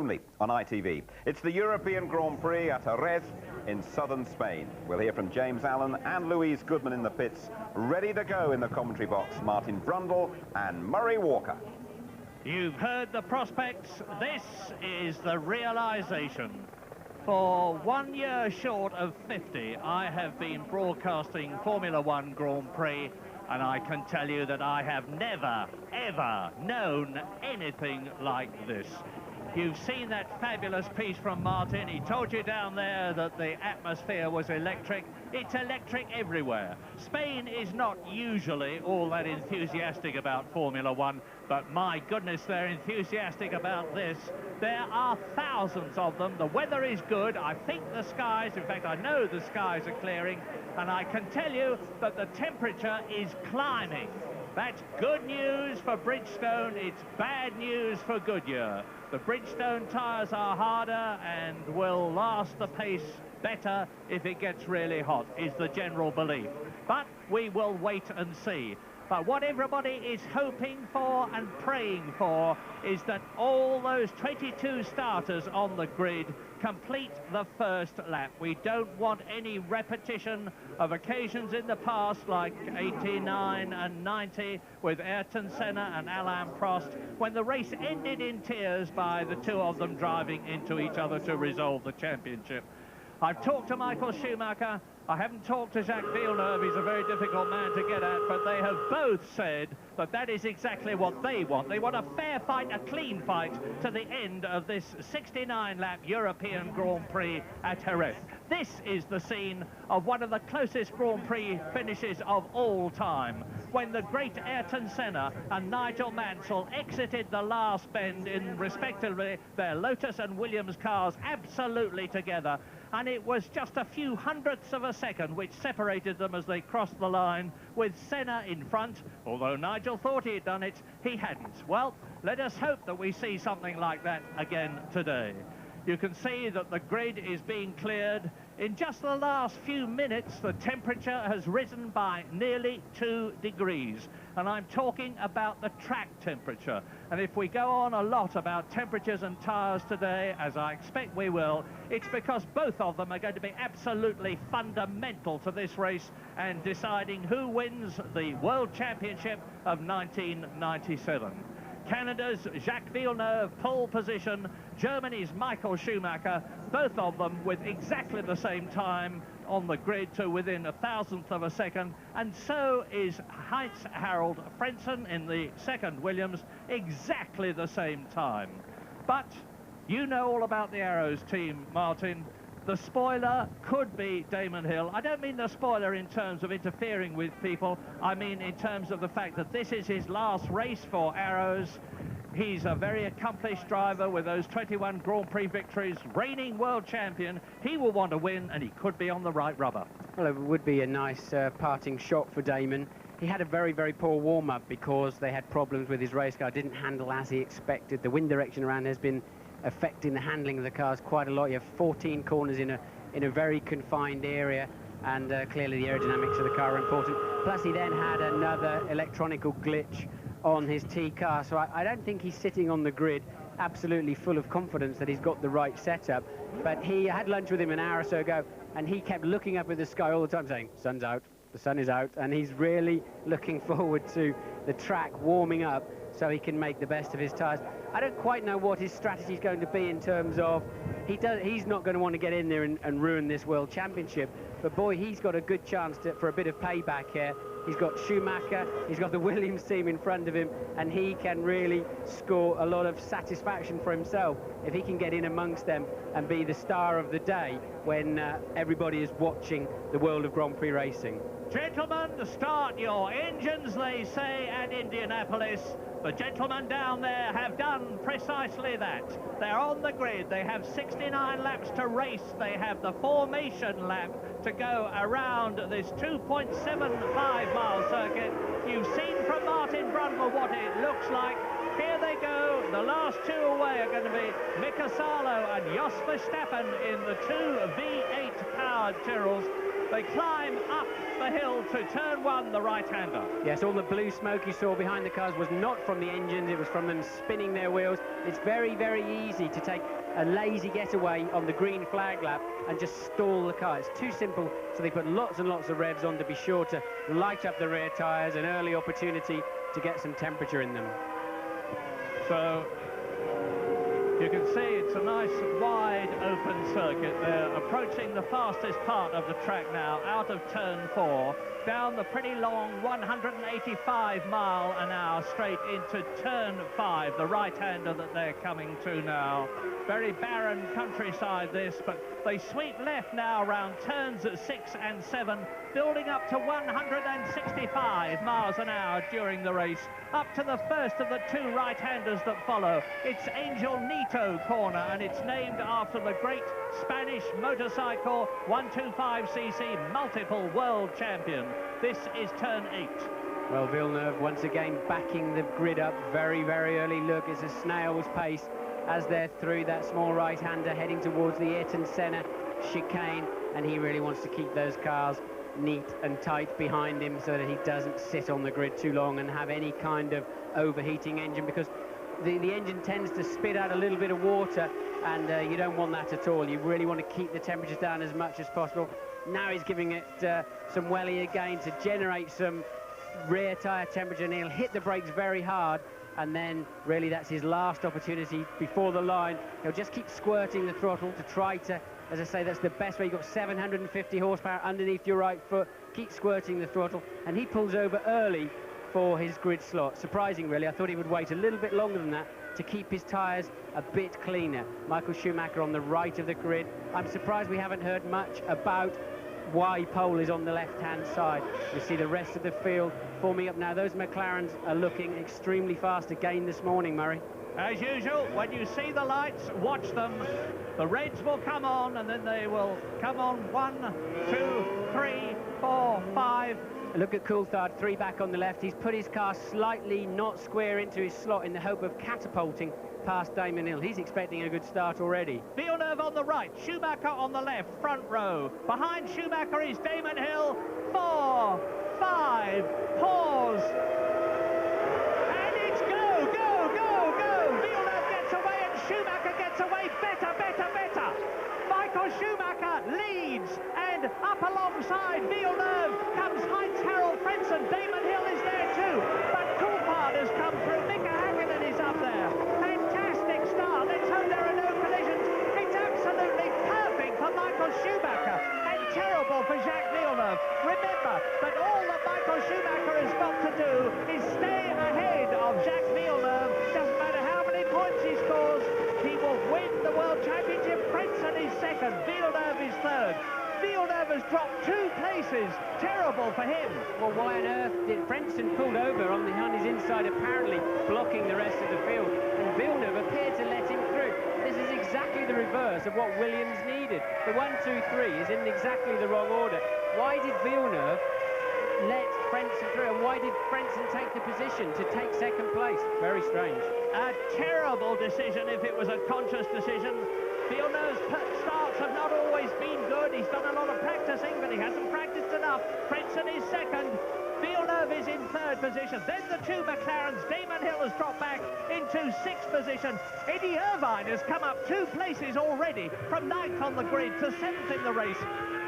only on ITV. It's the European Grand Prix at Jerez in southern Spain. We'll hear from James Allen and Louise Goodman in the pits. Ready to go in the commentary box, Martin Brundle and Murray Walker. You've heard the prospects. This is the realisation. For 1 year short of 50, I have been broadcasting Formula One Grand Prix, and I can tell you that I have never, ever known anything like this. You've seen that fabulous piece from Martin. He told you down there that the atmosphere was electric. It's electric everywhere. Spain is not usually all that enthusiastic about Formula One, but my goodness, they're enthusiastic about this. There are thousands of them. The weather is good. I think the skies, in fact, I know the skies are clearing, and I can tell you that the temperature is climbing. That's good news for Bridgestone. It's bad news for Goodyear. The Bridgestone tyres are harder and will last the pace better if it gets really hot, is the general belief. But we will wait and see. But what everybody is hoping for and praying for is that all those 22 starters on the grid complete the first lap. We don't want any repetition of occasions in the past like 89 and 90 with Ayrton Senna and Alain Prost, when the race ended in tears by the two of them driving into each other to resolve the championship. I've talked to Michael Schumacher. I haven't talked to Jacques Villeneuve. He's a very difficult man to get at, but they have both said that that is exactly what they want. They want a fair fight, a clean fight to the end of this 69-lap European Grand Prix at Jerez. This is the scene of one of the closest Grand Prix finishes of all time, when the great Ayrton Senna and Nigel Mansell exited the last bend in, respectively, their Lotus and Williams cars absolutely together. And it was just a few hundredths of a second which separated them as they crossed the line, with Senna in front. Although Nigel thought he had done it, he hadn't. Well, let us hope that we see something like that again today. You can see that the grid is being cleared. In just the last few minutes, the temperature has risen by nearly 2 degrees. And I'm talking about the track temperature. And if we go on a lot about temperatures and tyres today, as I expect we will, it's because both of them are going to be absolutely fundamental to this race and deciding who wins the World Championship of 1997. Canada's Jacques Villeneuve, pole position. Germany's Michael Schumacher, both of them with exactly the same time on the grid to within a thousandth of a second. And so is Heinz-Harald Frentzen in the second Williams, exactly the same time. But you know all about the Arrows team, Martin. The spoiler could be Damon Hill. I don't mean the spoiler in terms of interfering with people. I mean in terms of the fact that this is his last race for Arrows. He's a very accomplished driver with those 21 Grand Prix victories, reigning world champion. He will want to win, and he could be on the right rubber. Well, it would be a nice parting shot for Damon. He had a very, very poor warm-up because they had problems with his race car. Didn't handle as he expected. The wind direction around has been affecting the handling of the cars quite a lot. You have 14 corners in a very confined area, and clearly the aerodynamics of the car are important. Plus he then had another electronical glitch on his T car, so I don't think he's sitting on the grid absolutely full of confidence that he's got the right setup. But he had lunch with him an hour or so ago, and he kept looking up at the sky all the time saying, "Sun's out, the sun is out," and he's really looking forward to the track warming up so he can make the best of his tyres. I don't quite know what his strategy is going to be in terms of, he's not going to want to get in there and ruin this World Championship, but boy, he's got a good chance for a bit of payback here. He's got Schumacher, he's got the Williams team in front of him, and he can really score a lot of satisfaction for himself if he can get in amongst them and be the star of the day when everybody is watching the world of Grand Prix racing. Gentlemen, start your engines, they say at Indianapolis. The gentlemen down there have done precisely that. They're on the grid. They have 69 laps to race. They have the formation lap to go around this 2.75-mile circuit. You've seen from Martin Brundle what it looks like. Here they go. The last two away are going to be Mika Salo and Jos Verstappen in the two V8-powered Tyrrells. They climb up the hill to turn one, the right-hander. Yes, all the blue smoke you saw behind the cars was not from the engines, it was from them spinning their wheels. It's very, very easy to take a lazy getaway on the green flag lap and just stall the car. It's too simple, so they put lots and lots of revs on to be sure to light up the rear tyres, an early opportunity to get some temperature in them. So you can see it's a nice wide open circuit. They're approaching the fastest part of the track now, out of turn 4, down the pretty long 185 mile an hour straight into turn 5, the right-hander that they're coming to now. Very barren countryside this, but they sweep left now around turns at 6 and 7, building up to 165 miles an hour during the race, up to the first of the 2 right-handers that follow. It's Angel Nito corner, and it's named after the great Spanish motorcycle 125cc multiple world champion. This is turn 8. Well, Villeneuve once again backing the grid up very, very early. Look, it's a snail's pace as they're through that small right-hander heading towards the Ayrton Senna chicane, and he really wants to keep those cars neat and tight behind him so that he doesn't sit on the grid too long and have any kind of overheating engine, because the engine tends to spit out a little bit of water, and you don't want that at all. You really want to keep the temperatures down as much as possible. Now he's giving it some welly again to generate some rear tyre temperature, and he'll hit the brakes very hard, and then really that's his last opportunity before the line. He'll just keep squirting the throttle to try to, as I say, that's the best way. You've got 750 horsepower underneath your right foot. Keep squirting the throttle, and he pulls over early for his grid slot. Surprising, really. I thought he would wait a little bit longer than that to keep his tyres a bit cleaner. Michael Schumacher on the right of the grid. I'm surprised we haven't heard much about why pole is on the left-hand side. You see the rest of the field forming up now. Those McLarens are looking extremely fast again this morning, Murray. As usual, when you see the lights, watch them. The reds will come on, and then they will come on 1, 2, 3, 4, 5. Look at Coulthard, 3 back on the left. He's put his car slightly not square into his slot in the hope of catapulting past Damon Hill. He's expecting a good start already. Villeneuve on the right, Schumacher on the left, front row. Behind Schumacher is Damon Hill. 4, 5, pause. And it's go, go, go, go. Villeneuve gets away and Schumacher gets away. Better, better, better. Michael Schumacher leads, and up alongside Villeneuve comes Heinz-Harald Frentzen. Damon Hill is there too, but Coulthard has come through. Mika Häkkinen is up there. Fantastic start. Let's hope there are no collisions. It's absolutely perfect for Michael Schumacher and terrible for Jacques Villeneuve. Remember that all that Michael Schumacher has got to do is stay ahead of Jacques Villeneuve. Doesn't matter how many points he scores, he will win the World Championship. Frentzen is second, Villeneuve is third. Villeneuve has dropped 2 places. Terrible for him. Well, why on earth did Frentzen pulled over on his inside, apparently blocking the rest of the field, and Villeneuve appeared to let him through? This is exactly the reverse of what Williams needed. The 1, 2, 3 is in exactly the wrong order. Why did Villeneuve let Frentzen through, and why did Frentzen take the position to take second place? Very strange. A terrible decision if it was a conscious decision. Villeneuve's starts have not always been good. He's done a lot of practicing, but he hasn't practiced enough. Frentzen is second. Villeneuve is in third position. Then the 2 McLarens. Damon Hill has dropped back into 6th position. Eddie Irvine has come up 2 places already, from 9th on the grid to 7th in the race.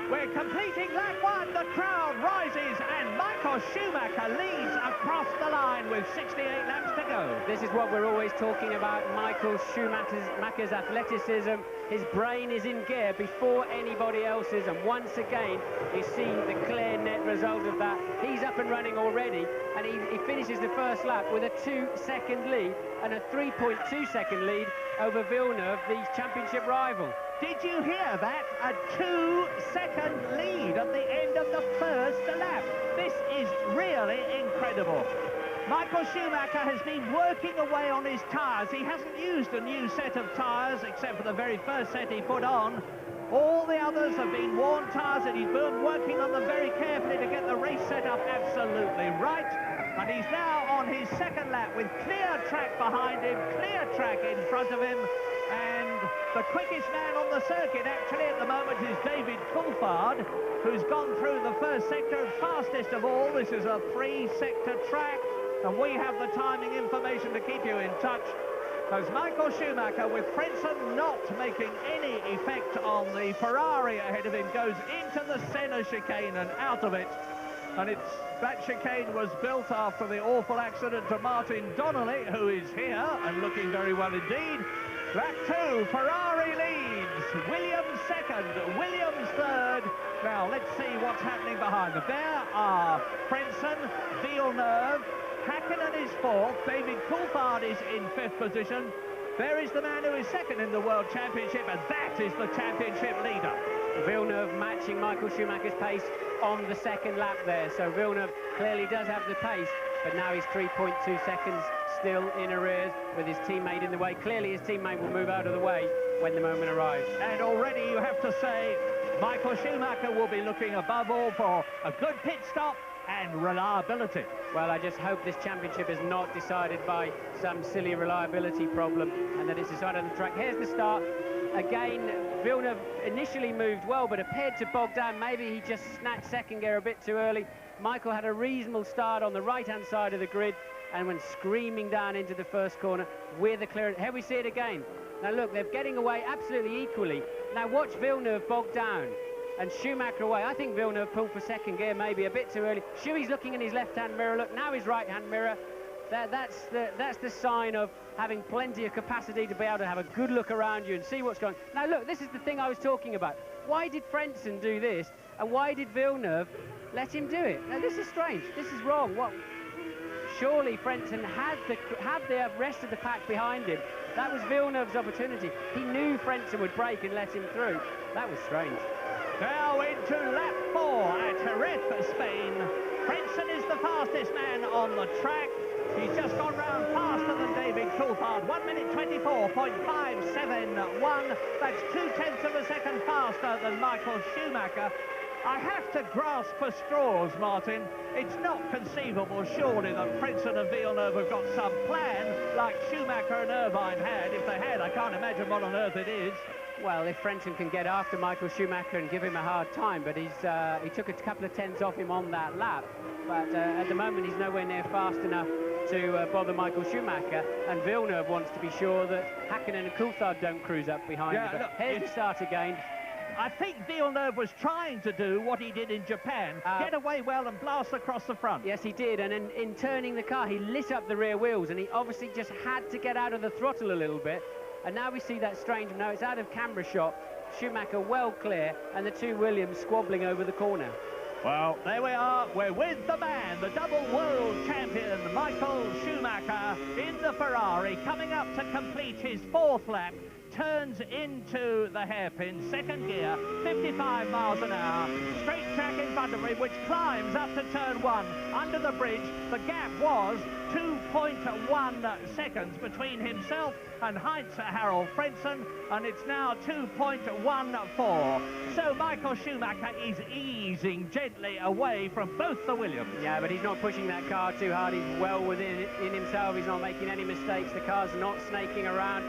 We're completing lap 1. The crowd rises, and Michael Schumacher leads across the line with 68 laps to go. This is what we're always talking about, Michael Schumacher's athleticism. His brain is in gear before anybody else's, and once again, you see the clear net result of that. He's up and running already, and he finishes the first lap with a 2-second lead and a 3.2-second lead over Villeneuve, the championship rival. Did you hear that? A 2-second lead at the end of the first lap. This is really incredible. Michael Schumacher has been working away on his tyres. He hasn't used a new set of tyres except for the very first set he put on. All the others have been worn tyres, and he's been working on them very carefully to get the race set up absolutely right. And he's now on his second lap with clear track behind him, clear track in front of him, and The quickest man on the circuit, actually, at the moment is David Coulthard, who's gone through the first sector fastest of all. This is a three-sector track, and we have the timing information to keep you in touch. As Michael Schumacher, with Frentzen not making any effect on the Ferrari ahead of him, goes into the Senna chicane and out of it. And that chicane was built after the awful accident to Martin Donnelly, who is here and looking very well indeed. Lap 2, Ferrari leads, Williams second, Williams third. Now let's see what's happening behind them. There are Frentzen, Villeneuve, Hakkinen is fourth, David Coulthard is in fifth position. There is the man who is second in the World Championship, and that is the championship leader. Villeneuve matching Michael Schumacher's pace on the second lap there, so Villeneuve clearly does have the pace, but now he's 3.2 seconds still in arrears with his teammate in the way. Clearly his teammate will move out of the way when the moment arrives. And already you have to say Michael Schumacher will be looking above all for a good pit stop and reliability. Well, I just hope this championship is not decided by some silly reliability problem and that it's decided on the track. Here's the start. Again, Villeneuve initially moved well, but appeared to bog down. Maybe he just snatched second gear a bit too early. Michael had a reasonable start on the right-hand side of the grid and went screaming down into the first corner with the clearance. Here we see it again. Now look, they're getting away absolutely equally. Now watch Villeneuve bog down and Schumacher away. I think Villeneuve pulled for second gear maybe a bit too early. Schuey's looking in his left-hand mirror. Look, now his right-hand mirror. That's the sign of having plenty of capacity to be able to have a good look around you and see what's going on. Now look, this is the thing I was talking about. Why did Frentzen do this and why did Villeneuve let him do it? Now this is strange. This is wrong. What? Surely Frentzen had the rest of the pack behind him. That was Villeneuve's opportunity. He knew Frentzen would brake and let him through. That was strange. Now into lap 4 at Jerez, Spain. Frentzen is the fastest man on the track. He's just gone round faster than David Coulthard. 1 minute 24.571. That's 0.2 of a second faster than Michael Schumacher. I have to grasp for straws, Martin. It's not conceivable, surely, that Frentzen and Villeneuve have got some plan like Schumacher and Irvine had. If they had, I can't imagine what on earth it is. Well, if Frentzen can get after Michael Schumacher and give him a hard time, but he took a couple of tenths off him on that lap. But at the moment, he's nowhere near fast enough to bother Michael Schumacher, and Villeneuve wants to be sure that Hakkinen and Coulthard don't cruise up behind him. But look, here's the start again. I think Villeneuve was trying to do what he did in Japan, get away well and blast across the front. Yes, he did, and in turning the car, he lit up the rear wheels, and he obviously just had to get out of the throttle a little bit. And now we see that strange, now it's out of camera shot, Schumacher well clear, and the two Williams squabbling over the corner. Well, there we are. We're with the man, the double world champion, Michael Schumacher, in the Ferrari, coming up to complete his fourth lap. Turns into the hairpin, second gear, 55 miles an hour, straight track in front of him, which climbs up to turn 1. Under the bridge, the gap was 2.1 seconds between himself and Heinz-Harald Frentzen, and it's now 2.14. So Michael Schumacher is easing gently away from both the Williams. Yeah, but he's not pushing that car too hard. He's well within himself. He's not making any mistakes. The car's not snaking around.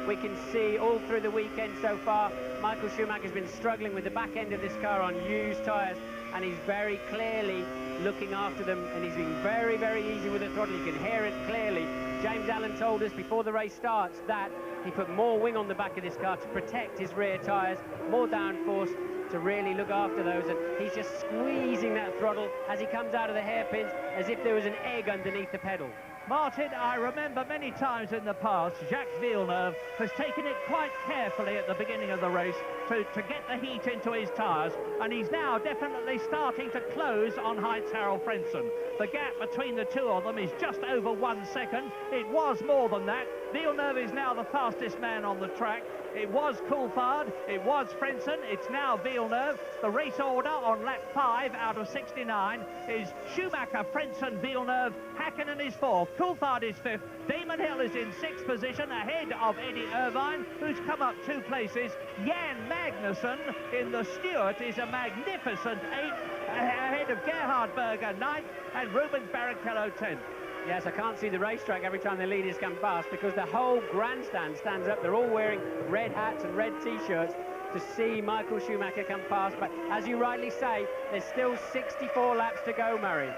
We can see all through the weekend so far, Michael Schumacher's been struggling with the back end of this car on used tyres, and he's very clearly looking after them, and he's been very, very easy with the throttle. You can hear it clearly. James Allen told us before the race starts that he put more wing on the back of this car to protect his rear tyres, more downforce to really look after those, and he's just squeezing that throttle as he comes out of the hairpins as if there was an egg underneath the pedal. Martin, I remember many times in the past, Jacques Villeneuve has taken it quite carefully at the beginning of the race to get the heat into his tyres, and he's now definitely starting to close on Heinz-Harald Frentzen. The gap between the two of them is just over 1 second. It was more than that. Villeneuve is now the fastest man on the track. It was Coulthard, it was Frentzen, it's now Villeneuve. The race order on lap 5 out of 69 is Schumacher, Frentzen, Villeneuve, Hakkinen is 4th, Coulthard is 5th, Damon Hill is in 6th position ahead of Eddie Irvine, who's come up 2 places. Jan Magnussen in the Stewart is a magnificent 8th, ahead of Gerhard Berger 9th, and Rubens Barrichello 10th. Yes, I can't see the racetrack every time the leaders come past because the whole grandstand stands up. They're all wearing red hats and red T-shirts to see Michael Schumacher come past. But as you rightly say, there's still 64 laps to go, Murray.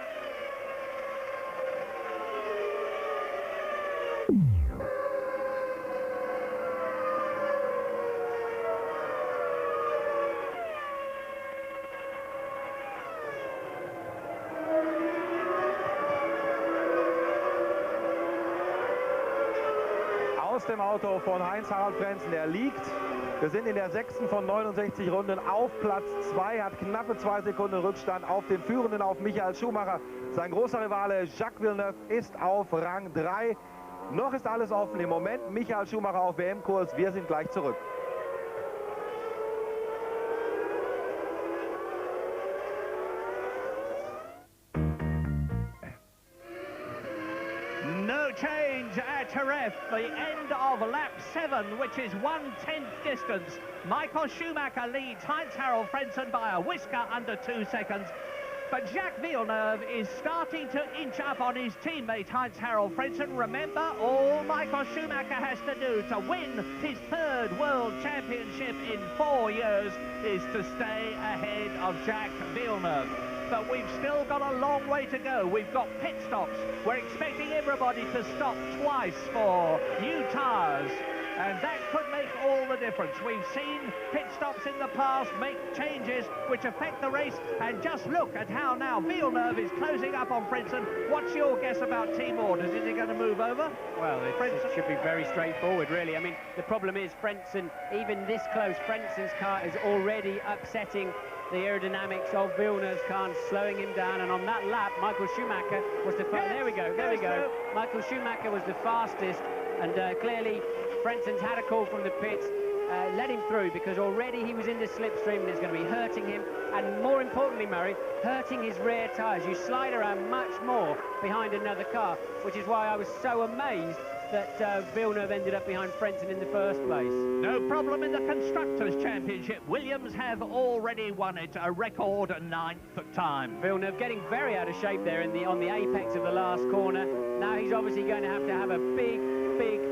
Aus dem Auto von Heinz-Harald Frentzen, der liegt. Wir sind in der 6. von 69 Runden auf Platz 2, hat knappe 2 Sekunden Rückstand auf den Führenden, auf Michael Schumacher. Sein großer Rivale Jacques Villeneuve ist auf Rang 3. Noch ist alles offen im Moment. Michael Schumacher auf WM-Kurs. Wir sind gleich zurück. No change at Jerez, the end of lap 7, which is 1/10 distance. Michael Schumacher leads Heinz-Harald Frentzen by a whisker under 2 seconds. But Jacques Villeneuve is starting to inch up on his teammate Heinz-Harald Frentzen. Remember, all Michael Schumacher has to do to win his 3rd World Championship in 4 years is to stay ahead of Jacques Villeneuve. But we've still got a long way to go. We've got pit stops. We're expecting everybody to stop twice for new tyres. And that could make all the difference. We've seen pit stops in the past make changes which affect the race. And just look at how now Villeneuve is closing up on Frentzen. What's your guess about team orders? Is he going to move over? Well, it should be very straightforward, really. I mean, the problem is Frentzen, even this close, Frentzen's car is already upsetting the aerodynamics of Villeneuve's car and slowing him down. And on that lap, Michael Schumacher was the fastest. There we go. Michael Schumacher was the fastest, and clearly Frentzen's had a call from the pits, let him through, because already he was in the slipstream and it's going to be hurting him, and more importantly, Murray, hurting his rear tyres. You slide around much more behind another car, which is why I was so amazed that Villeneuve ended up behind Frentzen in the first place. No problem in the Constructors' Championship. Williams have already won it, a record 9th time. Villeneuve getting very out of shape there on the apex of the last corner. Now he's obviously going to have a big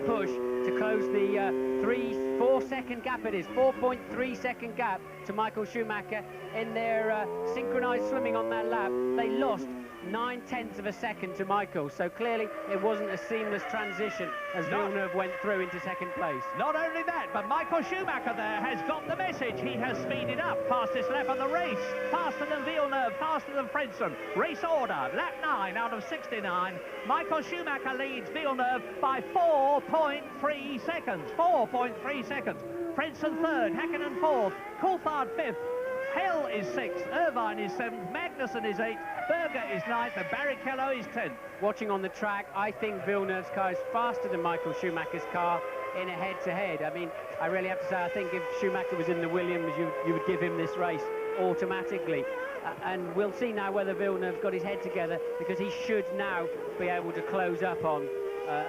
push to close the 3-4 second gap. It is 4.3 second gap to Michael Schumacher. In their synchronized swimming on that lap, they lost 9/10 of a second to Michael, so clearly it wasn't a seamless transition as Villeneuve went through into second place. Not only that, but Michael Schumacher there has got the message. He has speeded up. Fastest lap of the race. Faster than Villeneuve, faster than Frentzen. Race order, lap 9 out of 69. Michael Schumacher leads Villeneuve by 4.3 seconds. 4.3 seconds. Frentzen 3rd, Häkkinen 4th, Coulthard 5th. Hell is 6th, Irvine is 7th, Magnussen is 8th, Berger is 9th, and Barrichello is 10th. Watching on the track, I think Villeneuve's car is faster than Michael Schumacher's car in a head-to-head. I mean, I really have to say, I think if Schumacher was in the Williams, you would give him this race automatically. And we'll see now whether Villeneuve's got his head together, because he should now be able to close up on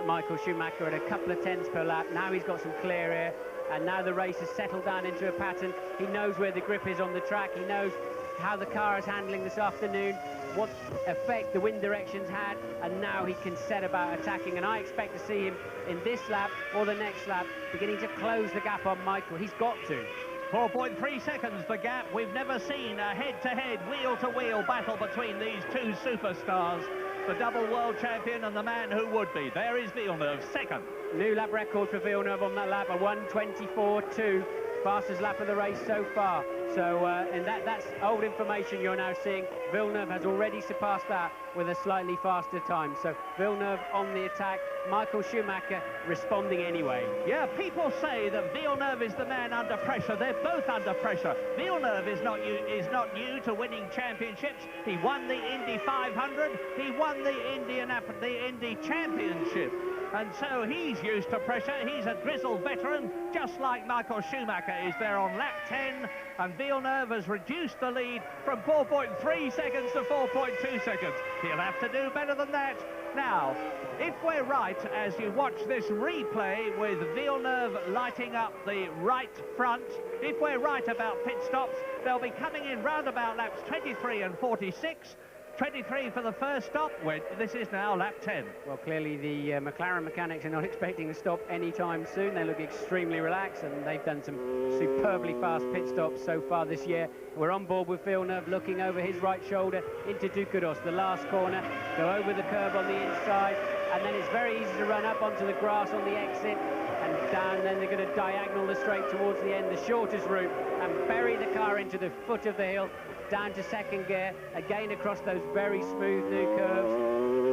Michael Schumacher at a couple of tenths per lap. Now he's got some clear air. And now the race has settled down into a pattern. He knows where the grip is on the track. He knows how the car is handling this afternoon, what effect the wind directions had, and now he can set about attacking. And I expect to see him in this lap or the next lap beginning to close the gap on Michael. He's got to. 4.3 seconds the gap. We've never seen a head-to-head, wheel-to-wheel battle between these two superstars. The double world champion and the man who would be. There is Villeneuve, 2nd. New lap record for Villeneuve on that lap, a 1:24.2. Fastest lap of the race so far. So, and that's old information you're now seeing. Villeneuve has already surpassed that with a slightly faster time. So Villeneuve on the attack, Michael Schumacher responding anyway. Yeah, people say that Villeneuve is the man under pressure. They're both under pressure. Villeneuve is not new to winning championships. He won the Indy 500. He won the Indy Championship. And so he's used to pressure. He's a grizzled veteran, just like Michael Schumacher is there on lap 10. And Villeneuve has reduced the lead from 4.3 seconds to 4.2 seconds. He'll have to do better than that. Now, if we're right, as you watch this replay with Villeneuve lighting up the right front, if we're right about pit stops, they'll be coming in round about laps 23 and 46. 23 for the first stop. This is now lap 10. Well, clearly the McLaren mechanics are not expecting to stop anytime soon. They look extremely relaxed, and they've done some superbly fast pit stops so far this year. We're on board with Villeneuve, looking over his right shoulder into Ducados, the last corner, go over the curb on the inside, and then it's very easy to run up onto the grass on the exit, and down, then they're going to diagonal the straight towards the end, the shortest route, and bury the car into the foot of the hill, down to second gear, again across those very smooth new curves,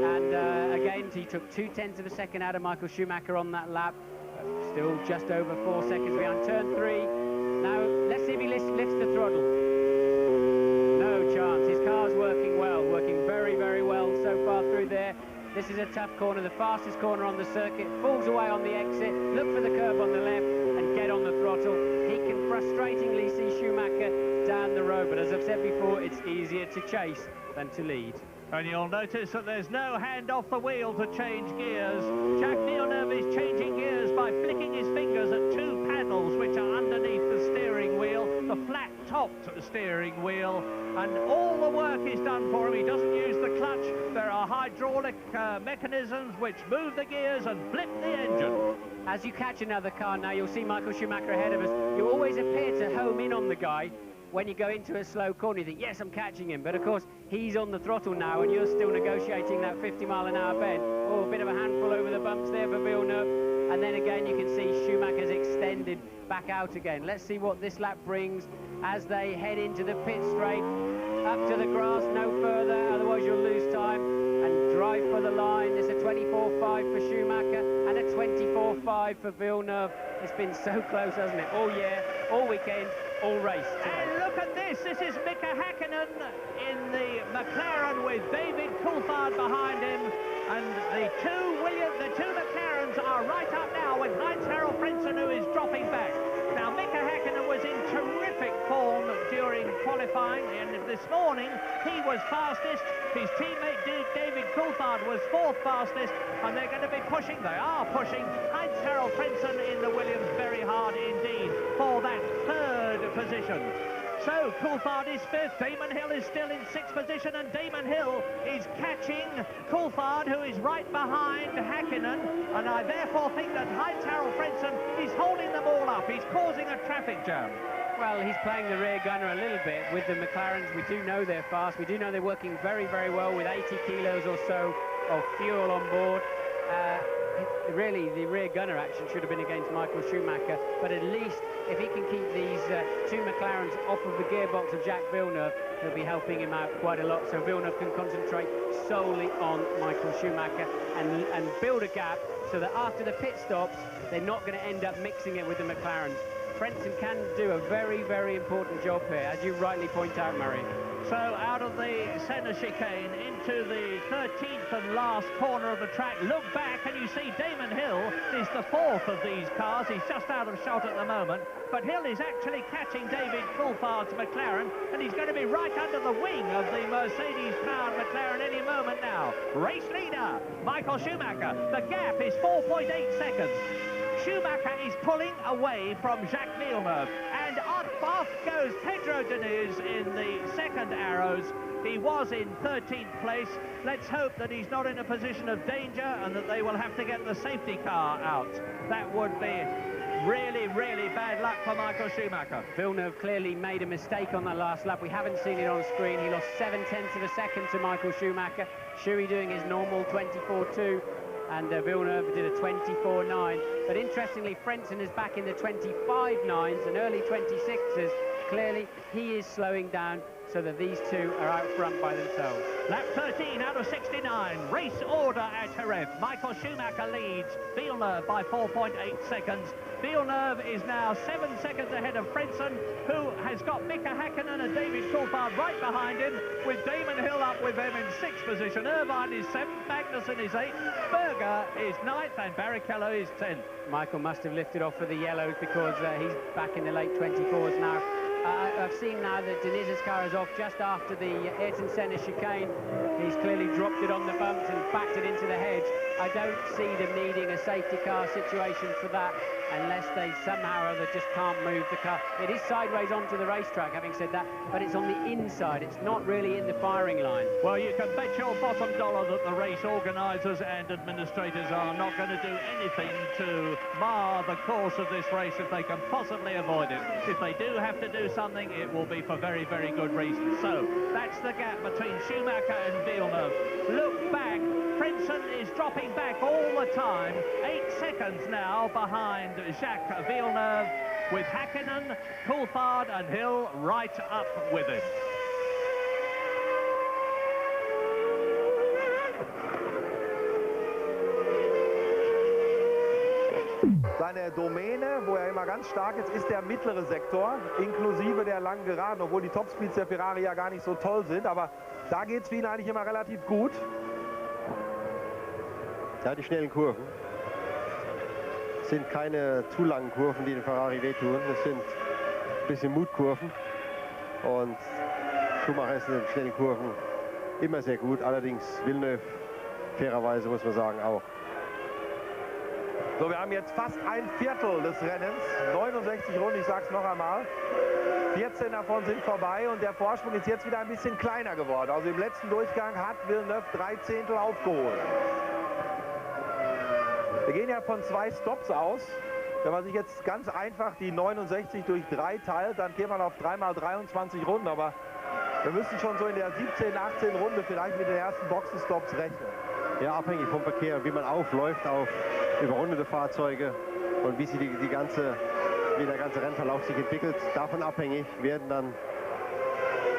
and again he took 0.2 of a second out of Michael Schumacher on that lap, still just over 4 seconds behind turn 3. Now let's see if he lifts the throttle. No chance. His car's working well, working very, very well so far through there. This is a tough corner, the fastest corner on the circuit, falls away on the exit, look for the curb on the left and get on the throttle. He can frustratingly see Schumacher down the road, but as I've said before, it's easier to chase than to lead. And you'll notice that there's no hand off the wheel to change gears. Jacques Villeneuve is changing gears by flicking his fingers at 2 paddles which are underneath the steering wheel, the flat-topped steering wheel, and all the work is done for him. He doesn't use the clutch. There are hydraulic mechanisms which move the gears and blip the engine. As you catch another car now, you'll see Michael Schumacher ahead of us. You always appear to home in on the guy. When you go into a slow corner, you think, yes, I'm catching him. But, of course, he's on the throttle now, and you're still negotiating that 50-mile-an-hour bend. Oh, a bit of a handful over the bumps there for Villeneuve. And then, again, you can see Schumacher's extended back out again. Let's see what this lap brings as they head into the pit straight. Up to the grass, no further, otherwise you'll lose time. And drive for the line. It's a 24.5 for Schumacher and a 24.5 for Villeneuve. It's been so close, hasn't it? All year, all weekend, all race today. And look at this. This is Mika Häkkinen in the McLaren with David Coulthard behind him. And the two McLarens are right up now with Heinz-Harald Frentzen, who is dropping back. Now, Mika Häkkinen was in terrific form during qualifying, and this morning he was fastest. His teammate David Coulthard was 4th fastest, and they're going to be pushing, they are pushing Heinz-Harald Frentzen in the Williams very hard indeed for that 3rd position. So Coulthard is 5th, Damon Hill is still in 6th position, and Damon Hill is catching Coulthard, who is right behind Häkkinen, and I therefore think that Heinz-Harald Frentzen is holding them all up. He's causing a traffic jam. Well, he's playing the rear gunner a little bit with the McLarens. We do know they're fast. We do know they're working very, very well with 80 kilos or so of fuel on board. Really, the rear gunner action should have been against Michael Schumacher, but at least if he can keep these 2 McLarens off of the gearbox of Jacques Villeneuve, he'll be helping him out quite a lot, so Villeneuve can concentrate solely on Michael Schumacher and build a gap so that after the pit stops, they're not going to end up mixing it with the McLarens. Frentzen can do a very, very important job here, as you rightly point out, Murray. So out of the centre chicane into the 13th and last corner of the track. Look back and you see Damon Hill is the 4th of these cars. He's just out of shot at the moment. But Hill is actually catching David Coulthard's McLaren, and he's going to be right under the wing of the Mercedes-powered McLaren any moment now. Race leader, Michael Schumacher. The gap is 4.8 seconds. Schumacher is pulling away from Jacques Villeneuve, and off goes Pedro Diniz in the 2nd arrows. He was in 13th place. Let's hope that he's not in a position of danger and that they will have to get the safety car out. That would be really, really bad luck for Michael Schumacher. Villeneuve clearly made a mistake on that last lap. We haven't seen it on screen. He lost 0.7 of a second to Michael Schumacher. Schuey doing his normal 24.2. And Villeneuve did a 24.9. But interestingly, Frentzen is back in the 25.9s and early 26s. Clearly, he is slowing down so that these two are out front by themselves. Lap 13 out of 69. Race order at Jerez. Michael Schumacher leads Villeneuve by 4.8 seconds. Villeneuve is now 7 seconds ahead of Frentzen, who has got Mika Häkkinen and David Coulthard right behind him, with Damon Hill up with them in 6th position. Irvine is 7th, Magnussen is 8th, Berger is 9th, and Barrichello is 10th. Michael must have lifted off for the yellows because he's back in the late 24s now. I've seen now that Deniz's car is off just after the Ayrton Senna chicane. He's clearly dropped it on the bumps and backed it into the hedge. I don't see them needing a safety car situation for that. unless they somehow or other just can't move the car. It is sideways onto the racetrack, having said that, but it's on the inside. It's not really in the firing line. Well, you can bet your bottom dollar that the race organisers and administrators are not going to do anything to mar the course of this race if they can possibly avoid it. If they do have to do something, it will be for very, very good reasons. So that's the gap between Schumacher and Villeneuve. Look back. Frentzen is dropping back all the time. 8 seconds now behind Jacques Villeneuve, with Häkkinen, Coulthard and Hill right up with him. Seine Domäne, wo er immer ganz stark ist der mittlere Sektor, inklusive der langen Geraden, obwohl die Topspeeds der Ferrari ja gar nicht so toll sind, aber da geht es für ihn eigentlich immer relativ gut. Ja, die schnellen Kurven sind keine zu langen Kurven, die den Ferrari wehtun. Das sind ein bisschen Mutkurven. Und Schumacher ist in den schnellen Kurven immer sehr gut. Allerdings Villeneuve, fairerweise muss man sagen, auch. So, wir haben jetzt fast ein Viertel des Rennens. 69 Runden, ich sag's noch einmal. 14 davon sind vorbei und der Vorsprung ist jetzt wieder ein bisschen kleiner geworden. Also im letzten Durchgang hat Villeneuve 3 Zehntel aufgeholt. Wir gehen ja von 2 Stops aus. Wenn man sich jetzt ganz einfach die 69 durch 3 teilt, dann geht man auf 3 mal 23 Runden. Aber wir müssen schon so in der 17, 18 Runde vielleicht mit den ersten Boxenstops rechnen. Ja, abhängig vom Verkehr, wie man aufläuft auf überrundete Fahrzeuge und wie der ganze Rennverlauf sich entwickelt. Davon abhängig werden dann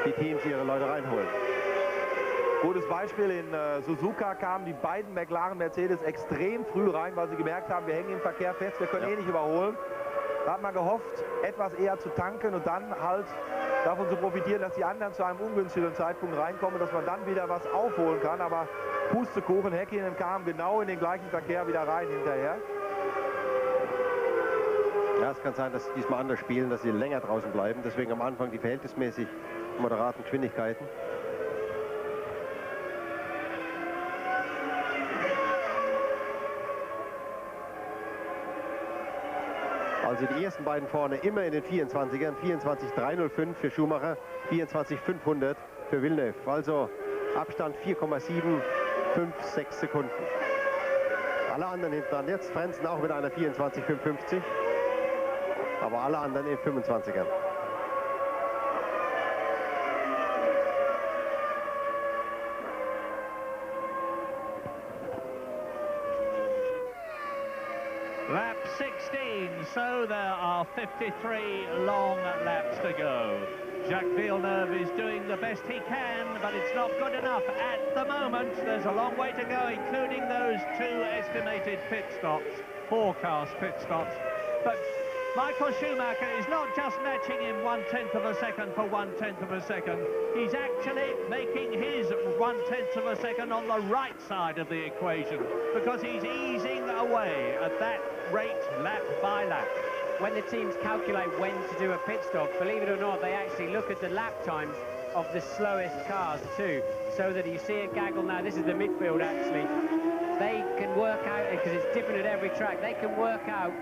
die Teams ihre Leute reinholen. Gutes Beispiel, in Suzuka kamen die beiden McLaren Mercedes extrem früh rein, weil sie gemerkt haben, wir hängen im Verkehr fest, wir können eh nicht überholen. Da hat man gehofft, etwas eher zu tanken und dann halt davon zu profitieren, dass die anderen zu einem ungünstigen Zeitpunkt reinkommen, dass man dann wieder was aufholen kann. Aber Pustekuchen, Häkkinen kam genau in den gleichen Verkehr wieder rein hinterher. Ja, es kann sein, dass sie diesmal anders spielen, dass sie länger draußen bleiben. Deswegen am Anfang die verhältnismäßig moderaten Geschwindigkeiten. Also die ersten beiden vorne immer in den 24ern, 24.305 für Schumacher, 24.500 für Villeneuve. Also Abstand 4,756 Sekunden. Alle anderen hinten dran. Jetzt Frentzen auch mit einer 24,550, aber alle anderen in 25ern. Lap 16, so there are 53 long laps to go. Jacques Villeneuve is doing the best he can, but it's not good enough at the moment. There's a long way to go, including those 2 estimated pit stops, forecast pit stops. But Michael Schumacher is not just matching him 1/10 of a second for 1/10 of a second. He's actually making his 1/10 of a second on the right side of the equation, because he's easing away at that rate lap by lap. When the teams calculate when to do a pit stop, believe it or not, they actually look at the lap times of the slowest cars too, so that you see a gaggle now. This is the midfield actually. They can work out, because it's different at every track, they can work out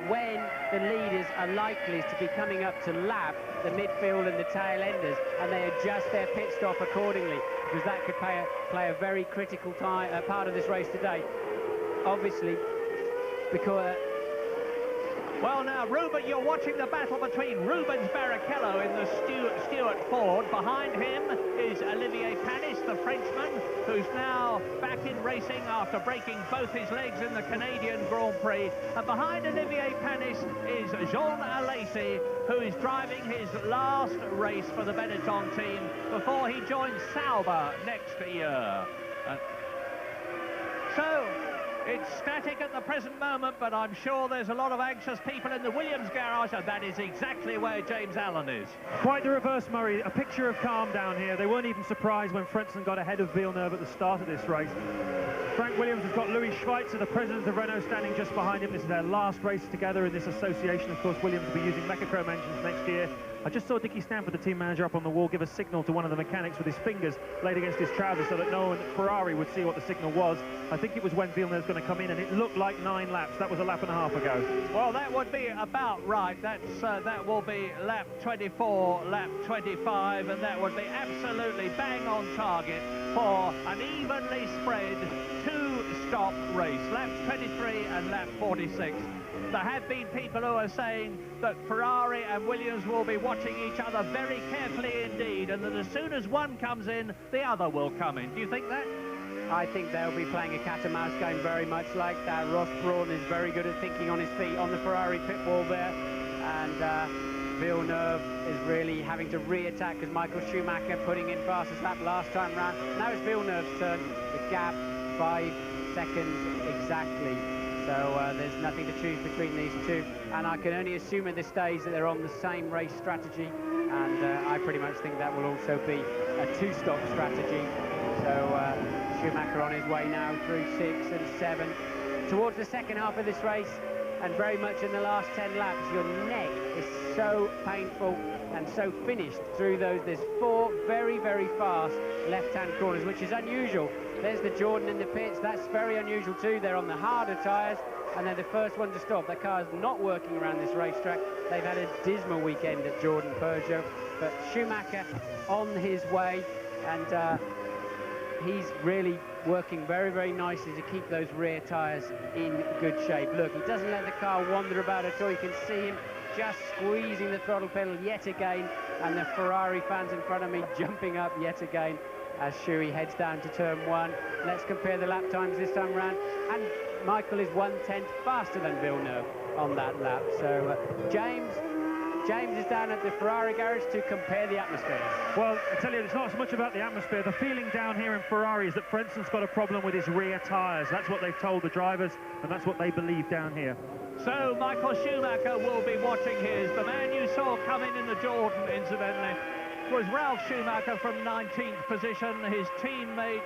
when the leaders are likely to be coming up to lap the midfield and the tail enders, and they adjust their pit stop accordingly, because that could play a very critical part of this race today. Obviously, because well, now, Ruben, you're watching the battle between Rubens Barrichello in the Stewart Ford. Behind him is Olivier Panis, the Frenchman, who's now back in racing after breaking both his legs in the Canadian Grand Prix. And behind Olivier Panis is Jean Alesi, who is driving his last race for the Benetton team before he joins Sauber next year. So it's static at the present moment, but I'm sure there's a lot of anxious people in the Williams garage, and that is exactly where James Allen is. Quite the reverse, Murray. A picture of calm down here. They weren't even surprised when Frentzen got ahead of Villeneuve at the start of this race. Frank Williams has got Louis Schweitzer, the president of Renault, standing just behind him. This is their last race together in this association. Of course, Williams will be using Mechachrome engines next year. I just saw Dickie Stanford, the team manager, up on the wall, give a signal to one of the mechanics with his fingers laid against his trousers so that no one at Ferrari would see what the signal was. I think it was when Villeneuve's going to come in, and it looked like 9 laps. That was a lap and a half ago. Well, that would be about right. That will be lap 24, lap 25, and that would be absolutely bang on target for an evenly spread two-stop race, laps 23 and lap 46. There have been people who are saying that Ferrari and Williams will be watching each other very carefully indeed, and that as soon as one comes in, the other will come in. Do you think that? I think they'll be playing a cat-and-mouse game very much like that. Ross Brawn is very good at thinking on his feet on the Ferrari pit wall there, and Villeneuve is really having to re-attack because Michael Schumacher putting in fastest lap last time round. Now it's Villeneuve's turn. The gap 5 seconds exactly. So there's nothing to choose between these two, and I can only assume at this stage that they're on the same race strategy, and I pretty much think that will also be a two-stop strategy. So Schumacher on his way now through 6 and 7 towards the second half of this race, and very much in the last 10 laps your neck is so painful and so finished through those. There's 4 very, very fast left-hand corners, which is unusual. There's the Jordan in the pits. That's very unusual too. They're on the harder tyres, and they're the first one to stop. Their car's not working around this racetrack. They've had a dismal weekend at Jordan Peugeot, but Schumacher on his way, and he's really working very, very nicely to keep those rear tyres in good shape. Look, he doesn't let the car wander about at all. You can see him just squeezing the throttle pedal yet again, and the Ferrari fans in front of me jumping up yet again as Shui heads down to turn 1. Let's compare the lap times this time round, and Michael is 1/10 faster than Villeneuve on that lap. So James is down at the Ferrari garage to compare the atmosphere. Well, I tell you, it's not so much about the atmosphere. The feeling down here in Ferrari is that Frenson's got a problem with his rear tyres. That's what they've told the drivers, and that's what they believe down here. So Michael Schumacher will be watching his. The man you saw come in the Jordan, incidentally, was Ralf Schumacher from 19th position. His teammate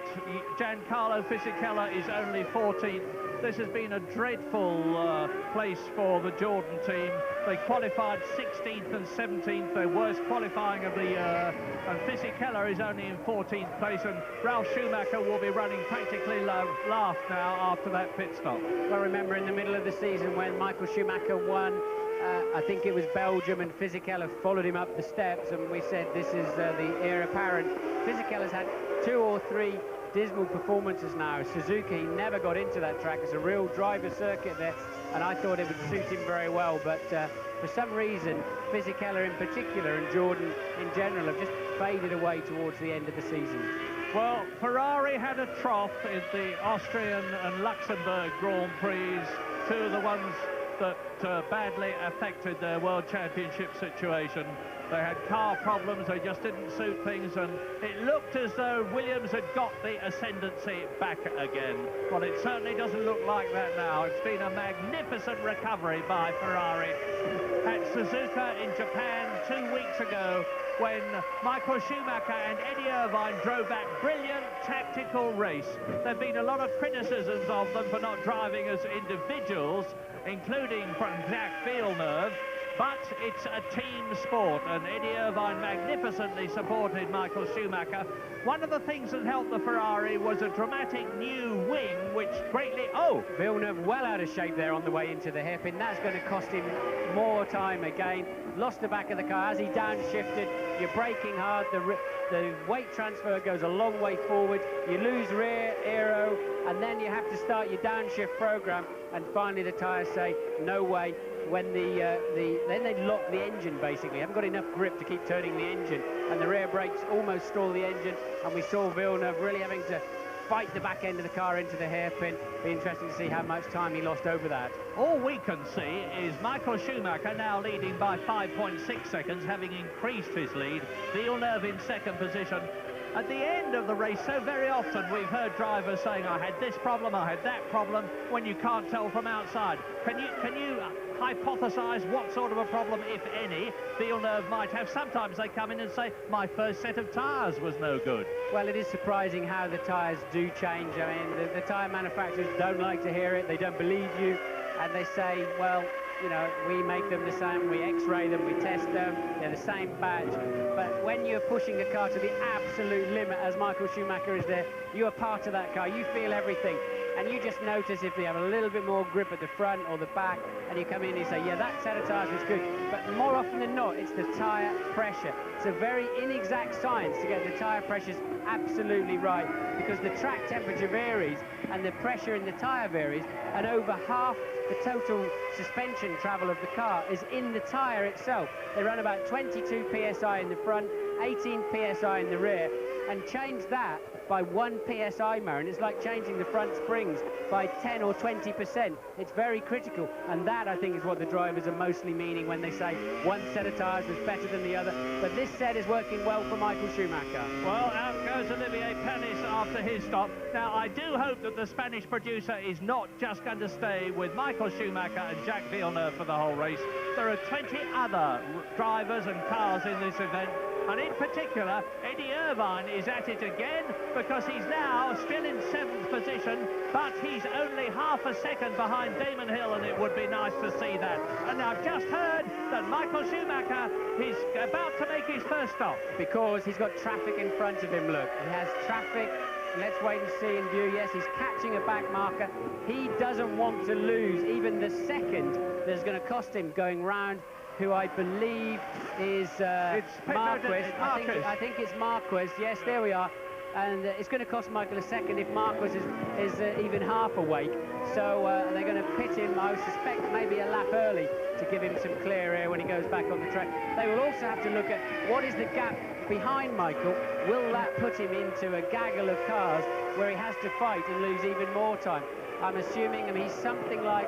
Giancarlo Fisichella is only 14th. This has been a dreadful place for the Jordan team. They qualified 16th and 17th, their worst qualifying of the year, and Fisichella is only in 14th place, and Ralf Schumacher will be running practically last now after that pit stop. Well, remember in the middle of the season when Michael Schumacher won, I think it was Belgium, and Fisichella followed him up the steps, and we said this is the heir apparent. Fisichella's had 2 or 3 dismal performances now. Suzuka, he never got into that track. It's a real driver circuit there, and I thought it would suit him very well, but for some reason Fisichella in particular and Jordan in general have just faded away towards the end of the season. Well, Ferrari had a trough in the Austrian and Luxembourg Grand Prix, 2 of the ones that badly affected their World Championship situation. They had car problems, they just didn't suit things, and it looked as though Williams had got the ascendancy back again. Well, it certainly doesn't look like that now. It's been a magnificent recovery by Ferrari at Suzuka in Japan 2 weeks ago, when Michael Schumacher and Eddie Irvine drove that brilliant tactical race. There have been a lot of criticisms of them for not driving as individuals, including from Jacques Villeneuve, but it's a team sport, and Eddie Irvine magnificently supported Michael Schumacher. One of the things that helped the Ferrari was a dramatic new wing, which greatly... Oh! Villeneuve well out of shape there on the way into the hairpin. That's going to cost him more time again. Lost the back of the car as he downshifted. You're braking hard. The weight transfer goes a long way forward. You lose rear aero, and then you have to start your downshift program. And finally the tyres say, no way. When then they lock the engine, basically. Haven't got enough grip to keep turning the engine, and the rear brakes almost stall the engine, and we saw Villeneuve really having to fight the back end of the car into the hairpin. Be interesting to see how much time he lost over that. All we can see is Michael Schumacher now leading by 5.6 seconds, having increased his lead. Villeneuve in second position. At the end of the race, so very often we've heard drivers saying, I had this problem, I had that problem, when you can't tell from outside. Can you hypothesise what sort of a problem, if any, Villeneuve might have. Sometimes they come in and say, my first set of tyres was no good. Well, it is surprising how the tyres do change. I mean, the tyre manufacturers don't like to hear it. They don't believe you. And they say, well, you know, we make them the same, we x-ray them, we test them, they're the same batch. But when you're pushing a car to the absolute limit, as Michael Schumacher is there, you are part of that car, you feel everything. And you just notice if they have a little bit more grip at the front or the back, and you come in and you say, yeah, that set of tyres was good. But more often than not, it's the tyre pressure. It's a very inexact science to get the tyre pressures absolutely right, because the track temperature varies and the pressure in the tyre varies, and over half the total suspension travel of the car is in the tyre itself. They run about 22 psi in the front, 18 psi in the rear, and change that by 1 psi, Marion, it's like changing the front springs by 10 or 20%. It's very critical, and that, I think, is what the drivers are mostly meaning when they say one set of tyres was better than the other. But this set is working well for Michael Schumacher. Well, out goes Olivier Panis after his stop. Now, I do hope that the Spanish producer is not just going to stay with Michael Schumacher and Jacques Villeneuve for the whole race. There are 20 other drivers and cars in this event. And in particular, Eddie Irvine is at it again, because he's now still in 7th position, but he's only half a second behind Damon Hill, and it would be nice to see that. And I've just heard that Michael Schumacher is about to make his first stop. Because he's got traffic in front of him, look. He has traffic. Let's wait and see in view. Yes, he's catching a back marker. He doesn't want to lose even the second that's going to cost him going round, who I believe is Marquez. I think it's Marquez. Yes, there we are. And it's going to cost Michael a second if Marquez is even half awake. So they're going to pit him, I suspect, maybe a lap early to give him some clear air when he goes back on the track. They will also have to look at what is the gap behind Michael. Will that put him into a gaggle of cars where he has to fight and lose even more time? I'm assuming, I mean, he's something like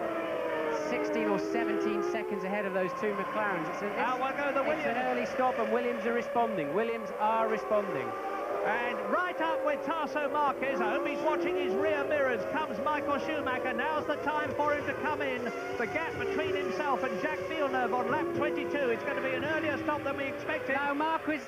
16 or 17 seconds ahead of those two McLarens. It's an early stop, and Williams are responding. Williams are responding. And right up with Tarso Marquez, I hope he's watching his rear mirrors, comes Michael Schumacher. Now's the time for him to come in. The gap between himself and Jacques Villeneuve on lap 22. It's going to be an earlier stop than we expected. No, Marquez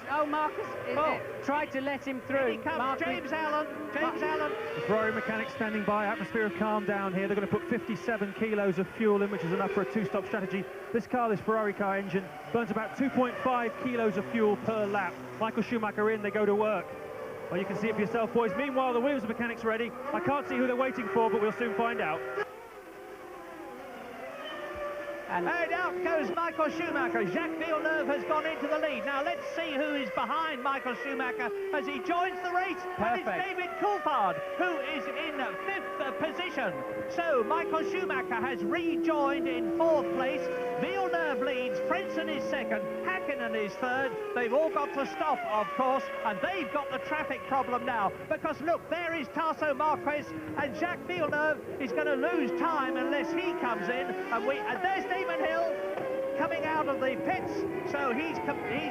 tried to let him through. Here he comes, James Allen. The Ferrari mechanics standing by, atmosphere of calm down here. They're going to put 57 kilos of fuel in, which is enough for a two-stop strategy. This Ferrari car engine, burns about 2.5 kilos of fuel per lap. Michael Schumacher in, they go to work. Well, you can see it for yourself, boys. Meanwhile, the Williams mechanics ready. I can't see who they're waiting for, but we'll soon find out. And out goes Michael Schumacher. Jacques Villeneuve has gone into the lead. Now let's see who is behind Michael Schumacher as he joins the race. Perfect. And it's David Coulthard, who is in 5th position. So Michael Schumacher has rejoined in 4th place. Villeneuve leads, Frentzen is 2nd, Hakkinen is 3rd. They've all got to stop, of course, and they've got the traffic problem now, because look, there is Tarso Marquez, and Jacques Villeneuve is going to lose time unless he comes in, and there's Damon Hill coming out of the pits, so he's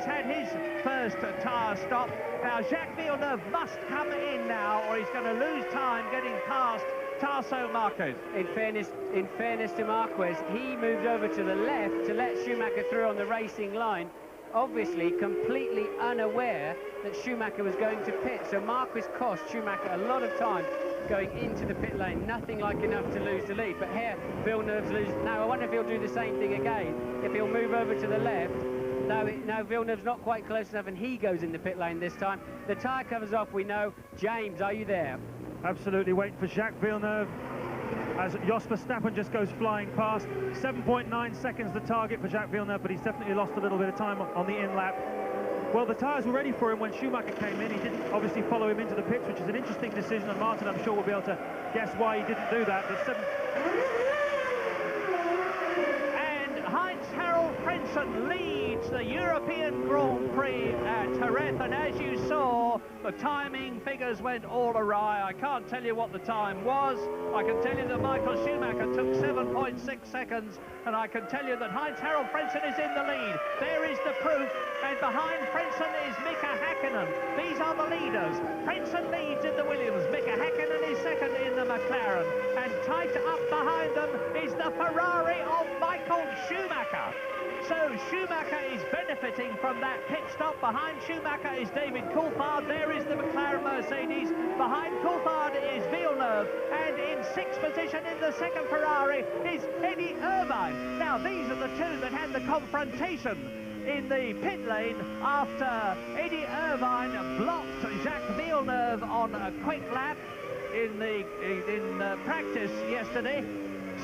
had his first tyre stop. Now Jacques Villeneuve must come in now, or he's going to lose time getting past Tarso Marquez. In fairness to Marquez, he moved over to the left to let Schumacher through on the racing line, obviously completely unaware that Schumacher was going to pit. So Marquez cost Schumacher a lot of time going into the pit lane. Nothing like enough to lose the lead. But here, Villeneuve's losing. Now, I wonder if he'll do the same thing again, if he'll move over to the left. No, Villeneuve's not quite close enough, and he goes in the pit lane this time. The tyre cover's off, we know. James, are you there? Absolutely waiting for Jacques Villeneuve as Jos Verstappen just goes flying past. 7.9 seconds the target for Jacques Villeneuve, but he's definitely lost a little bit of time on the in-lap. Well, the tyres were ready for him when Schumacher came in. He didn't obviously follow him into the pits, which is an interesting decision, and Martin, I'm sure, will be able to guess why he didn't do that. But Heinz-Harald Frentzen leads the European Grand Prix at Jerez, and as you saw, the timing figures went all awry. I can't tell you what the time was. I can tell you that Michael Schumacher took 7.6 seconds, and I can tell you that Heinz-Harald Frentzen is in the lead. There is the proof, and behind Frentzen is Mika Häkkinen. These are the leaders. Frentzen leads in the Williams. Mika Häkkinen is second in the McLaren. And tight up behind them is the Ferrari of Michael Schumacher. So Schumacher is benefiting from that pit stop. Behind Schumacher is David Coulthard. There is the McLaren Mercedes. Behind Coulthard is Villeneuve. And in sixth position in the second Ferrari is Eddie Irvine. Now, these are the two that had the confrontation in the pit lane after Eddie Irvine blocked Jacques Villeneuve on a quick lap in practice yesterday.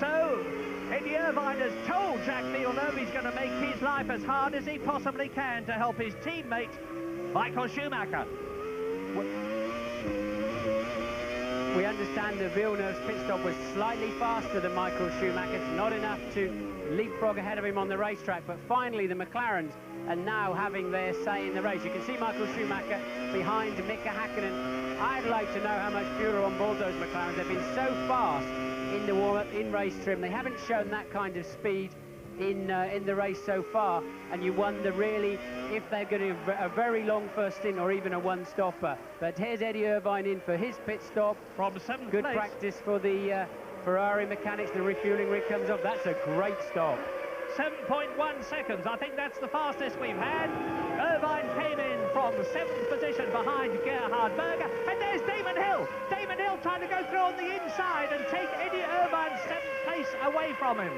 So Eddie Irvine has told Jacques Villeneuve he's going to make his life as hard as he possibly can to help his teammate Michael Schumacher. We understand that Villeneuve's pit stop was slightly faster than Michael Schumacher's, not enough to leapfrog ahead of him on the racetrack, but finally the McLarens are now having their say in the race. You can see Michael Schumacher behind Mika Häkkinen. I'd like to know how much fuel are on board those McLarens. They've been so fast in the warm-up, in race trim. They haven't shown that kind of speed in the race so far, and you wonder really if they're going to have a very long first stint or even a one-stopper. But here's Eddie Irvine in for his pit stop. From seventh Good place. practice for the Ferrari mechanics. The refueling rig comes up. That's a great stop. 7.1 seconds. I think that's the fastest we've had. Irvine came in from seventh position behind Gerhard Berger. And there's Damon Hill. Damon Hill trying to go through on the inside and take Eddie Irvine's seventh place away from him.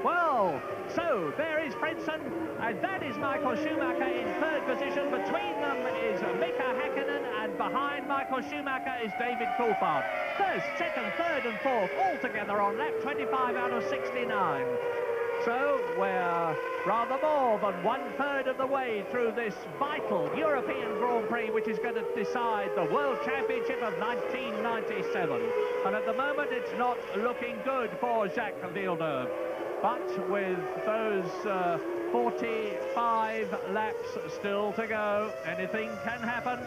Well, so there is Frentzen, and that is Michael Schumacher in third position. Between them is Mika Häkkinen, and behind Michael Schumacher is David Coulthard. First, second, third and fourth, all together on lap 25 out of 69. So we're rather more than one-third of the way through this vital European Grand Prix, which is going to decide the World Championship of 1997. And at the moment, it's not looking good for Jacques Villeneuve. But with those 45 laps still to go, anything can happen.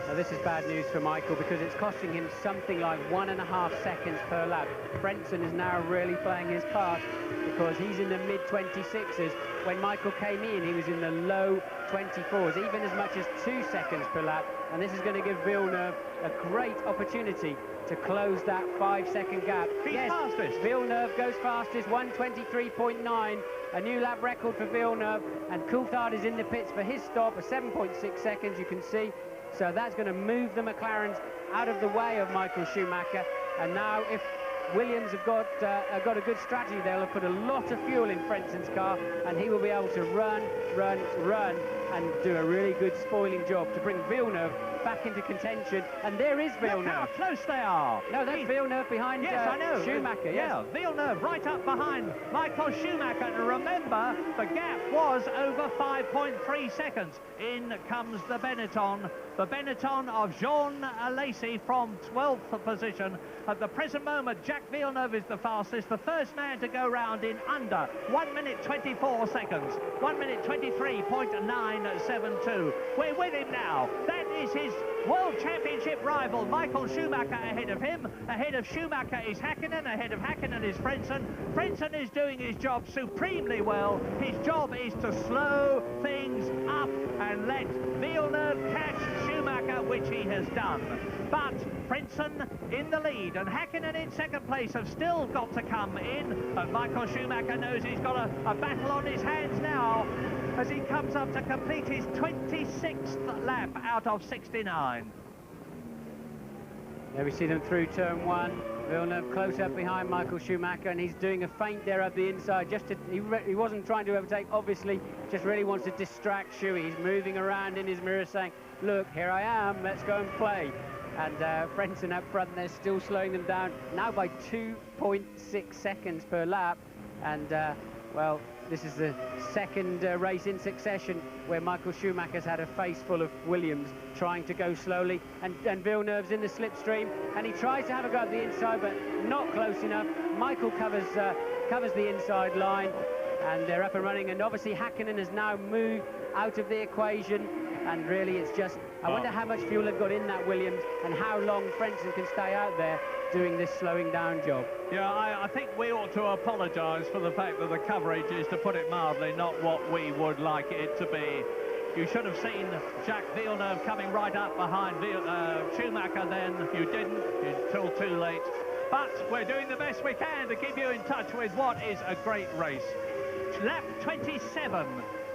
Now this is bad news for Michael because it's costing him something like 1.5 seconds per lap. Frentzen is now really playing his part because he's in the mid-26s. When Michael came in, he was in the low 24s, even as much as 2 seconds per lap. And this is going to give Villeneuve a great opportunity to close that 5-second gap. He's fastest. Villeneuve goes fastest, 1:23.9, a new lap record for Villeneuve, and Coulthard is in the pits for his stop, at 7.6 seconds, you can see. So that's going to move the McLarens out of the way of Michael Schumacher. And now, if Williams have got a good strategy, they'll have put a lot of fuel in Frentzen's car, and he will be able to run, and do a really good spoiling job to bring Villeneuve back into contention. And there is Villeneuve. Look how close they are. No, that's Villeneuve behind yes, I know. Schumacher. Yeah, Villeneuve right up behind Michael Schumacher. And remember, the gap was over 5.3 seconds. In comes the Benetton. The Benetton of Jean Alesi from 12th position. At the present moment, Jacques Villeneuve is the fastest, the first man to go round in under 1 minute 24 seconds. 1 minute 23.972. We're with him now. That is his World Championship rival, Michael Schumacher, ahead of him. Ahead of Schumacher is Häkkinen. Ahead of Häkkinen is Frentzen. Frentzen is doing his job supremely well. His job is to slow things up and let Villeneuve catch Schumacher, which he has done. But Frentzen in the lead and Häkkinen in second place have still got to come in. And Michael Schumacher knows he's got a battle on his hands now as he comes up to complete his 26th lap out of 69. There we see them through turn one. Villeneuve close up behind Michael Schumacher, and he's doing a feint there up the inside. He wasn't trying to overtake, obviously, just really wants to distract Schuey. He's moving around in his mirror saying, look, here I am, let's go and play. And Frentzen up front, they're still slowing them down, now by 2.6 seconds per lap. And, well, this is the second race in succession where Michael Schumacher's had a face full of Williams trying to go slowly, and Villeneuve's in the slipstream, and he tries to have a go at the inside, but not close enough. Michael covers the inside line, and they're up and running. And obviously Hakkinen has now moved out of the equation, and really it's just, I wonder how much fuel they've got in that Williams and how long Frentzen can stay out there doing this slowing down job. Yeah, I think we ought to apologise for the fact that the coverage is, to put it mildly, not what we would like it to be. You should have seen Jacques Villeneuve coming right up behind Schumacher then. You didn't, until too late. But we're doing the best we can to keep you in touch with what is a great race. Lap 27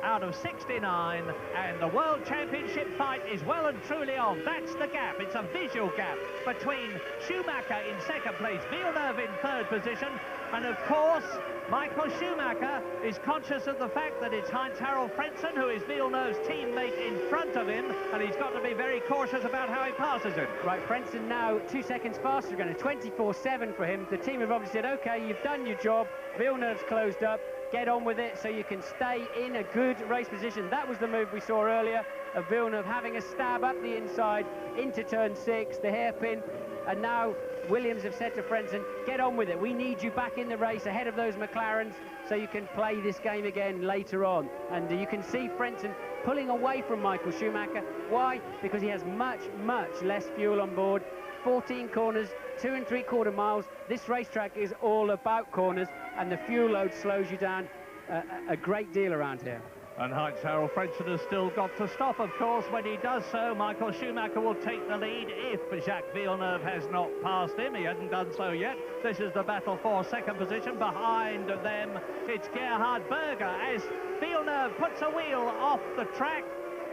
out of 69, and the World Championship fight is well and truly on. That's the gap. It's a visual gap between Schumacher in second place, Villeneuve in third position, and of course Michael Schumacher is conscious of the fact that it's Heinz-Harald Frentzen who is Villeneuve's teammate in front of him, and he's got to be very cautious about how he passes him. Right, Frentzen now 2 seconds faster, going to 24.7 for him. The team have obviously said, okay, you've done your job, Villeneuve's closed up, get on with it so you can stay in a good race position. That was the move we saw earlier of Villeneuve having a stab up the inside into turn 6, the hairpin, and now Williams have said to Frentzen, get on with it. We need you back in the race ahead of those McLarens so you can play this game again later on. And you can see Frentzen pulling away from Michael Schumacher. Why? Because he has much, much less fuel on board. 14 corners, 2 3/4 miles. This racetrack is all about corners, and the fuel load slows you down a great deal around here. And Heinz-Harald Frentzen has still got to stop, of course. When he does so, Michael Schumacher will take the lead if Jacques Villeneuve has not passed him. He hasn't done so yet. This is the battle for second position. Behind them, it's Gerhard Berger as Villeneuve puts a wheel off the track.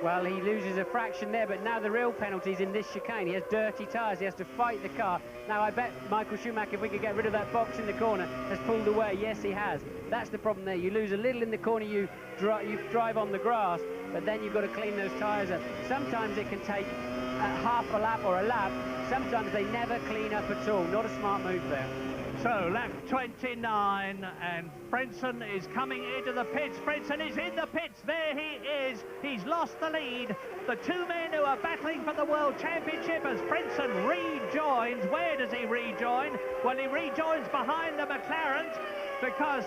Well, he loses a fraction there, but now the real penalty is in this chicane. He has dirty tyres. He has to fight the car. Now, I bet Michael Schumacher, if we could get rid of that box in the corner, has pulled away. Yes, he has. That's the problem there. You lose a little in the corner, you drive on the grass, but then you've got to clean those tyres up. Sometimes it can take half a lap or a lap. Sometimes they never clean up at all. Not a smart move there. So, lap 29, and Frentzen is coming into the pits. Frentzen is in the pits. There he is. He's lost the lead. The two men who are battling for the World Championship as Frentzen rejoins. Where does he rejoin? Well, he rejoins behind the McLarens because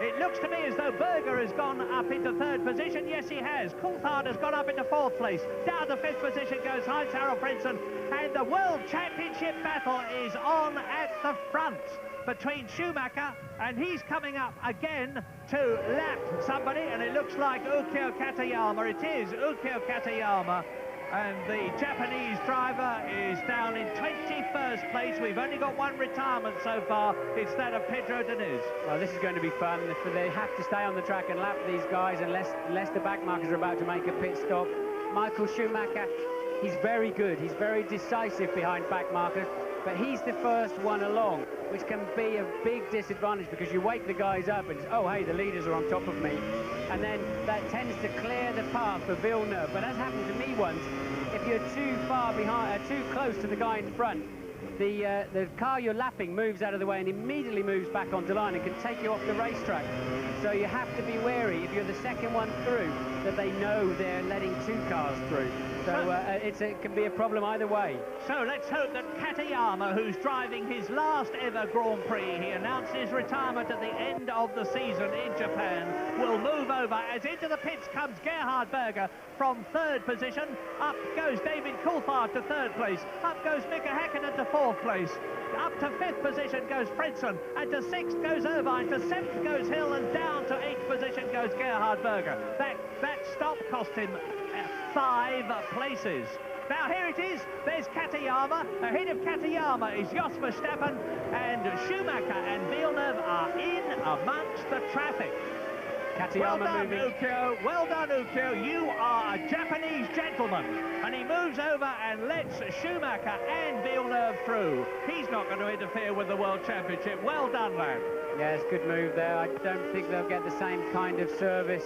it looks to me as though Berger has gone up into third position. Yes, he has. Coulthard has gone up into fourth place. Down to fifth position goes Heinz-Harald Frentzen. And the World Championship battle is on at the front between Schumacher, and he's coming up again to lap somebody, and it looks like Ukyo Katayama. It is Ukyo Katayama. And the Japanese driver is down in 21st place. We've only got one retirement so far. It's that of Pedro Diniz. Well, this is going to be fun. They have to stay on the track and lap these guys unless the backmarkers are about to make a pit stop. Michael Schumacher, he's very good. He's very decisive behind backmarkers, but he's the first one along, which can be a big disadvantage because you wake the guys up and, oh, hey, the leaders are on top of me. And then that tends to clear the path for Villeneuve. But as happened to me once, if you're too far behind, too close to the guy in front, the car you're lapping moves out of the way and immediately moves back onto line and can take you off the racetrack. So you have to be wary if you're the second one through that they know they're letting two cars through. So it can be a problem either way. So let's hope that Katayama, who's driving his last ever Grand Prix, he announced his retirement at the end of the season in Japan, will move over as into the pits comes Gerhard Berger from third position. Up goes David Coulthard to third place. Up goes Mika Häkkinen to fourth place. Up to fifth position goes Frentzen, and to sixth goes Irvine, to seventh goes Hill, and down to eighth position goes Gerhard Berger. That stop cost him 5 places. Now here it is, there's Katayama. Ahead of Katayama is Jos Verstappen, and Schumacher and Villeneuve are in amongst the traffic. Well done, Ukyo. Well done, Ukyo. You are a Japanese gentleman. And he moves over and lets Schumacher and Villeneuve through. He's not going to interfere with the World Championship. Well done, lad. Yes, good move there. I don't think they'll get the same kind of service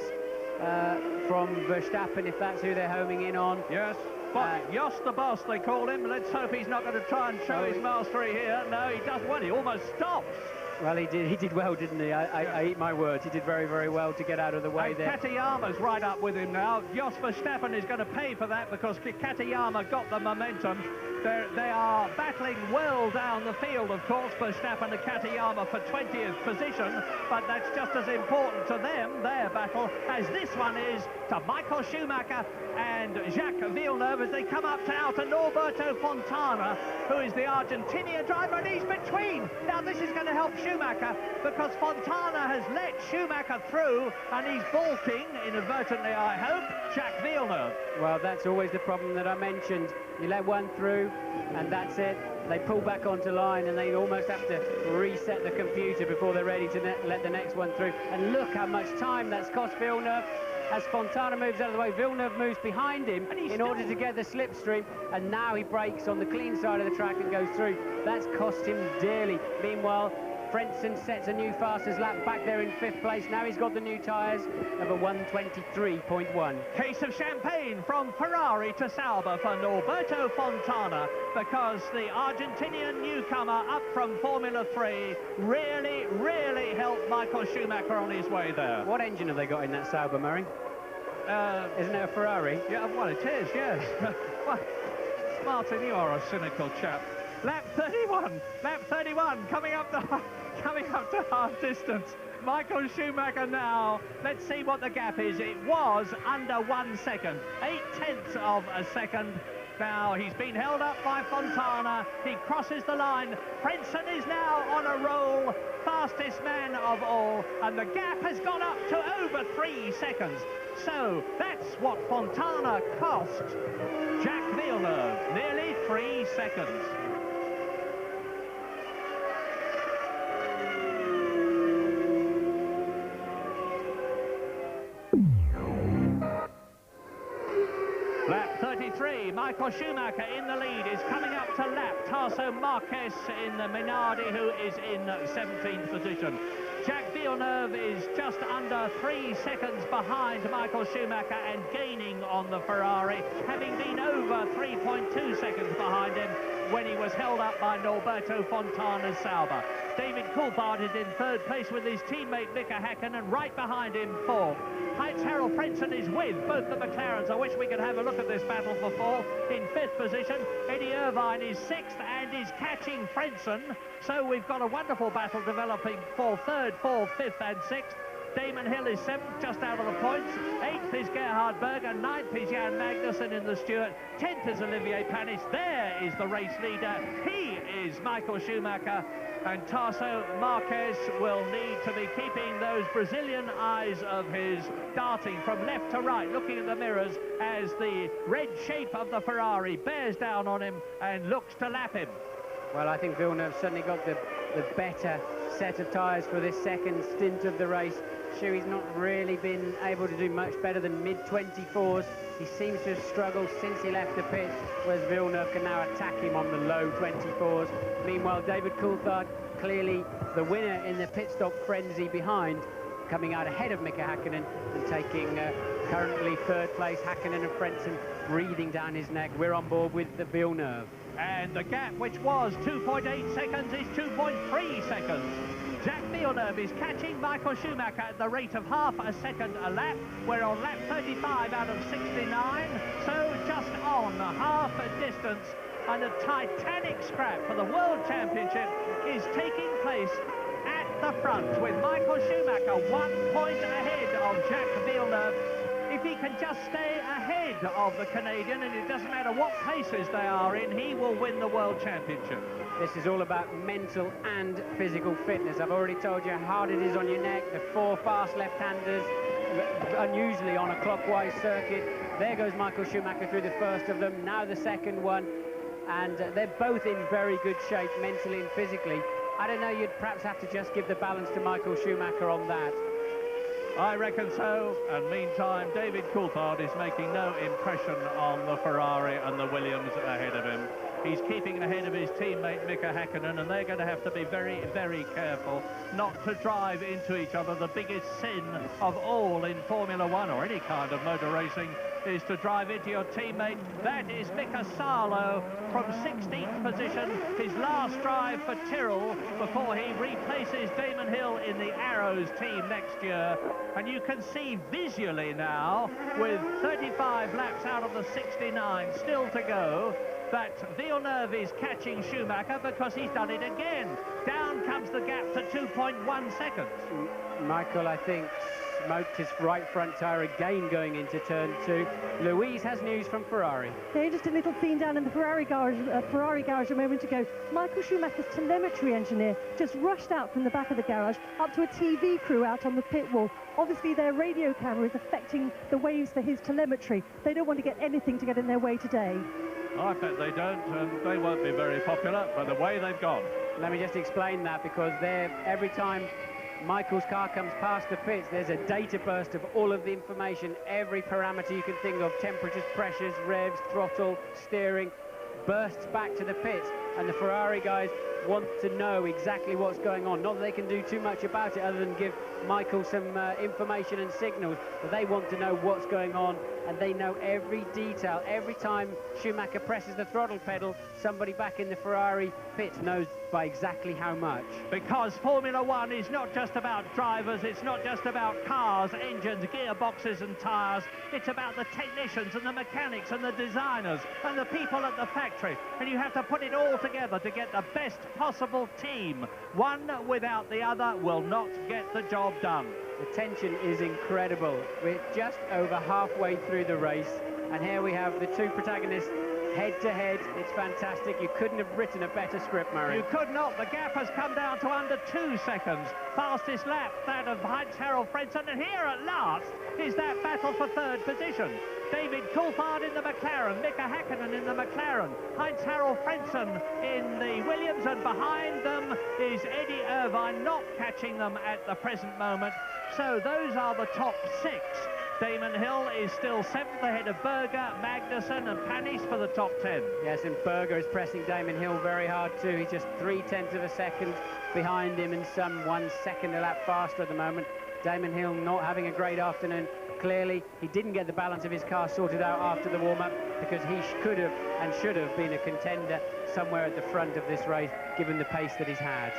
from Verstappen if that's who they're homing in on. Yes. But Jos the boss, they call him. Let's hope he's not going to try and show his mastery here. No, he doesn't. Well, he almost stops. Well, he did well, didn't he? I eat my words. He did very, very well to get out of the way there. Katayama's right up with him now. Jos Verstappen is going to pay for that because Katayama got the momentum. They are battling well down the field, of course, Verstappen and Katayama for 20th position, but that's just as important to them, their battle, as this one is to Michael Schumacher and Jacques Villeneuve as they come up now to Norberto Fontana, who is the Argentinian driver, and he's between. Now, this is going to help Schumacher because Fontana has let Schumacher through, and he's balking, inadvertently, I hope, Jacques Villeneuve. Well, that's always the problem that I mentioned. You let one through, and that's it. They pull back onto line, and they almost have to reset the computer before they're ready to let the next one through. And look how much time that's cost Villeneuve. As Fontana moves out of the way, Villeneuve moves behind him in order to get the slipstream, and now he brakes on the clean side of the track and goes through. That's cost him dearly. Meanwhile, Frentzen sets a new fastest lap back there in 5th place. Now he's got the new tyres of a 1:23.1. Case of champagne from Ferrari to Sauber for Norberto Fontana, because the Argentinian newcomer up from Formula 3 really helped Michael Schumacher on his way there. What engine have they got in that Sauber, Murray? Isn't it a Ferrari? Yeah, well, it is, yes. Well, Martin, you are a cynical chap. Lap 31, coming up to half distance. Michael Schumacher now. Let's see what the gap is. It was under 1 second, 0.8 of a second. Now he's been held up by Fontana. He crosses the line. Frentzen is now on a roll, fastest man of all, and the gap has gone up to over 3 seconds. So that's what Fontana cost Jacques Villeneuve, nearly 3 seconds. Lap 33, Michael Schumacher in the lead, is coming up to lap Tarso Marquez in the Minardi, who is in 17th position. Jacques Villeneuve is just under 3 seconds behind Michael Schumacher and gaining on the Ferrari, having been over 3.2 seconds behind him when he was held up by Norberto Fontana's Sauber. David Coulthard is in 3rd place with his teammate Mika Häkkinen, right behind him 4th. Heinz-Harald Frentzen is with both the McLarens. I wish we could have a look at this battle for 4th. In 5th position, Eddie Irvine is 6th and is catching Frentzen. So we've got a wonderful battle developing for 3rd, 4th, 5th and 6th. Damon Hill is 7th, just out of the points. 8th is Gerhard Berger. 9th is Jan Magnussen in the Stewart. 10th is Olivier Panis. There is the race leader. He is Michael Schumacher. And Tarso Marquez will need to be keeping those Brazilian eyes of his darting from left to right, looking at the mirrors as the red shape of the Ferrari bears down on him and looks to lap him. Well, I think Villeneuve certainly got the better set of tyres for this second stint of the race. Schuey's not really been able to do much better than mid-24s. He seems to have struggled since he left the pit, whereas Villeneuve can now attack him on the low 24s. Meanwhile, David Coulthard, clearly the winner in the pit stop frenzy behind, coming out ahead of Mika Häkkinen and taking currently 3rd place. Häkkinen and Frentzen breathing down his neck. We're on board with the Villeneuve. And the gap, which was 2.8 seconds, is 2.3 seconds. Jacques Villeneuve is catching Michael Schumacher at the rate of half a second a lap. We're on lap 35 out of 69, so just on half a distance. And a titanic scrap for the World Championship is taking place at the front, with Michael Schumacher 1 point ahead of Jacques Villeneuve. If he can just stay ahead of the Canadian, and it doesn't matter what places they are in, he will win the World Championship. This is all about mental and physical fitness. I've already told you how hard it is on your neck. The 4 fast left-handers, unusually on a clockwise circuit. There goes Michael Schumacher through the first of them, now the second one. And they're both in very good shape, mentally and physically. I don't know, you'd perhaps have to just give the balance to Michael Schumacher on that. I reckon so, and meantime, David Coulthard is making no impression on the Ferrari and the Williams ahead of him. He's keeping ahead of his teammate Mika Häkkinen, and they're going to have to be very, very careful not to drive into each other. The biggest sin of all in Formula 1 or any kind of motor racing is to drive into your teammate. That is Mika Salo from 16th position, his last drive for Tyrrell before he replaces Damon Hill in the Arrows team next year. And you can see visually now, with 35 laps out of the 69 still to go, that Villeneuve is catching Schumacher, because he's done it again. Down comes the gap to 2.1 seconds. Michael, I think, smoked his right front tyre again going into turn 2. Louise has news from Ferrari. Yeah, just a little scene down in the Ferrari garage a moment ago. Michael Schumacher's telemetry engineer just rushed out from the back of the garage up to a TV crew out on the pit wall. Obviously, their radio camera is affecting the waves for his telemetry. They don't want to get anything to get in their way today. I bet they don't, and they won't be very popular by the way they've gone. Let me just explain that, because every time Michael's car comes past the pits, there's a data burst of all of the information, every parameter you can think of, temperatures, pressures, revs, throttle, steering, bursts back to the pits, and the Ferrari guys want to know exactly what's going on. Not that they can do too much about it other than give Michael some information and signals, but they want to know what's going on, and they know every detail. Every time Schumacher presses the throttle pedal, somebody back in the Ferrari pit knows by exactly how much. Because Formula One is not just about drivers, it's not just about cars, engines, gearboxes and tyres. It's about the technicians and the mechanics and the designers and the people at the factory. And you have to put it all together to get the best possible team. One without the other will not get the job done. The tension is incredible. We're just over halfway through the race, and here we have the two protagonists head-to-head. It's fantastic. You couldn't have written a better script, Murray. You could not. The gap has come down to under 2 seconds. Fastest lap, that of Heinz-Harald Frentzen, and here at last is that battle for third position. David Coulthard in the McLaren, Mika Häkkinen in the McLaren, Heinz-Harald Frentzen in the Williams, and behind them is Eddie Irvine, not catching them at the present moment. So those are the top 6. Damon Hill is still 7th ahead of Berger, Magnussen and Panis for the top 10. Yes, and Berger is pressing Damon Hill very hard too. He's just 0.3 of a second behind him and some 1 second a lap faster at the moment. Damon Hill not having a great afternoon. Clearly, he didn't get the balance of his car sorted out after the warm-up, because he could have and should have been a contender somewhere at the front of this race, given the pace that he's had.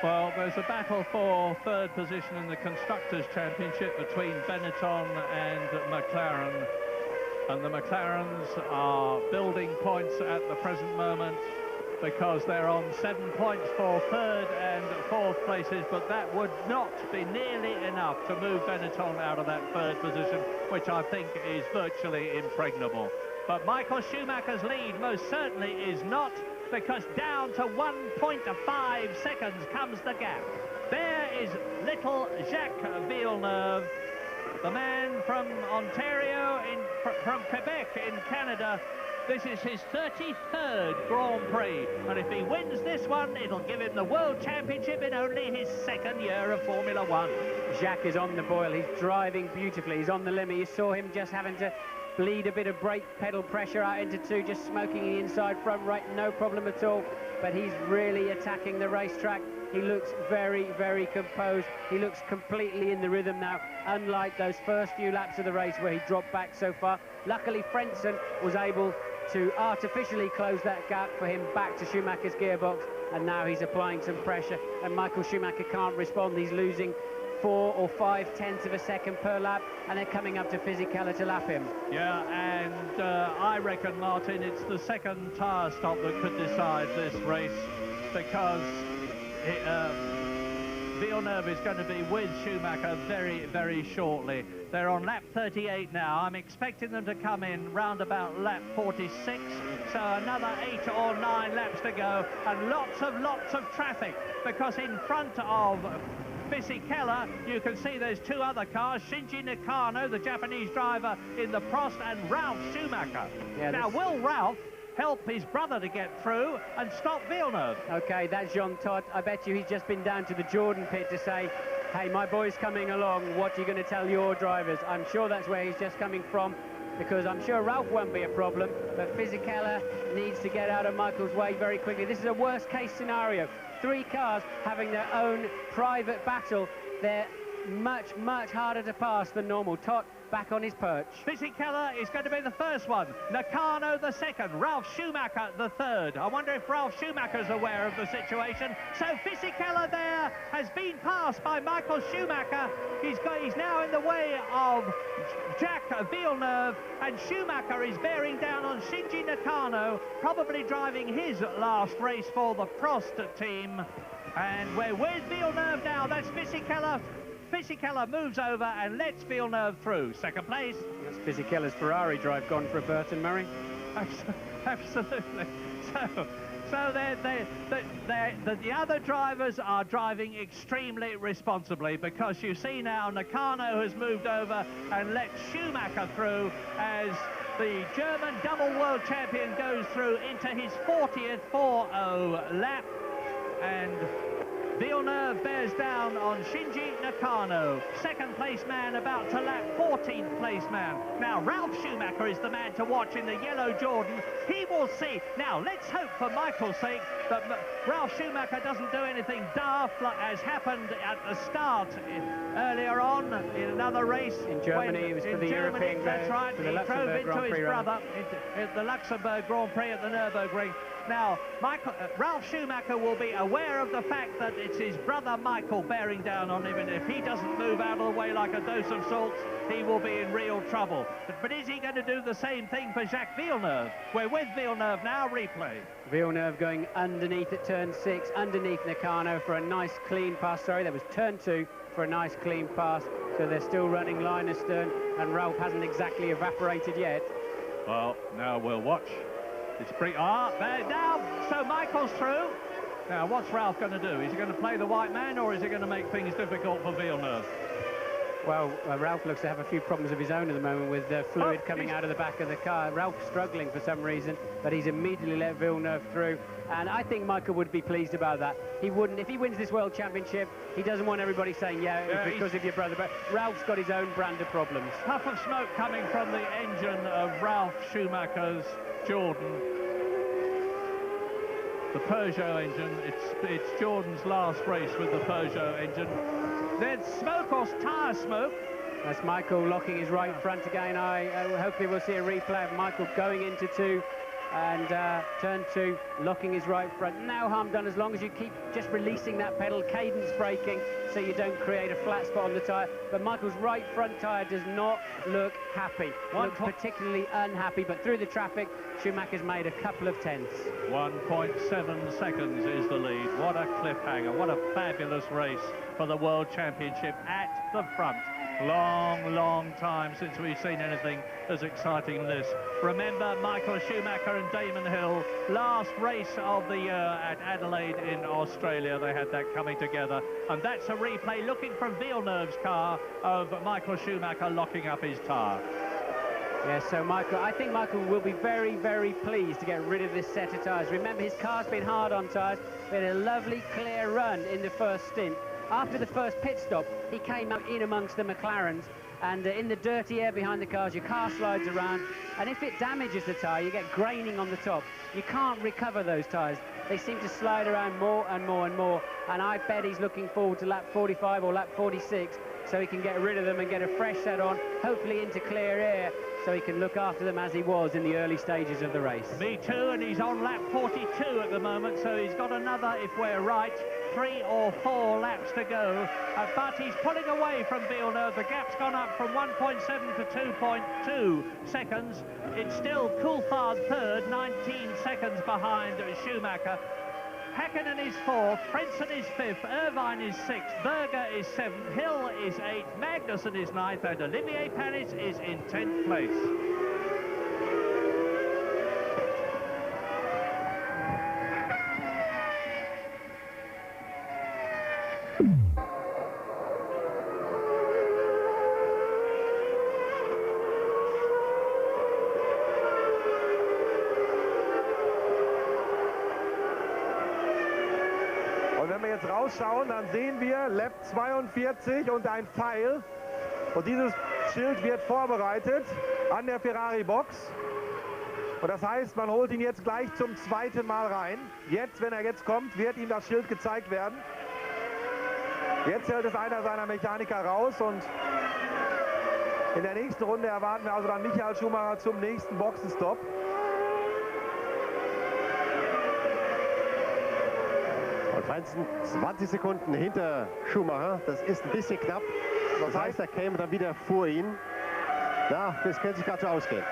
Well, there's a battle for third position in the Constructors' Championship between Benetton and McLaren. And the McLarens are building points at the present moment, because they're on 7 points for third and fourth places, but that would not be nearly enough to move Benetton out of that third position, which I think is virtually impregnable. But Michael Schumacher's lead most certainly is not, because down to 1.5 seconds comes the gap. There is little Jacques Villeneuve, the man from Ontario, from Quebec in Canada. This is his 33rd Grand Prix, and if he wins this one, it'll give him the World Championship in only his 2nd year of Formula One. Jacques is on the boil. He's driving beautifully. He's on the limit. You saw him just having to bleed a bit of brake pedal pressure out into 2, just smoking the inside front right, no problem at all. But he's really attacking the racetrack. He looks very, very composed. He looks completely in the rhythm now, unlike those first few laps of the race where he dropped back so far. Luckily, Frentzen was able to artificially close that gap for him back to Schumacher's gearbox, and now he's applying some pressure, and Michael Schumacher can't respond. He's losing 4 or 5/10 of a second per lap, and they're coming up to Fisichella to lap him. Yeah, and I reckon, Martin, it's the second tyre stop that could decide this race, because Villeneuve is going to be with Schumacher very, very shortly. They're on lap 38 now. I'm expecting them to come in round about lap 46, so another 8 or 9 laps to go, and lots of traffic, because in front of Fisichella, you can see there's 2 other cars, Shinji Nakano, the Japanese driver in the Prost, and Ralf Schumacher. Yeah, now, will Ralf help his brother to get through and stop Villeneuve? Okay, that's Jean Todt. I bet you he's just been down to the Jordan pit to say, hey, my boy's coming along, what are you going to tell your drivers? I'm sure that's where he's just coming from, because I'm sure Ralf won't be a problem, but Fisichella needs to get out of Michael's way very quickly. This is a worst-case scenario. 3 cars having their own private battle. They're much, much harder to pass than normal. Tot back on his perch. Fisichella is going to be the first one. Nakano the second. Ralf Schumacher the third. I wonder if Ralf Schumacher's aware of the situation. So Fisichella there has been passed by Michael Schumacher. He's now in the way of Jacques Villeneuve, and Schumacher is bearing down on Shinji Nakano, probably driving his last race for the Prost team. And we're with Villeneuve now. That's Fisichella. Fisichella moves over and lets Villeneuve through. Second place. That's Fisichella's Ferrari drive gone for Burton, Murray. Absolutely. So the other drivers are driving extremely responsibly, because you see now Nakano has moved over and let Schumacher through as the German double world champion goes through into his 40th 4-0 lap, and Villeneuve bears down on Shinji Nakano. Second place man about to lap 14th place man. Now Ralf Schumacher is the man to watch in the yellow Jordan. He will see. Now let's hope for Michael's sake that Ralf Schumacher doesn't do anything daft like has happened at the start earlier on in another race. In Germany, it was for the European. That's right. He drove into his brother at the Luxembourg Grand Prix at the Nürburgring. Now, Ralf Schumacher will be aware of the fact that it's his brother Michael bearing down on him, and if he doesn't move out of the way like a dose of salts, he will be in real trouble. But is he going to do the same thing for Jacques Villeneuve? We're with Villeneuve now, replay. Villeneuve going underneath at turn 6, underneath Nakano for a nice clean pass. Sorry, that was turn 2 for a nice clean pass. So they're still running line astern, and Ralf hasn't exactly evaporated yet. Well, now we'll watch. It's Prix. There now. So Michael's through. Now, what's Ralf going to do? Is he going to play the white man, or is he going to make things difficult for Villeneuve? Well, Ralf looks to have a few problems of his own at the moment with fluid coming out of the back of the car. Ralph's struggling for some reason, but he's immediately let Villeneuve through. And I think Michael would be pleased about that. He wouldn't, if he wins this World Championship, he doesn't want everybody saying, yeah, it's because of your brother. But Ralph's got his own brand of problems. Puff of smoke coming from the engine of Ralf Schumacher's Jordan. The Peugeot engine. It's Jordan's last race with the Peugeot engine. There's smoke or tyre smoke. That's Michael locking his right front again. Hopefully we'll see a replay of Michael going into 2 and turn 2, locking his right front. No harm done as long as you keep just releasing that pedal, cadence braking, so you don't create a flat spot on the tyre. But Michael's right front tyre does not look happy. Looks particularly unhappy, but through the traffic, Schumacher's made a couple of tenths. 1.7 seconds is the lead. What a cliffhanger. What a fabulous race for the World Championship at the front. Long time since we've seen anything as exciting as this. Remember Michael Schumacher and Damon Hill, last race of the year at Adelaide in Australia. They had that coming together, and that's a replay looking from Villeneuve's car of Michael Schumacher locking up his tyre. Yeah, so I think Michael will be very pleased to get rid of this set of tyres. Remember, his car's been hard on tyres. They had a lovely clear run in the first stint. After the first pit stop, he came up in amongst the McLarens, and in the dirty air behind the cars, your car slides around, and if it damages the tyre, you get graining on the top. You can't recover those tyres. They seem to slide around more and more, and I bet he's looking forward to lap 45 or lap 46, so he can get rid of them and get a fresh set on, hopefully into clear air, so he can look after them as he was in the early stages of the race. Me too, and he's on lap 42 at the moment, so he's got another, if we're right, 3 or 4 laps to go, but he's pulling away from Villeneuve. The gap's gone up from 1.7 to 2.2 seconds. It's still Coulthard third, 19 seconds behind Schumacher. Hakkinen is 4th, Frentzen is 5th, Irvine is 6th, Berger is 7th, Hill is 8th, Magnussen is 9th, and Olivier Panis is in 10th place. Rausschauen, dann sehen wir Lap 42 und ein Pfeil. Und dieses Schild wird vorbereitet an der Ferrari-Box. Und das heißt, man holt ihn jetzt gleich zum zweiten Mal rein. Jetzt, wenn er jetzt kommt, wird ihm das Schild gezeigt werden. Jetzt hält es einer seiner Mechaniker raus und in der nächsten Runde erwarten wir also dann Michael Schumacher zum nächsten Boxenstopp. Und Frentzen 20 Sekunden hinter Schumacher. Das ist ein bisschen knapp. Das heißt, er käme dann wieder vor ihn. Na, das könnte sich gerade so ausgehen.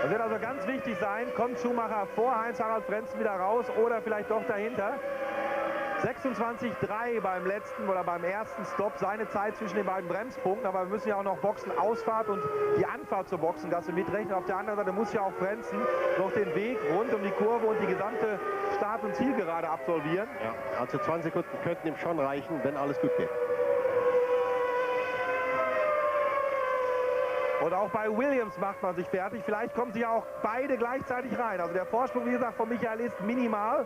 Das wird also ganz wichtig sein, kommt Schumacher vor Heinz-Harald Frentzen wieder raus oder vielleicht doch dahinter. 26,3 beim letzten oder beim ersten Stopp, seine Zeit zwischen den beiden Bremspunkten, aber wir müssen ja auch noch Boxenausfahrt und die Anfahrt zur Boxengasse mitrechnen. Auf der anderen Seite muss ja auch Frentzen noch den Weg rund um die Kurve und die gesamte Start- und Zielgerade absolvieren. Ja, also 20 Sekunden könnten ihm schon reichen, wenn alles gut geht. Und auch bei Williams macht man sich fertig. Vielleicht kommen sie ja auch beide gleichzeitig rein. Also der Vorsprung, wie gesagt, von Michael ist minimal.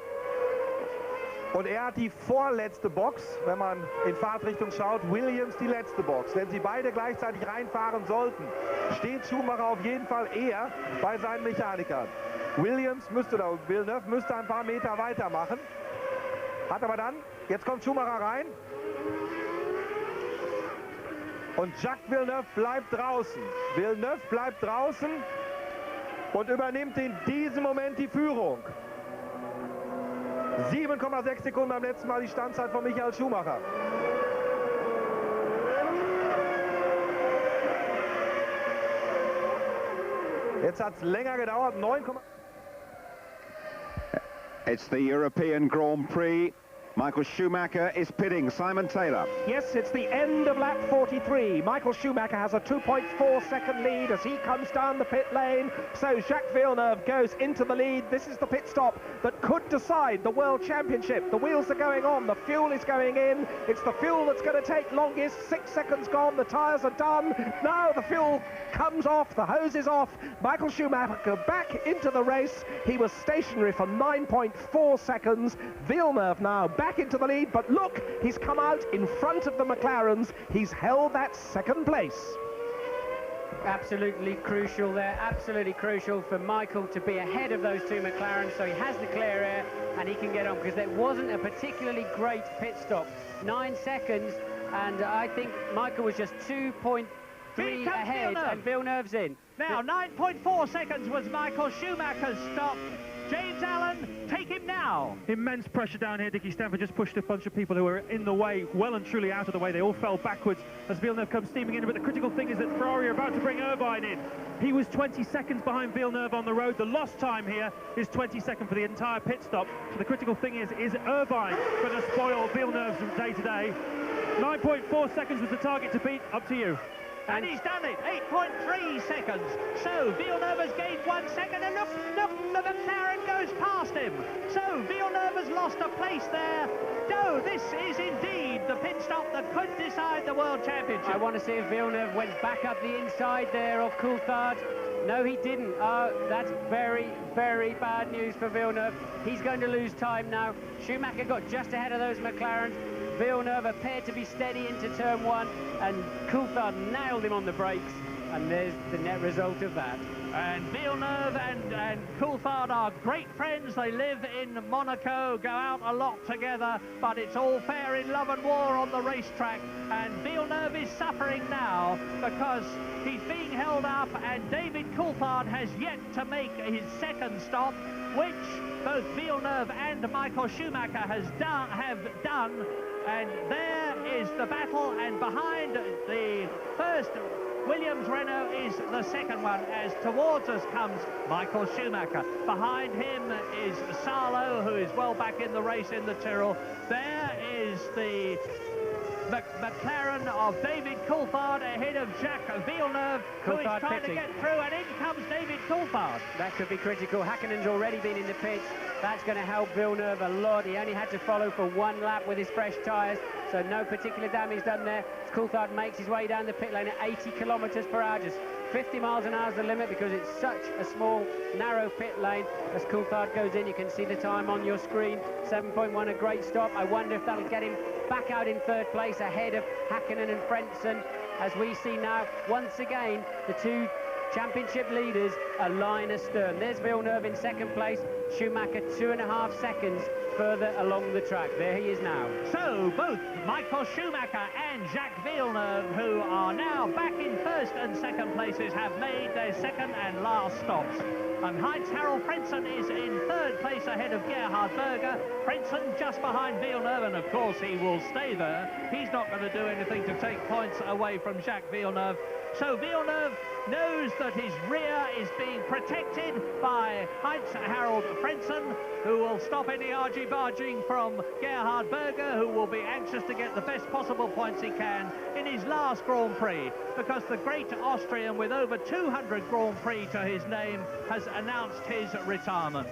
Und er hat die vorletzte Box, wenn man in Fahrtrichtung schaut, Williams die letzte Box. Wenn sie beide gleichzeitig reinfahren sollten, steht Schumacher auf jeden Fall eher bei seinen Mechanikern. Williams müsste, oder Villeneuve müsste ein paar Meter weitermachen. Hat aber dann, jetzt kommt Schumacher rein. Und Jacques Villeneuve bleibt draußen. Villeneuve bleibt draußen und übernimmt in diesem Moment die Führung. 7,6 Sekunden beim letzten Mal die Standzeit von Michael Schumacher. Jetzt hat es länger gedauert, 9, It's the European Grand Prix. Michael Schumacher is pitting. Simon Taylor. Yes, it's the end of lap 43. Michael Schumacher has a 2.4-second lead as he comes down the pit lane. So Jacques Villeneuve goes into the lead. This is the pit stop that could decide the World Championship. The wheels are going on. The fuel is going in. It's the fuel that's going to take longest. 6 seconds gone. The tyres are done. Now the fuel comes off. The hose is off. Michael Schumacher back into the race. He was stationary for 9.4 seconds. Villeneuve now back into the lead, but look, he's come out in front of the McLarens. He's held that second place. Absolutely crucial there, absolutely crucial for Michael to be ahead of those two McLarens, so he has the clear air and he can get on, because there wasn't a particularly great pit stop. 9 seconds, and I think Michael was just 2.3 ahead, and Villeneuve's in. Now, 9.4 seconds was Michael Schumacher's stop. James Allen, take him now. Immense pressure down here. Dickie Stanford just pushed a bunch of people who were in the way, well and truly out of the way. They all fell backwards as Villeneuve comes steaming in. But the critical thing is that Ferrari are about to bring Irvine in. He was 20 seconds behind Villeneuve on the road. The lost time here is 22nd for the entire pit stop. So the critical thing is Irvine going to spoil Villeneuve's day today? 9.4 seconds was the target to beat. Up to you. And he's done it, 8.3 seconds. So Villeneuve has gained 1 second, and look, the McLaren goes past him. So Villeneuve has lost a place there. No, this is indeed the pit stop that could decide the World Championship. I want to see if Villeneuve went back up the inside there of Coulthard. No, he didn't. Oh, that's very, very bad news for Villeneuve. He's going to lose time now. Schumacher got just ahead of those McLarens. Villeneuve appeared to be steady into turn 1, and Coulthard nailed him on the brakes, and there's the net result of that. And Villeneuve and Coulthard are great friends. They live in Monaco, go out a lot together, but it's all fair in love and war on the racetrack. And Villeneuve is suffering now because he's being held up, and David Coulthard has yet to make his second stop, which both Villeneuve and Michael Schumacher have done. And there is the battle, and behind the first Williams Renault is the second one, as towards us comes Michael Schumacher. Behind him is Salo, who is well back in the race in the Tyrrell. There is the McLaren of David Coulthard ahead of Jacques Villeneuve, who is trying to get through, and in comes David Coulthard. That could be critical. Hackinen's already been in the pits. That's going to help Villeneuve a lot. He only had to follow for 1 lap with his fresh tyres, so no particular damage done there. Coulthard makes his way down the pit lane at 80 kilometres per hour, just 50 miles an hour is the limit because it's such a small, narrow pit lane. As Coulthard goes in, you can see the time on your screen, 7.1, a great stop. I wonder if that'll get him back out in third place ahead of Hakkinen and Frentzen. As we see now, once again, the two championship leaders are line astern. There's Villeneuve in second place, Schumacher 2.5 seconds further along the track. There he is now. So both Michael Schumacher and Jacques Villeneuve, who are now back in first and second places, have made their second and last stops. And Heinz-Harald Frentzen is in third place ahead of Gerhard Berger. Frentzen just behind Villeneuve, and of course he will stay there. He's not going to do anything to take points away from Jacques Villeneuve. So Villeneuve knows that his rear is being protected by Heinz-Harald Frentzen, who will stop any argy-barging from Gerhard Berger, who will be anxious to get the best possible points he can in his last Grand Prix, because the great Austrian, with over 200 Grand Prix to his name, has announced his retirement.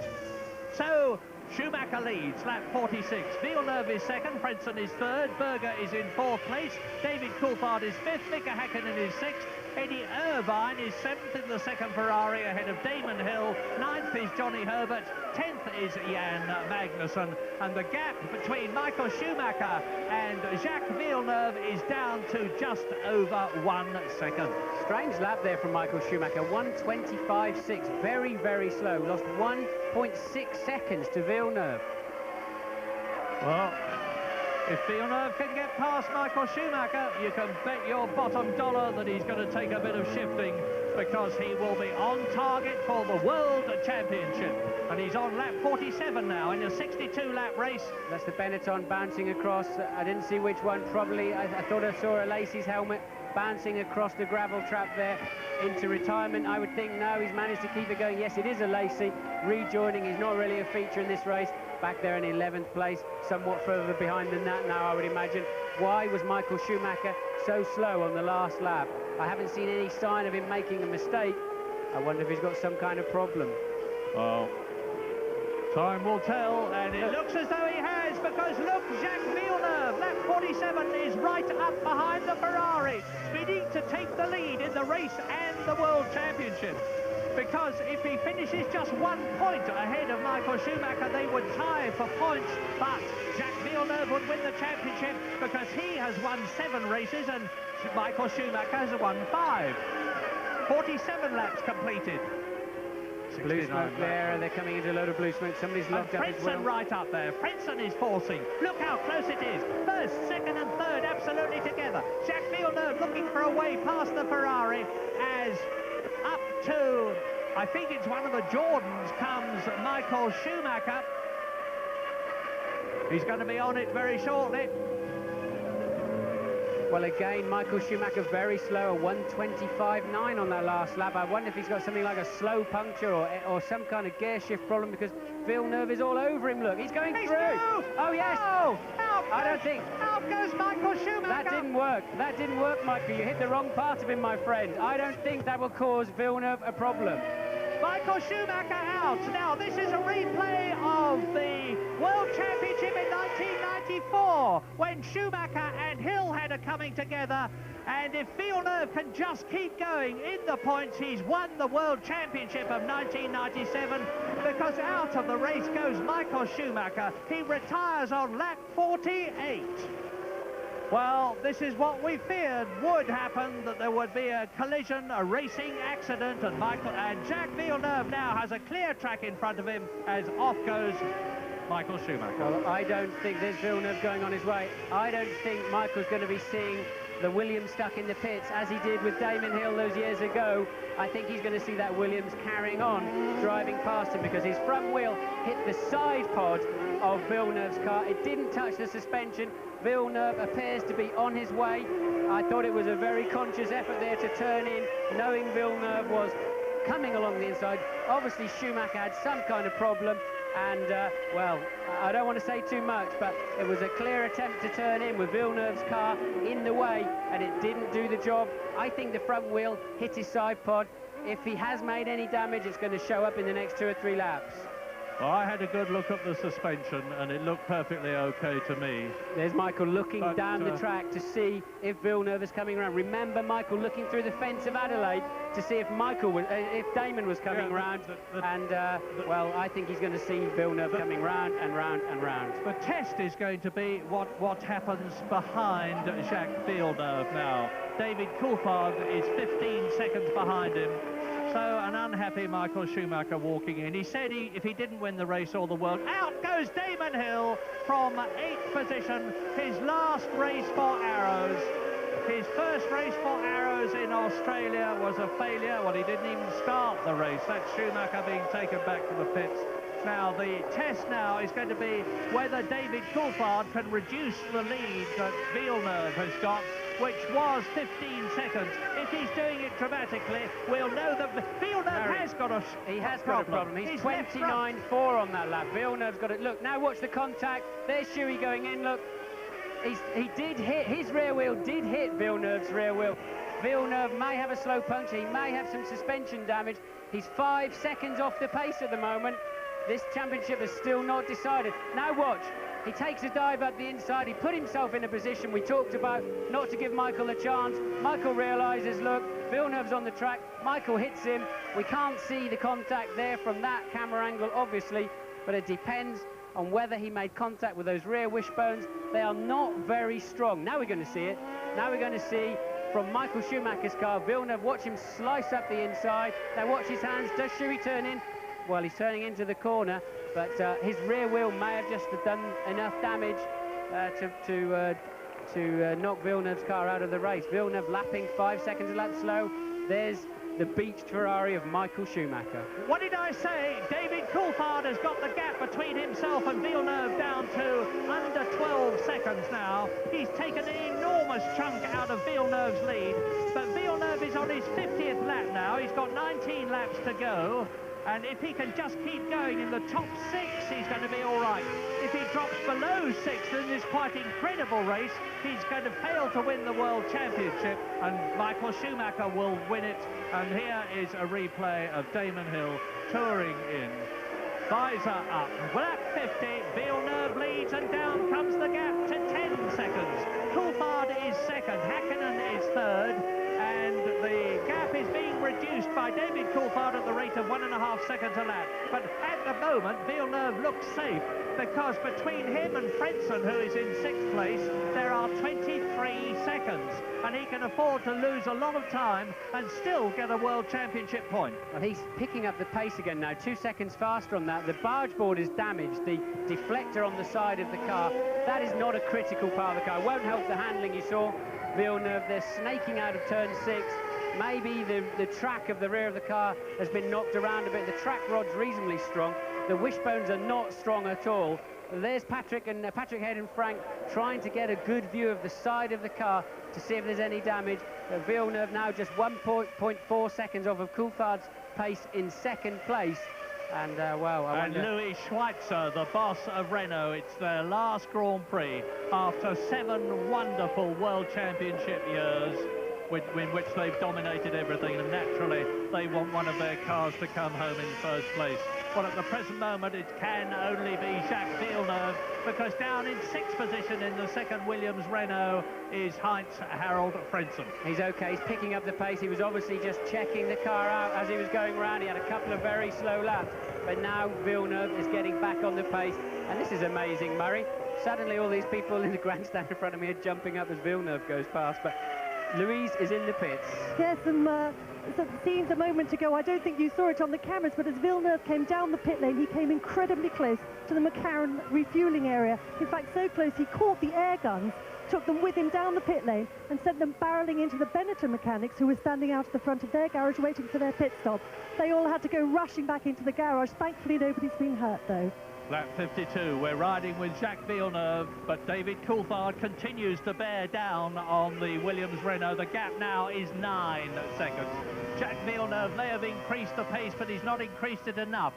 So Schumacher leads, lap 46. Villeneuve is second, Frentzen is third, Berger is in fourth place, David Coulthard is fifth, Mika Häkkinen is sixth, Eddie Irvine is seventh in the second Ferrari ahead of Damon Hill, ninth is Johnny Herbert, 10th is Jan Magnussen, and the gap between Michael Schumacher and Jacques Villeneuve is down to just over 1 second. Strange lap there from Michael Schumacher, 1:25.6, very, very slow, lost 1.6 seconds to Villeneuve. Well, if Villeneuve can get past Michael Schumacher, you can bet your bottom dollar that he's going to take a bit of shifting, because he will be on target for the World Championship. And he's on lap 47 now in a 62-lap race. That's the Benetton bouncing across. I didn't see which one, probably. I thought I saw a Lacey's helmet bouncing across the gravel trap there into retirement. I would think no, he's managed to keep it going. Yes, it is a Lacey rejoining. He's not really a feature in this race. Back there in 11th place, somewhat further behind than that now, I would imagine. Why was Michael Schumacher so slow on the last lap? I haven't seen any sign of him making a mistake. I wonder if he's got some kind of problem. Well, time will tell, and it looks as though he has, because look, Jacques Villeneuve, lap 47, is right up behind the Ferrari, bidding to take the lead in the race and the World Championship. Because if he finishes just 1 point ahead of Michael Schumacher, they would tie for points, but Jacques Villeneuve would win the championship because he has won 7 races and Michael Schumacher has won 5. 47 laps completed. Blue smoke there, and they're coming into a load of blue smoke. Somebody's locked up as well. Frentzen right up there. Frentzen is forcing. Look how close it is. First, second and third absolutely together. Jacques Villeneuve looking for a way past the Ferrari as up to, I think it's one of the Jordans, comes Michael Schumacher. He's going to be on it very shortly. Well, again, Michael Schumacher very slow, a 1:25.9 on that last lap. I wonder if he's got something like a slow puncture or some kind of gear shift problem, because Villeneuve is all over him. Look, he's going through. Oh, yes. Oh, I don't think. Out goes Michael Schumacher. That didn't work. That didn't work, Michael. You hit the wrong part of him, my friend. I don't think that will cause Villeneuve a problem. Michael Schumacher out. Now, this is a replay of the World Championship in 1994, when Schumacher and Hill had a coming together. And if Villeneuve can just keep going in the points, he's won the World Championship of 1997, because out of the race goes Michael Schumacher. He retires on lap 48. Well, this is what we feared would happen, that there would be a collision, a racing accident, and Jacques Villeneuve now has a clear track in front of him as off goes Michael Schumacher. Well, I don't think there's Villeneuve going on his way. I don't think Michael's going to be seeing the Williams stuck in the pits as he did with Damon Hill those years ago. I think he's going to see that Williams carrying on, driving past him, because his front wheel hit the side pod of Villeneuve's car. It didn't touch the suspension. Villeneuve appears to be on his way. I thought it was a very conscious effort there to turn in, knowing Villeneuve was coming along the inside. Obviously Schumacher had some kind of problem, and well, I don't want to say too much, but it was a clear attempt to turn in with Villeneuve's car in the way, and it didn't do the job. I think the front wheel hit his side pod. If he has made any damage, it's going to show up in the next 2 or 3 laps. Well, I had a good look at the suspension, and it looked perfectly okay to me. There's Michael looking down the track to see if Villeneuve is coming around. Remember, Michael looking through the fence of Adelaide to see if if Damon was coming round. Well, I think he's going to see Villeneuve coming round and round and round. The test is going to be what happens behind Jacques Villeneuve now. David Coulthard is 15 seconds behind him. So an unhappy Michael Schumacher walking in. He said if he didn't win the race or the world, out goes Damon Hill from 8th position. His last race for Arrows. His first race for Arrows in Australia was a failure. Well, he didn't even start the race. That's Schumacher being taken back to the pits. Now, the test now is going to be whether David Coulthard can reduce the lead that Villeneuve has got, which was 15 seconds. If he's doing it dramatically, we'll know that Villeneuve has got a problem. He has got a problem. He's 29.4 on that lap. Villeneuve's got it. Look, now watch the contact. There's Schuey going in. Look, he did hit, his rear wheel did hit Villeneuve's rear wheel. Villeneuve may have a slow puncture. He may have some suspension damage. He's 5 seconds off the pace at the moment. This championship is still not decided. Now watch. He takes a dive up the inside. He put himself in a position we talked about not to give Michael a chance. Michael realises, look, Villeneuve's on the track. Michael hits him. We can't see the contact there from that camera angle, obviously, but it depends on whether he made contact with those rear wishbones. They are not very strong. Now we're going to see it. Now we're going to see from Michael Schumacher's car. Villeneuve, watch him slice up the inside. Now watch his hands. Does Schuey turn in? Well, he's turning into the corner, but his rear wheel may have just done enough damage to knock Villeneuve's car out of the race. Villeneuve lapping 5 seconds a lap slow. There's the beached Ferrari of Michael Schumacher. What did I say? David Coulthard has got the gap between himself and Villeneuve down to under 12 seconds now. He's taken an enormous chunk out of Villeneuve's lead, but Villeneuve is on his 50th lap now. He's got 19 laps to go. And if he can just keep going in the top 6, he's going to be all right. If he drops below 6 in this quite incredible race, he's going to fail to win the World Championship, and Michael Schumacher will win it. And here is a replay of Damon Hill touring in. Visor up. Lap 50, Villeneuve leads, and down comes the gap to 10 seconds. Coulthard is second, Hakkinen is third, and the gap is being reduced by David Coulthard at the rate of 1.5 seconds a lap. But at the moment, Villeneuve looks safe, because between him and Frentzen, who is in 6th place, there are 23 seconds, and he can afford to lose a lot of time and still get a World Championship point. Well, he's picking up the pace again now, 2 seconds faster on that. The barge board is damaged, the deflector on the side of the car, that is not a critical part of the car. It won't help the handling. You saw Villeneuve, they're snaking out of turn 6. Maybe the track of the rear of the car has been knocked around a bit. The track rod's reasonably strong. The wishbones are not strong at all. There's Patrick Head and Frank trying to get a good view of the side of the car to see if there's any damage. Villeneuve now just 1.4 seconds off of Coulthard's pace in 2nd place. And, well, I wonder... And Louis Schweitzer, the boss of Renault, it's their last Grand Prix after 7 wonderful World Championship years in which they've dominated everything, and naturally they want one of their cars to come home in 1st place. Well, at the present moment, it can only be Jacques Villeneuve, because down in 6th position in the 2nd Williams Renault is Heinz-Harald Frentzen. He's okay, he's picking up the pace. He was obviously just checking the car out as he was going around. He had a couple of very slow laps, but now Villeneuve is getting back on the pace, and this is amazing, Murray. Suddenly all these people in the grandstand in front of me are jumping up as Villeneuve goes past, but Louise is in the pits. Yes, some scenes a moment ago, I don't think you saw it on the cameras, but as Villeneuve came down the pit lane, he came incredibly close to the McLaren refueling area. In fact, so close he caught the air guns, took them with him down the pit lane and sent them barreling into the Benetton mechanics, who were standing out at the front of their garage waiting for their pit stop. They all had to go rushing back into the garage. Thankfully, nobody's been hurt, though. Lap 52, we're riding with Jacques Villeneuve, but David Coulthard continues to bear down on the Williams Renault. The gap now is 9 seconds. Jacques Villeneuve may have increased the pace, but he's not increased it enough.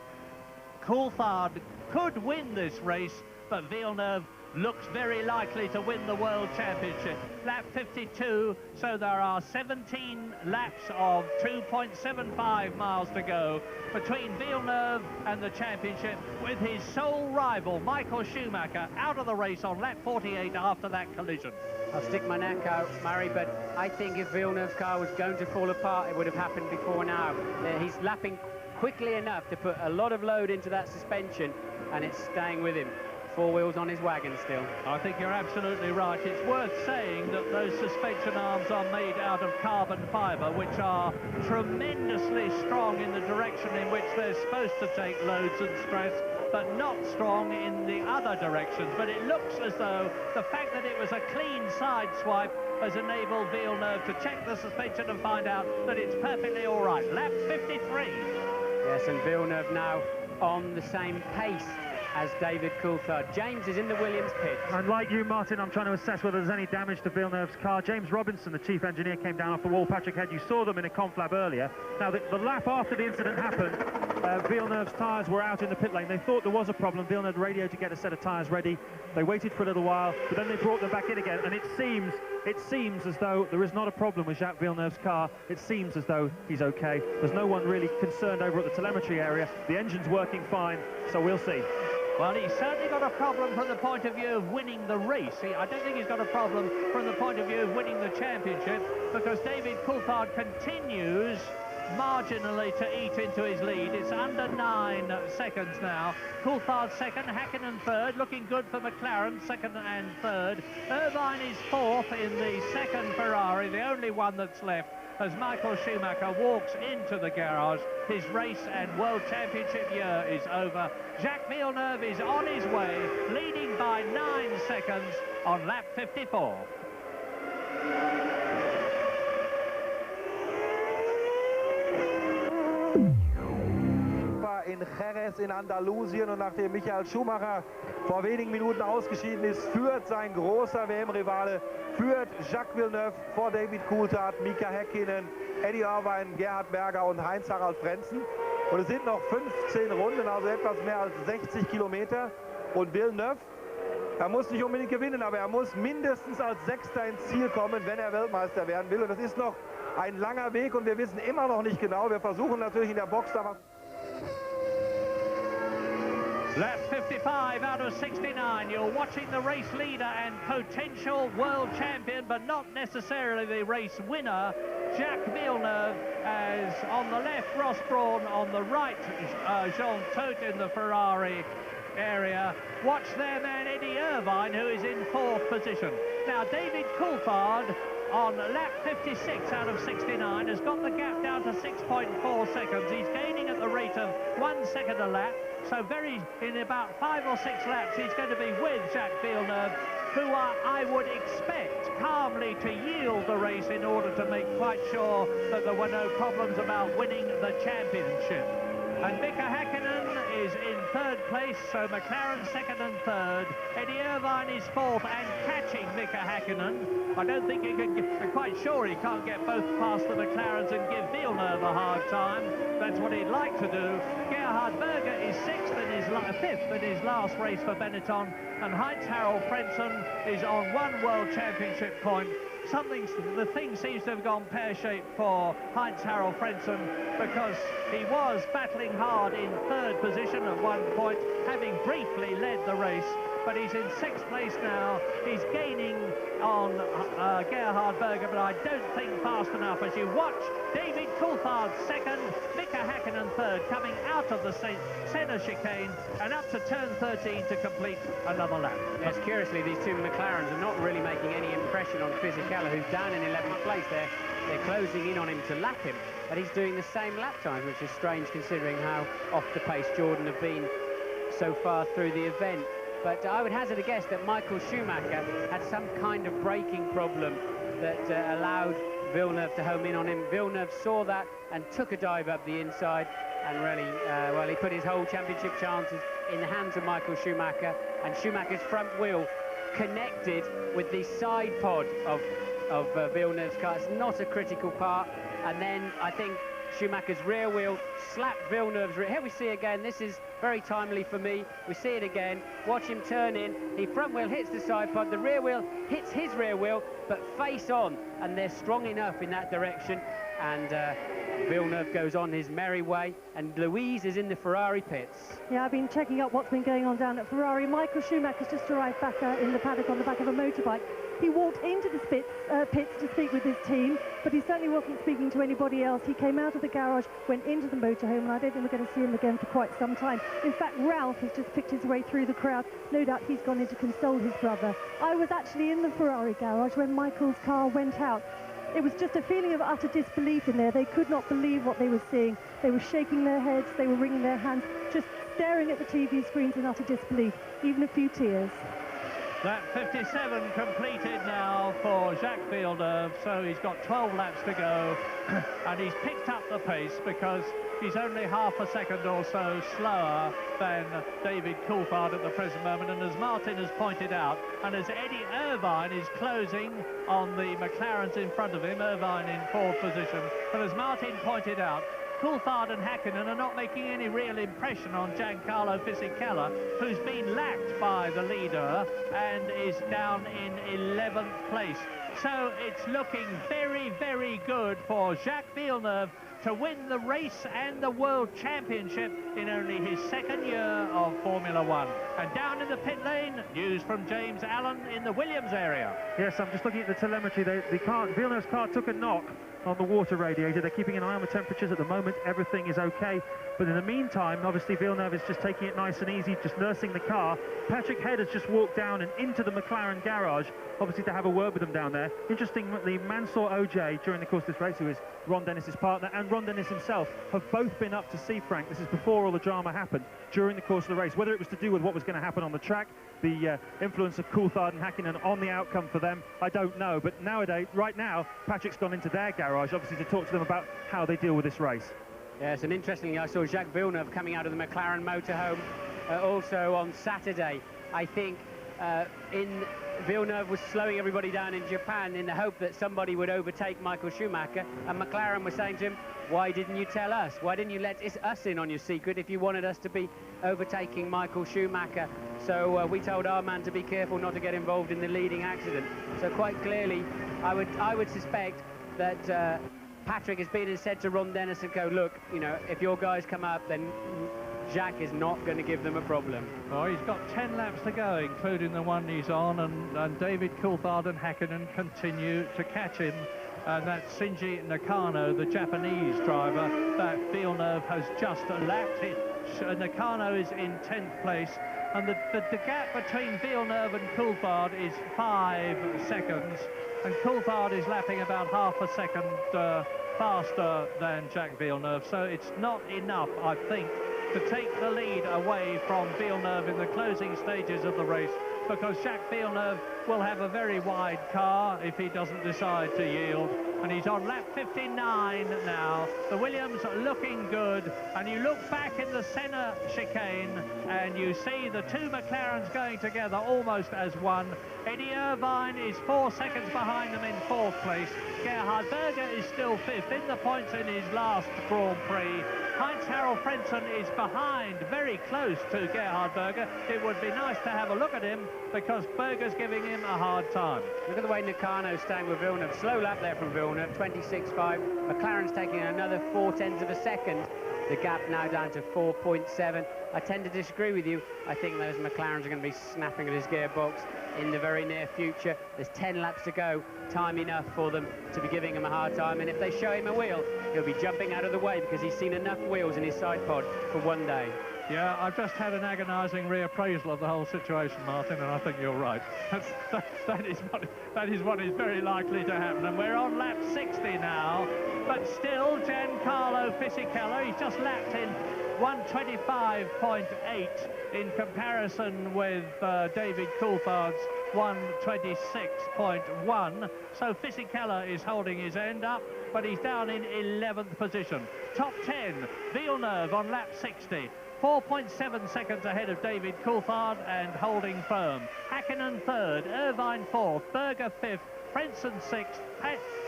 Coulthard could win this race, but Villeneuve looks very likely to win the World Championship. Lap 52, so there are 17 laps of 2.75 miles to go between Villeneuve and the championship, with his sole rival, Michael Schumacher, out of the race on lap 48 after that collision. I'll stick my neck out, Murray, but I think if Villeneuve's car was going to fall apart, it would have happened before now. He's lapping quickly enough to put a lot of load into that suspension, and it's staying with him. four wheels on his wagon still. I think you're absolutely right. It's worth saying that those suspension arms are made out of carbon fibre, which are tremendously strong in the direction in which they're supposed to take loads and stress, but not strong in the other directions. But it looks as though the fact that it was a clean side swipe has enabled Villeneuve to check the suspension and find out that it's perfectly all right. Lap 53. Yes, and Villeneuve now on the same pace as David Coulthard. James is in the Williams pit. And like you, Martin, I'm trying to assess whether there's any damage to Villeneuve's car. James Robinson, the chief engineer, came down off the wall. Patrick Head, you saw them in a conflab earlier. Now, the lap after the incident happened, Villeneuve's tyres were out in the pit lane. They thought there was a problem. Villeneuve radioed to get a set of tyres ready. They waited for a little while, but then they brought them back in again. And it seems as though there is not a problem with Jacques Villeneuve's car. It seems as though he's okay. There's no one really concerned over at the telemetry area. The engine's working fine, so we'll see. Well, he's certainly got a problem from the point of view of winning the race. I don't think he's got a problem from the point of view of winning the championship, because David Coulthard continues marginally to eat into his lead. It's under 9 seconds now. Coulthard second, Hakkinen third, looking good for McLaren, second and third. Irvine is fourth in the second Ferrari, the only one that's left, as Michael Schumacher walks into the garage. His race and World Championship year is over. Jacques Villeneuve is on his way, leading by 9 seconds on lap 54. In Jerez in Andalusien, und nachdem Michael Schumacher vor wenigen Minuten ausgeschieden ist, führt sein großer WM-Rivale, führt Jacques Villeneuve vor David Coulthard, Mika Häkkinen, Eddie Irvine, Gerhard Berger und Heinz-Harald Frentzen. Und es sind noch 15 Runden, also etwas mehr als 60 Kilometer. Und Villeneuve, er muss nicht unbedingt gewinnen, aber er muss mindestens als Sechster ins Ziel kommen, wenn er Weltmeister werden will. Und das ist noch ein langer Weg und wir wissen immer noch nicht genau. Wir versuchen natürlich in der Box da was. Lap 55 out of 69. You're watching the race leader and potential world champion, but not necessarily the race winner, Jacques Villeneuve, as on the left, Ross Brawn, on the right, Jean Todt in the Ferrari area. Watch their man Eddie Irvine, who is in fourth position. Now, David Coulthard on lap 56 out of 69 has got the gap down to 6.4 seconds. He's gaining at the rate of 1 second a lap. So in about 5 or 6 laps, he's going to be with Jacques Villeneuve, who I would expect calmly to yield the race in order to make quite sure that there were no problems about winning the championship. And Mika Häkkinen is in third place, so McLaren second and third. Eddie Irvine is fourth and catching Mika Häkkinen. I don't think he can I'm quite sure he can't get both past the McLarens and give Villeneuve a hard time. That's what he'd like to do. Gerhard Berger is fifth in his last race for Benetton, and Heinz-Harald Frentzen is on 1 World Championship point. The thing seems to have gone pear-shaped for Heinz-Harald Frentzen, because he was battling hard in third position at one point, having briefly led the race, but he's in 6th place now. He's gaining on Gerhard Berger, but I don't think fast enough. As you watch David Coulthard second, Mika Häkkinen third, coming out of the centre chicane and up to turn 13 to complete another lap. Yes, curiously, these two McLarens are not really making any impression on Fisichella, who's down in 11th place there. They're closing in on him to lap him, but he's doing the same lap times, which is strange considering how off the pace Jordan have been so far through the event. But I would hazard a guess that Michael Schumacher had some kind of braking problem that allowed Villeneuve to home in on him. Villeneuve saw that and took a dive up the inside, and really, well, he put his whole championship chances in the hands of Michael Schumacher, and Schumacher's front wheel connected with the side pod of Villeneuve's car. It's not a critical part, and then I think Schumacher's rear wheel slapped Villeneuve's rear. Here we see again, this is very timely for me. We see it again. Watch him turn in. The front wheel hits the side pod. The rear wheel hits his rear wheel, but face on, and they're strong enough in that direction. And Villeneuve goes on his merry way, and Louise is in the Ferrari pits. Yeah, I've been checking up what's been going on down at Ferrari. Michael Schumacher's just arrived back in the paddock on the back of a motorbike. He walked into the pits to speak with his team, but he certainly wasn't speaking to anybody else. He came out of the garage, went into the motorhome, and I don't think we're going to see him again for quite some time. In fact, Ralph has just picked his way through the crowd. No doubt he's gone in to console his brother. I was actually in the Ferrari garage when Michael's car went out. It was just a feeling of utter disbelief in there. They could not believe what they were seeing. They were shaking their heads, they were wringing their hands, just staring at the TV screens in utter disbelief, even a few tears. That 57 completed now for Jacques Villeneuve, so he's got 12 laps to go, and he's picked up the pace because he's only half a second or so slower than David Coulthard at the present moment. And as Martin has pointed out, and as Eddie Irvine is closing on the McLarens in front of him, Irvine in fourth position, but as Martin pointed out, Coulthard and Häkkinen are not making any real impression on Giancarlo Fisichella, who's been lapped by the leader and is down in 11th place. So it's looking very, very good for Jacques Villeneuve to win the race and the World Championship in only his second year of Formula One. And down in the pit lane, news from James Allen in the Williams area. Yes, I'm just looking at the telemetry. Villeneuve's car took a knock on the water radiator. They're keeping an eye on the temperatures at the moment. Everything is okay. But in the meantime, obviously, Villeneuve is just taking it nice and easy, just nursing the car. Patrick Head has just walked down and into the McLaren garage, obviously to have a word with them down there. Interestingly, Mansour OJ, during the course of this race, who is Ron Dennis's partner, and Ron Dennis himself, have both been up to see Frank. This is before all the drama happened during the course of the race. Whether it was to do with what was going to happen on the track, the influence of Coulthard and Häkkinen on the outcome for them, I don't know. But nowadays, right now, Patrick's gone into their garage, obviously, to talk to them about how they deal with this race. Yes, and interestingly, I saw Jacques Villeneuve coming out of the McLaren motorhome also on Saturday. I think Villeneuve was slowing everybody down in Japan in the hope that somebody would overtake Michael Schumacher, and McLaren was saying to him, why didn't you tell us? Why didn't you let us in on your secret if you wanted us to be overtaking Michael Schumacher? So we told our man to be careful not to get involved in the leading accident. So quite clearly, I would suspect that Patrick has been and said to Ron Dennis and co, look, you know, if your guys come up, then Jacques is not going to give them a problem. Oh, he's got 10 laps to go, including the one he's on, and David Coulthard and Häkkinen continue to catch him. And that's Shinji Nakano, the Japanese driver, that Villeneuve has just lapped. Nakano is in 10th place, and the gap between Villeneuve and Coulthard is 5 seconds, and Coulthard is lapping about half a second faster than Jacques Villeneuve, so it's not enough, I think, to take the lead away from Villeneuve in the closing stages of the race, because Jacques Villeneuve will have a very wide car if he doesn't decide to yield, and he's on lap 59 now. The Williams are looking good, and you look back in the Senna chicane and you see the two McLarens going together almost as one. Eddie Irvine is 4 seconds behind them in 4th place. Gerhard Berger is still 5th in the points in his last Grand Prix. Heinz-Harald Frentzen is behind, very close to Gerhard Berger. It would be nice to have a look at him because Berger's giving him a hard time. Look at the way Nakano's staying with Villeneuve. Slow lap there from Villeneuve, 26.5. McLaren's taking another 0.4 of a second. The gap now down to 4.7. I tend to disagree with you. I think those McLarens are going to be snapping at his gearbox in the very near future. There's 10 laps to go, time enough for them to be giving him a hard time, and if they show him a wheel, he'll be jumping out of the way because he's seen enough wheels in his side pod for one day. Yeah, I've just had an agonising reappraisal of the whole situation, Martin, and I think you're right. That is what is very likely to happen. And we're on lap 60 now, but still Giancarlo Fisichella, he's just lapped in 1:25.8 in comparison with David Coulthard's 1:26.1. So Fisichella is holding his end up, but he's down in 11th position. Top 10, Villeneuve on lap 60. 4.7 seconds ahead of David Coulthard and holding firm. Häkkinen 3rd, Irvine 4th, Berger 5th, Frentzen 6th,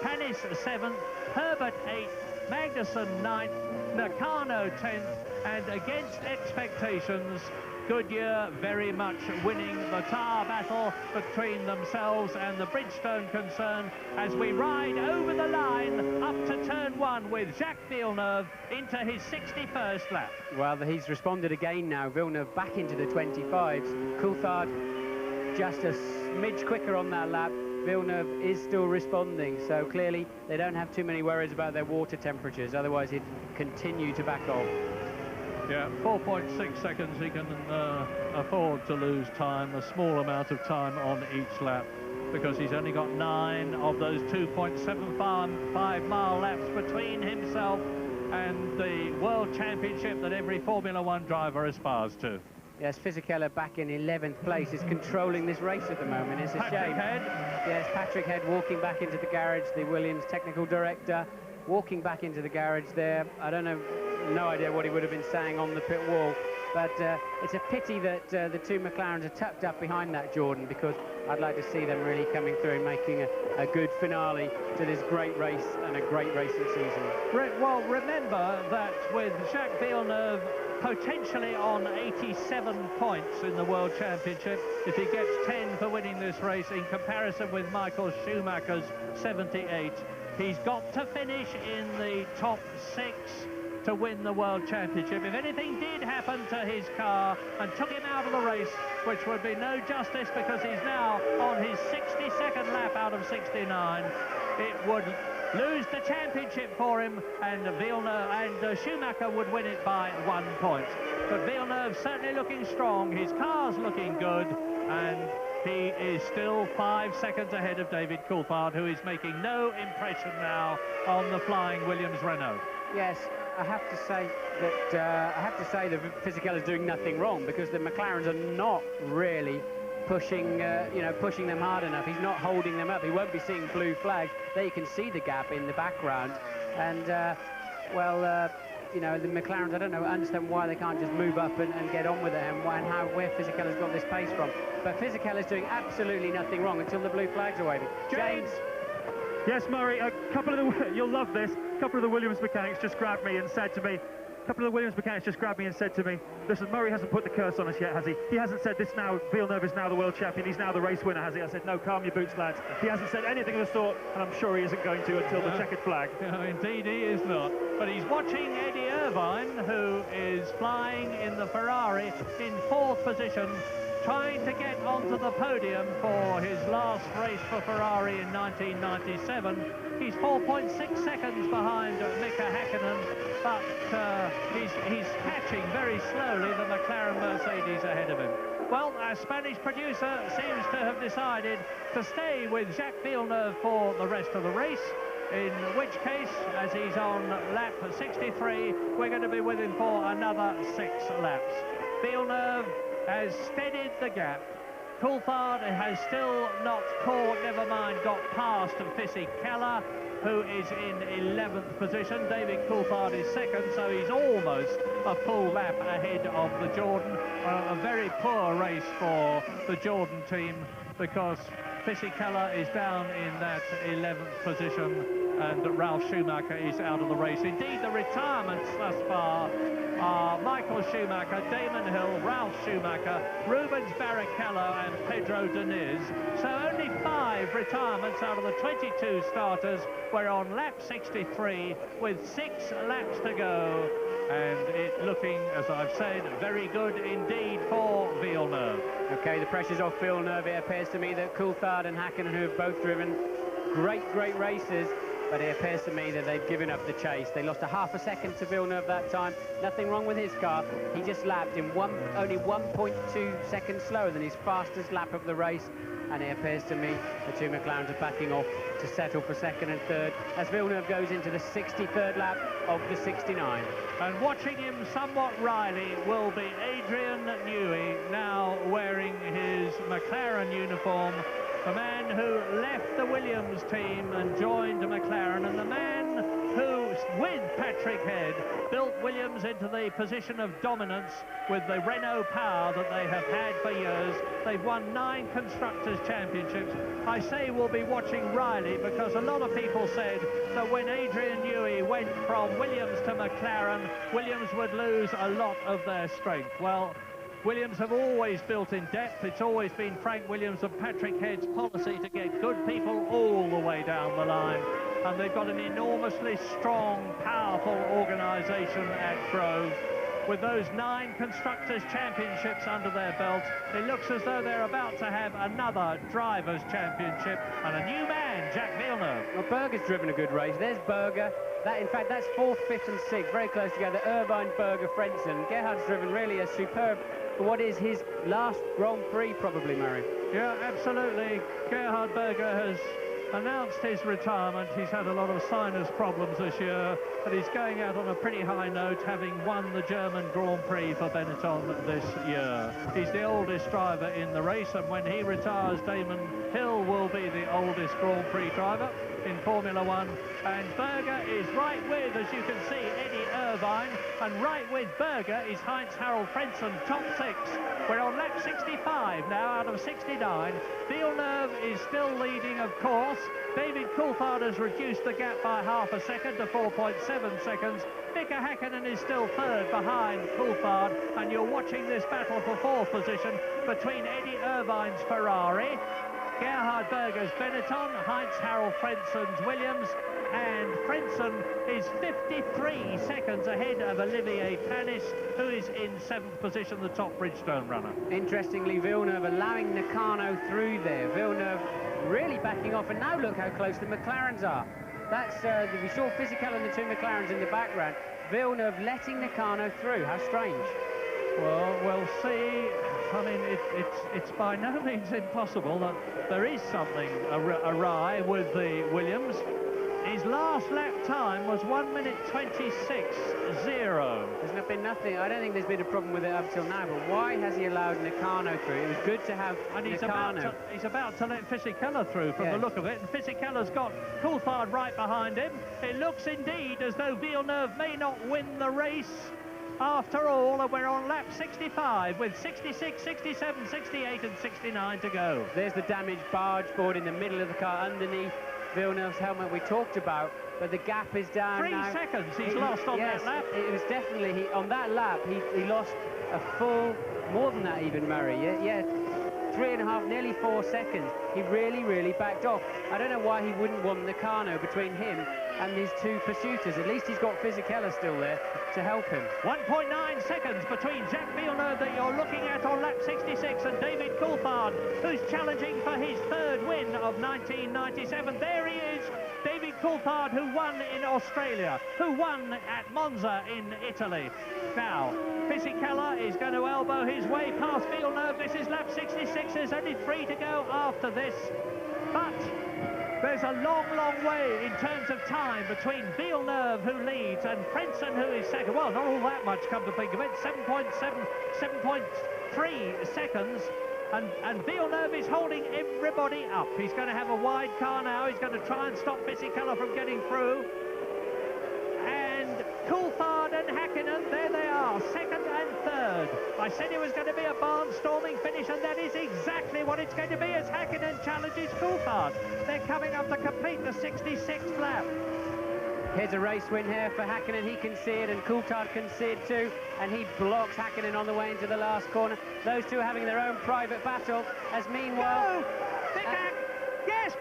Panis 7th, Herbert 8th, Magnussen 9th, Nakano 10th, and against expectations, Goodyear very much winning the tar battle between themselves and the Bridgestone concern as we ride over the line up to turn 1 with Jacques Villeneuve into his 61st lap. Well, he's responded again now. Villeneuve back into the 25s. Coulthard just a smidge quicker on that lap. Villeneuve is still responding, so clearly they don't have too many worries about their water temperatures, otherwise he'd continue to back off. Yeah, 4.6 seconds. He can afford to lose time, a small amount of time on each lap, because he's only got 9 of those 2.75-mile laps between himself and the World Championship that every Formula One driver aspires to. Yes, Fisichella back in 11th place is controlling this race at the moment. It's a shame. Head. Yes, Patrick Head walking back into the garage, the Williams technical director walking back into the garage there. I don't know, no idea what he would have been saying on the pit wall, but it's a pity that the two McLarens are tucked up behind that, Jordan, because I'd like to see them really coming through and making a good finale to this great race and a great racing season. Well, remember that with Jacques Villeneuve potentially on 87 points in the World Championship, if he gets 10 for winning this race, in comparison with Michael Schumacher's 78, he's got to finish in the top 6 to win the World Championship. If anything did happen to his car and took him out of the race, which would be no justice because he's now on his 62nd lap out of 69, it would lose the championship for him, and Villeneuve and Schumacher would win it by 1 point. But Villeneuve certainly looking strong, his car's looking good, and he is still 5 seconds ahead of David Coulthard, who is making no impression now on the flying Williams Renault. Yes, I have to say that Fisichella is doing nothing wrong, because the McLarens are not really pushing them hard enough. He's not holding them up. He won't be seeing blue flags. There you can see the gap in the background, and the McLarens, I don't know, understand why they can't just move up and get on with it, and where Fisichella's got this pace from. But Fisichella's doing absolutely nothing wrong until the blue flags are waving. James. Yes, Murray, you'll love this. A couple of the Williams mechanics just grabbed me and said to me, listen, Murray hasn't put the curse on us yet, has he? He hasn't said this now, Villeneuve is now the world champion, he's now the race winner, has he? I said, no, calm your boots, lads. He hasn't said anything of the sort, and I'm sure he isn't going to until the checkered flag. No, indeed he is not. But he's watching Eddie Irvine, who is flying in the Ferrari in 4th position, trying to get onto the podium for his last race for Ferrari in 1997. He's 4.6 seconds behind Mika Häkkinen, but he's catching very slowly the McLaren Mercedes ahead of him. Well, our Spanish producer seems to have decided to stay with Jacques Villeneuve for the rest of the race, in which case, as he's on lap 63, we're going to be with him for another 6 laps. Villeneuve has steadied the gap. Coulthard has still not caught, never mind got past Fisichella, who is in 11th position. David Coulthard is 2nd, so he's almost a full lap ahead of the Jordan. A very poor race for the Jordan team, because Fisichella is down in that 11th position and Ralf Schumacher is out of the race. Indeed, the retirements thus far are Michael Schumacher, Damon Hill, Ralf Schumacher, Rubens Barrichello and Pedro Diniz. So only 5 retirements out of the 22 starters. We're on lap 63 with 6 laps to go, and it looking, as I've said, very good indeed for Villeneuve. Okay, the pressure's off Villeneuve. It appears to me that Coulthard and Häkkinen, who have both driven great races, but it appears to me that they've given up the chase. They lost a half a second to Villeneuve that time. Nothing wrong with his car. He just lapped in only 1.2 seconds slower than his fastest lap of the race. And it appears to me the two McLarens are backing off to settle for 2nd and 3rd as Villeneuve goes into the 63rd lap of the 69. And watching him somewhat wryly will be Adrian Newey, now wearing his McLaren uniform. The man who left the Williams team and joined McLaren, and the man who, with Patrick Head, built Williams into the position of dominance with the Renault power that they have had for years. They've won 9 Constructors' Championships. I say we'll be watching Riley because a lot of people said that when Adrian Newey went from Williams to McLaren, Williams would lose a lot of their strength. Well, Williams have always built in depth. It's always been Frank Williams and Patrick Head's policy to get good people all the way down the line. And they've got an enormously strong, powerful organisation at Grove. with those 9 Constructors' Championships under their belt. It looks as though they're about to have another Drivers' Championship and a new man, Jacques Villeneuve. Well, Berger's driven a good race. There's Berger. In fact, that's 4th, 5th and 6th, very close together. Irvine, Berger, Frentzen. Gerhard's driven really a superb, for what is his last Grand Prix, probably, Murray. Yeah, absolutely. Gerhard Berger has announced his retirement. He's had a lot of sinus problems this year, but he's going out on a pretty high note, having won the German Grand Prix for Benetton this year. He's the oldest driver in the race, and when he retires, Damon Hill will be the oldest Grand Prix driver in Formula One. And Berger is right with, as you can see, Eddie Irvine, and right with Berger is Heinz-Harald Frentzen, top 6. We're on lap 65 now out of 69. Villeneuve is still leading, of course. David Coulthard has reduced the gap by half a second to 4.7 seconds. Mika Häkkinen is still 3rd behind Coulthard, and you're watching this battle for 4th position between Eddie Irvine's Ferrari, Gerhard Berger's Benetton, Heinz-Harald Frentzen's Williams, and Frentzen is 53 seconds ahead of Olivier Panis, who is in 7th position, the top Bridgestone runner. Interestingly, Villeneuve allowing Nakano through there. Villeneuve really backing off, and now look how close the McLarens are. That's we saw Fisichella and the 2 McLarens in the background. Villeneuve letting Nakano through. How strange. Well, we'll see. I mean, it's by no means impossible that there is something awry with the Williams. His last lap time was 1 minute 26.0. There's been nothing. I don't think there's been a problem with it up till now, but why has he allowed Nakano through? It was good to have Nakano. He's about to let Fisichella through from the look of it, and Fisichella's got Coulthard right behind him. It looks indeed as though Villeneuve may not win the race after all, and we're on lap 65 with 66, 67, 68 and 69 to go. There's the damaged barge board in the middle of the car underneath Villeneuve's helmet we talked about, but the gap is down 3 now. seconds he's lost on that lap. It was definitely, on that lap, he lost a full, more than that even, Murray. Yeah, 3.5, nearly 4 seconds. He really backed off. I don't know why he wouldn't want Nakano between him and his 2 pursuiters. At least he's got Fisichella still there to help him. 1.9 seconds between Jacques Villeneuve that you're looking at on lap 66 and David Coulthard, who's challenging for his 3rd win of 1997. There he is, David Coulthard, who won in Australia, who won at Monza in Italy. Now, Fisichella is going to elbow his way past Villeneuve. This is lap 66. There's only 3 to go after this. But there's a long way in terms of time between Villeneuve, who leads, and Frentzen, who is 2nd. Well, not all that much, come to think of it. 7.3 seconds. And Villeneuve is holding everybody up. He's going to have a wide car now. He's going to try and stop Fisichella from getting through. And Coulthard and Häkkinen, there they are, 2nd and 3rd. I said it was going to be a barnstorming finish, and that is exactly what it's going to be as Häkkinen challenges Coulthard. They're coming up to complete the 66th lap. Here's a race win here for Häkkinen. He can see it, and Coulthard can see it too, and he blocks Häkkinen on the way into the last corner. Those two are having their own private battle, as meanwhile...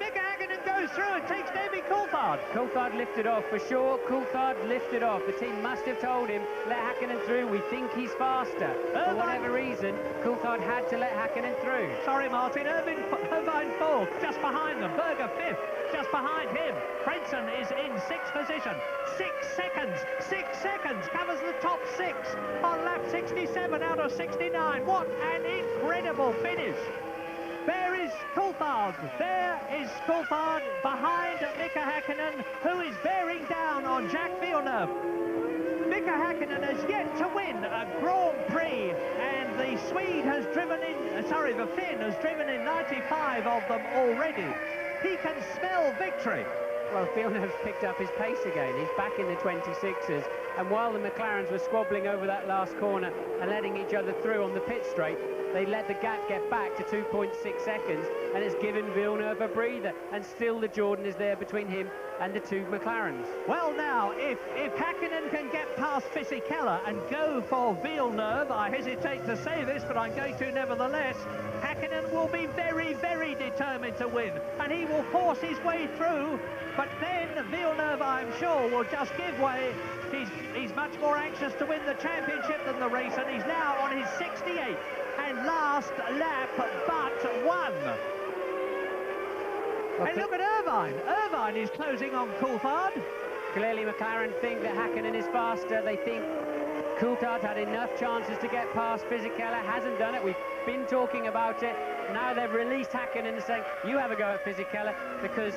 Mika Häkkinen goes through and takes David Coulthard. Coulthard lifted off, for sure. Coulthard lifted off. The team must have told him, let Häkkinen through. We think he's faster. For whatever reason, Coulthard had to let Häkkinen through. Sorry, Martin. Irvine 4th, just behind them. Berger 5th, just behind him. Frentzen is in 6th position. 6 seconds. 6 seconds. Covers the top 6 on lap 67 out of 69. What an incredible finish. There is Coulthard. There is Coulthard behind Mika Häkkinen, who is bearing down on Jacques Villeneuve. Mika Häkkinen has yet to win a Grand Prix, and the Swede has driven in, the Finn has driven in 95 of them already. He can smell victory. Well, Villeneuve's picked up his pace again. He's back in the 26s. And while the McLarens were squabbling over that last corner and letting each other through on the pit straight, they let the gap get back to 2.6 seconds, and it's given Villeneuve a breather. And still the Jordan is there between him and the two McLarens. Well, now, if Häkkinen can get past Fisichella and go for Villeneuve, I hesitate to say this, but I'm going to nevertheless, Häkkinen will be very, very determined to win, and he will force his way through, but then Villeneuve, I'm sure, will just give way. He's much more anxious to win the championship than the race, and he's now on his 68th and last lap but one. And look at Irvine. Irvine is closing on Coulthard. Clearly McLaren think that Häkkinen is faster. They think Coulthard had enough chances to get past Fisichella, hasn't done it. We've been talking about it. Now they've released Häkkinen and saying, you have a go at Fisichella, because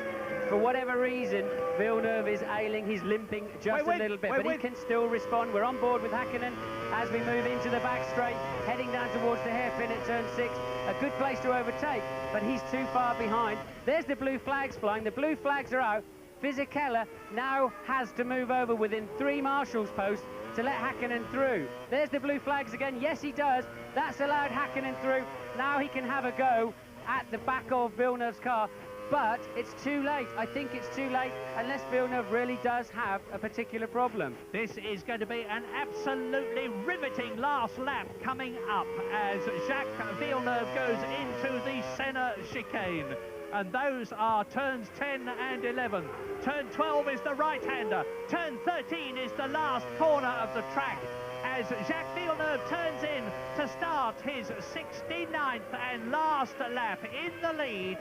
for whatever reason, Villeneuve is ailing, he's limping just a little bit, but he can still respond. We're on board with Häkkinen as we move into the back straight, heading down towards the hairpin at turn 6. A good place to overtake, but he's too far behind. There's the blue flags flying. The blue flags are out. Fisichella now has to move over within 3 marshals posts to let Häkkinen through. There's the blue flags again. Yes, he does. That's allowed Häkkinen through. Now he can have a go at the back of Villeneuve's car, but it's too late. I think it's too late, unless Villeneuve really does have a particular problem. This is going to be an absolutely riveting last lap coming up as Jacques Villeneuve goes into the Senna chicane. And those are turns 10 and 11. Turn 12 is the right-hander. Turn 13 is the last corner of the track as Jacques Villeneuve turns in to start his 69th and last lap in the lead.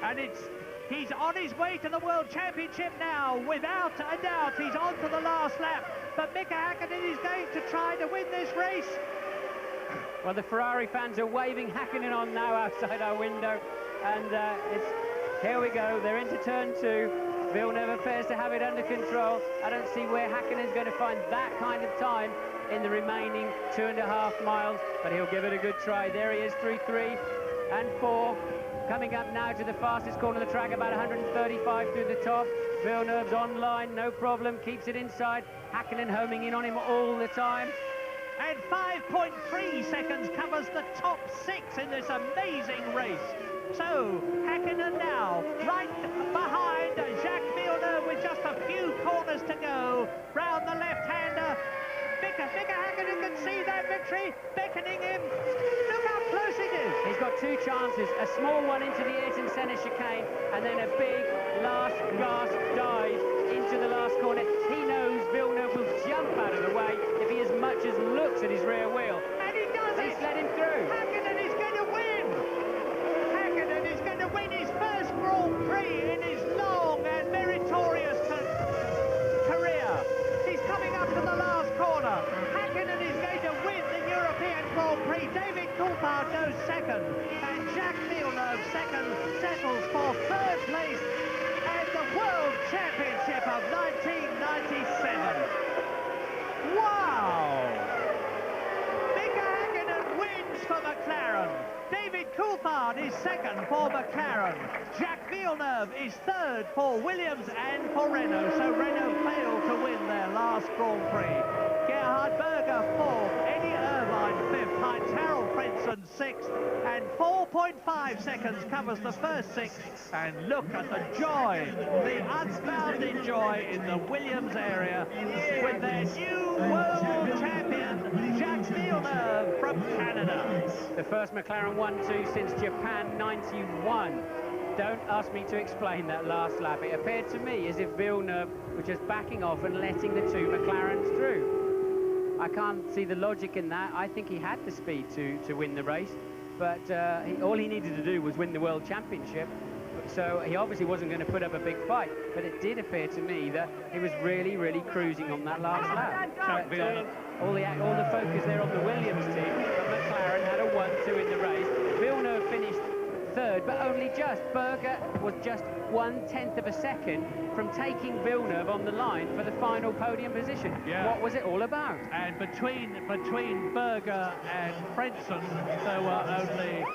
And he's on his way to the World Championship now, without a doubt. He's on to the last lap, but Mika Häkkinen is going to try to win this race. Well, the Ferrari fans are waving Häkkinen on now outside our window, and here we go. They're into turn 2. Villeneuve appears to have it under control. I don't see where Häkkinen's going to find that kind of time in the remaining 2.5 miles, but he'll give it a good try. There he is through 3 and 4. Coming up now to the fastest corner of the track, about 135 through the top. Villeneuve's online, no problem, keeps it inside. Häkkinen homing in on him all the time. And 5.3 seconds covers the top 6 in this amazing race. So, Häkkinen now right behind Jacques Villeneuve with just a few corners to go. Round the left-hander. Mika Häkkinen can see that victory beckoning him. Look how close it is. He's got 2 chances, a small one into the Ayrton Senna chicane, and then a big last gasp dive into the last corner. He knows Villeneuve will jump out of the way if he as much as looks at his rear wheel. And he does it. He's let him through. Häkkinen is going to win. Häkkinen is going to win his first Grand Prix in his long and meritorious career. He's coming up to the last corner. Häkkinen is going to win the European Grand Prix. David Coulthard goes second, and Jacques Villeneuve second settles for 3rd place and the World Championship of 1997. Wow! Mika Häkkinen wins for McLaren. David Coulthard is second for McLaren. Jacques Villeneuve is 3rd for Williams and for Renault. So Renault failed to win their last Grand Prix. Gerhard Berger 4th, Eddie Irvine 5th, Heinz Harald Frentzen 6th, and 4.5 seconds covers the first 6. And look at the joy, the unbounded joy in the Williams area with their new world champion, Jacques Villeneuve from Canada. The first McLaren 1-2 since Japan 91. Don't ask me to explain that last lap. It appeared to me as if Villeneuve was just backing off and letting the 2 McLarens through. I can't see the logic in that. I think he had the speed to win the race, but all he needed to do was win the World Championship. So he obviously wasn't going to put up a big fight, but it did appear to me that he was really, really cruising on that last lap. All the focus there on the Williams team, but McLaren had a 1-2 in the race. Villeneuve finished 3rd, but only just. Berger was just 1/10 of a second from taking Villeneuve on the line for the final podium position. Yeah. What was it all about? And between Berger and Frentzen, there were only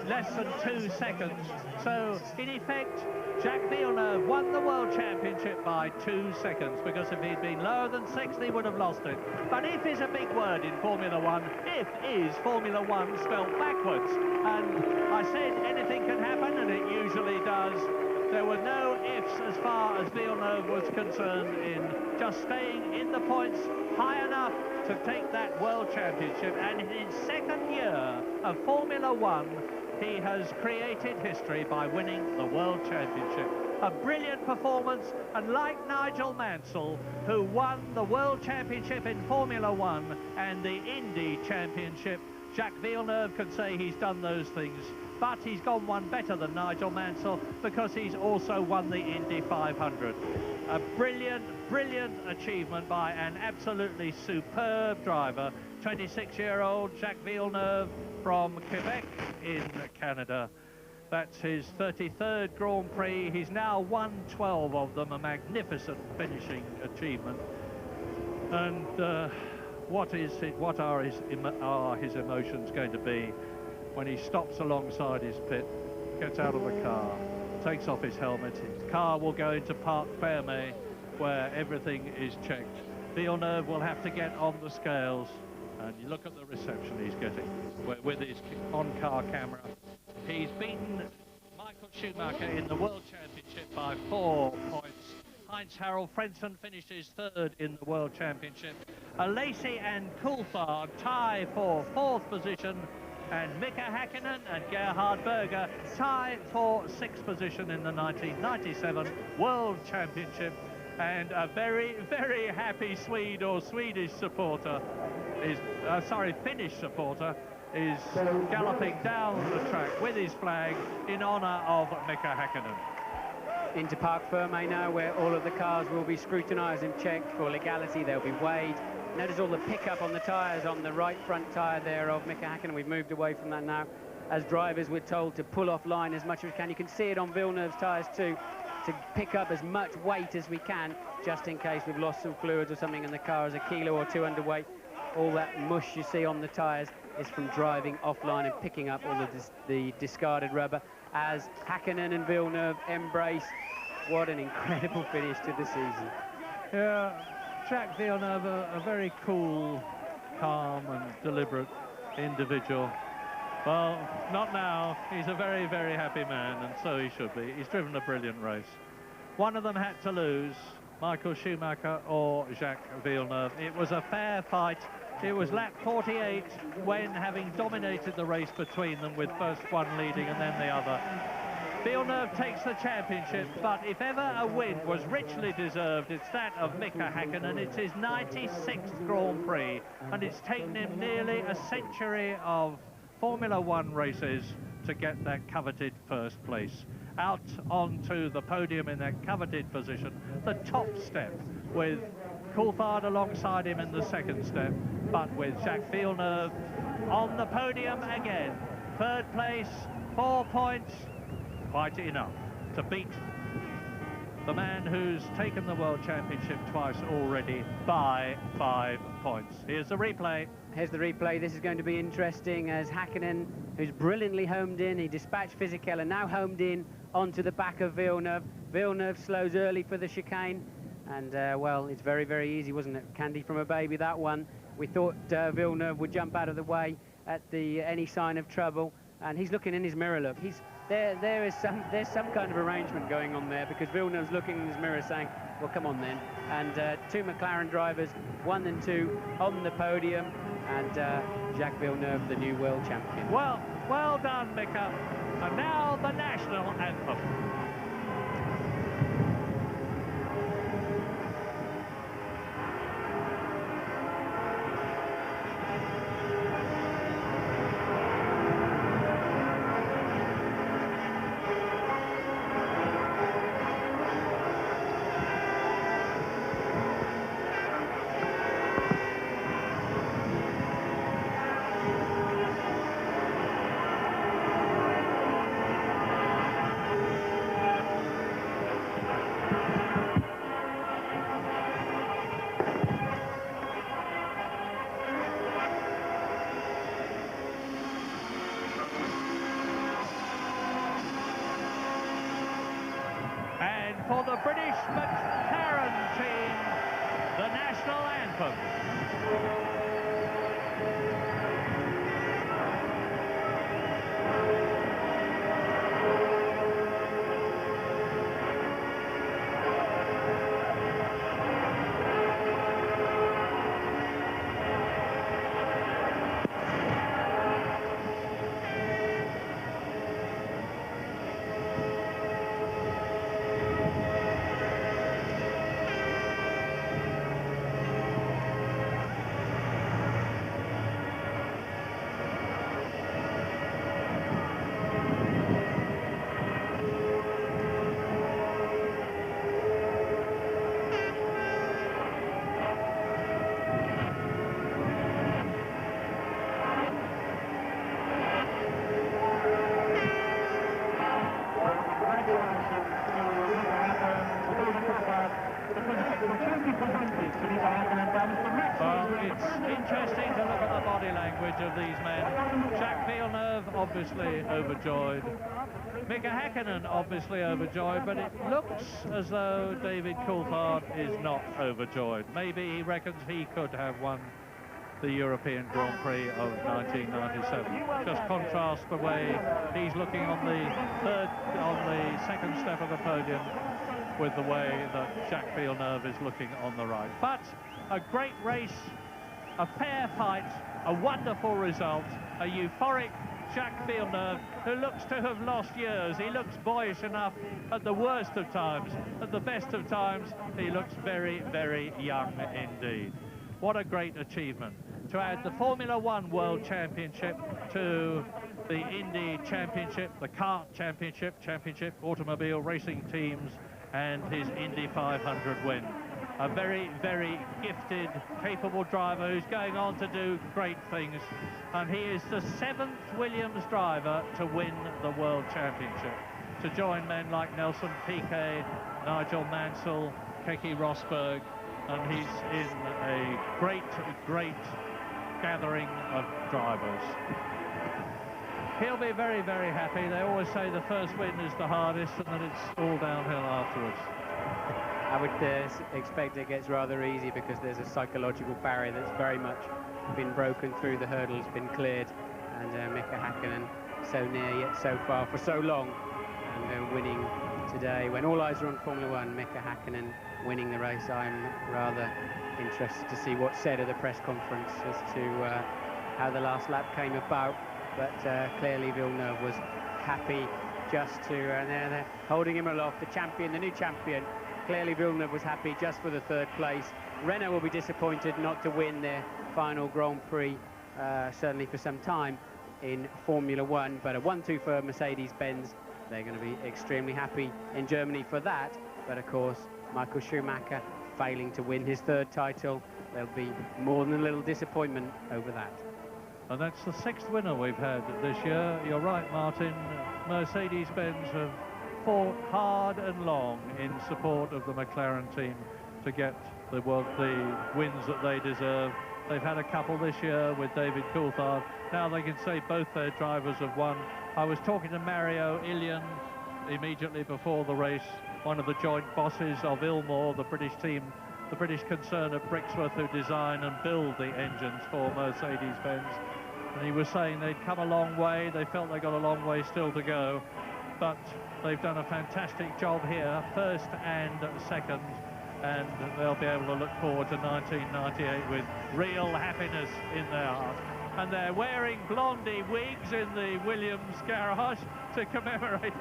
less than 2 seconds. So, in effect, Jacques Villeneuve won the World Championship by 2 seconds, because if he'd been lower than 6th, he would have lost it. But if is a big word in Formula One. If is Formula One spelled backwards. And I said anything can happen, and it usually does. There were no ifs as far as Villeneuve was concerned in just staying in the points high enough to take that World Championship. And in his second year of Formula One, he has created history by winning the World Championship. A brilliant performance, and like Nigel Mansell, who won the World Championship in Formula One and the Indy Championship, Jacques Villeneuve can say he's done those things, but he's gone one better than Nigel Mansell because he's also won the Indy 500. A brilliant, brilliant achievement by an absolutely superb driver, 26-year-old Jacques Villeneuve from Quebec in Canada. That's his 33rd Grand Prix. He's now won 12 of them, a magnificent finishing achievement. And what are his emotions going to be when he stops alongside his pit, gets out of the car, takes off his helmet. His car will go into Parc Fermé, where everything is checked. Villeneuve will have to get on the scales, and you look at the reception he's getting with his on-car camera. He's beaten Michael Schumacher in the World Championship by 4 points. Heinz-Harald Frentzen finishes third in the World Championship. Lacey and Coulthard tie for 4th position, and Mika Häkkinen and Gerhard Berger tie for 6th position in the 1997 World Championship. And a very, very happy Swede or Swedish supporter is, Finnish supporter is galloping down the track with his flag in honour of Mika Häkkinen. Into Parc Fermé now, where all of the cars will be scrutinised and checked for legality. They'll be weighed. Notice all the pickup on the tyres on the right front tyre there of Mika Häkkinen. We've moved away from that now. As drivers, we're told to pull off line as much as we can. You can see it on Villeneuve's tyres too, to pick up as much weight as we can, just in case we've lost some fluids or something and the car is a kilo or 2 underweight. All that mush you see on the tyres is from driving offline and picking up all of the discarded rubber, as Häkkinen and Villeneuve embrace. What an incredible finish to the season. Yeah, Jacques Villeneuve, a very cool, calm and deliberate individual. Well, not now. He's a very, very happy man, and so he should be. He's driven a brilliant race. One of them had to lose, Michael Schumacher or Jacques Villeneuve. It was a fair fight. It was lap 48 when, having dominated the race between them, with first one leading and then the other, Villeneuve takes the championship. But if ever a win was richly deserved, it's that of Mika Häkkinen. It's his 96th Grand Prix, and it's taken him nearly a century of Formula One races to get that coveted first place. Out onto the podium in that coveted position, the top step, with Coulthard alongside him in the second step, but with Jacques Villeneuve on the podium again. Third place, 4 points, quite enough to beat the man who's taken the World Championship twice already by 5 points. Here's the replay. Here's the replay. This is going to be interesting, as Häkkinen, who's brilliantly homed in, he dispatched Fisichella, now homed in onto the back of Villeneuve. Villeneuve slows early for the chicane, and well, it's very, very easy, wasn't it? Candy from a baby, that one. We thought Villeneuve would jump out of the way at any sign of trouble, and he's looking in his mirror. Look, there's some kind of arrangement going on there, because Villeneuve's looking in his mirror saying, well, come on then. And 2 McLaren drivers, 1 and 2 on the podium, and Jacques Villeneuve, the new world champion. Well done, Mika. And now the national anthem. For the British McLaren team, the national anthem. Well, it's interesting to look at the body language of these men. Jacques Villeneuve obviously overjoyed. Mika Häkkinen obviously overjoyed, but it looks as though David Coulthard is not overjoyed. Maybe he reckons he could have won the European Grand Prix of 1997. Just contrast the way he's looking on the second step of the podium with the way that Jacques Villeneuve is looking on the right. But a great race, a fair fight, a wonderful result, a euphoric Jacques Villeneuve, who looks to have lost years. He looks boyish enough at the worst of times. At the best of times, he looks very, very young indeed. What a great achievement. To add the Formula One World Championship to the Indy Championship, the Kart Championship, automobile racing teams, and his Indy 500 win. A very, very gifted, capable driver who's going on to do great things. And he is the 7th Williams driver to win the World Championship, to join men like Nelson Piquet, Nigel Mansell, Keke Rosberg, and he's in a great, great gathering of drivers. He'll be very, very happy. They always say the first win is the hardest and then it's all downhill afterwards. I would expect it gets rather easy because there's a psychological barrier that's very much been broken through, the hurdle's been cleared, and Mika Häkkinen so near yet so far for so long, and winning today. When all eyes are on Formula One, Mika Häkkinen winning the race, I'm rather interested to see what's said at the press conference as to how the last lap came about, but clearly Villeneuve was happy just to, and they're holding him aloft, the champion, the new champion. Clearly Villeneuve was happy just for the third place. Renault will be disappointed not to win their final Grand Prix, certainly for some time in Formula One, but a 1-2 for Mercedes-Benz. They're going to be extremely happy in Germany for that, but of course Michael Schumacher failing to win his third title, there'll be more than a little disappointment over that. And that's the 6th winner we've had this year. You're right, Martin. Mercedes-Benz have fought hard and long in support of the McLaren team to get the wins that they deserve. They've had a couple this year with David Coulthard. Now they can say both their drivers have won. I was talking to Mario Ilian immediately before the race, one of the joint bosses of Ilmor, the British team, the British concern of Brixworth, who design and build the engines for Mercedes-Benz. And he was saying they'd come a long way. They felt they got a long way still to go, but they've done a fantastic job here, first and second, and they'll be able to look forward to 1998 with real happiness in their heart. And they're wearing blondie wigs in the Williams garage to commemorate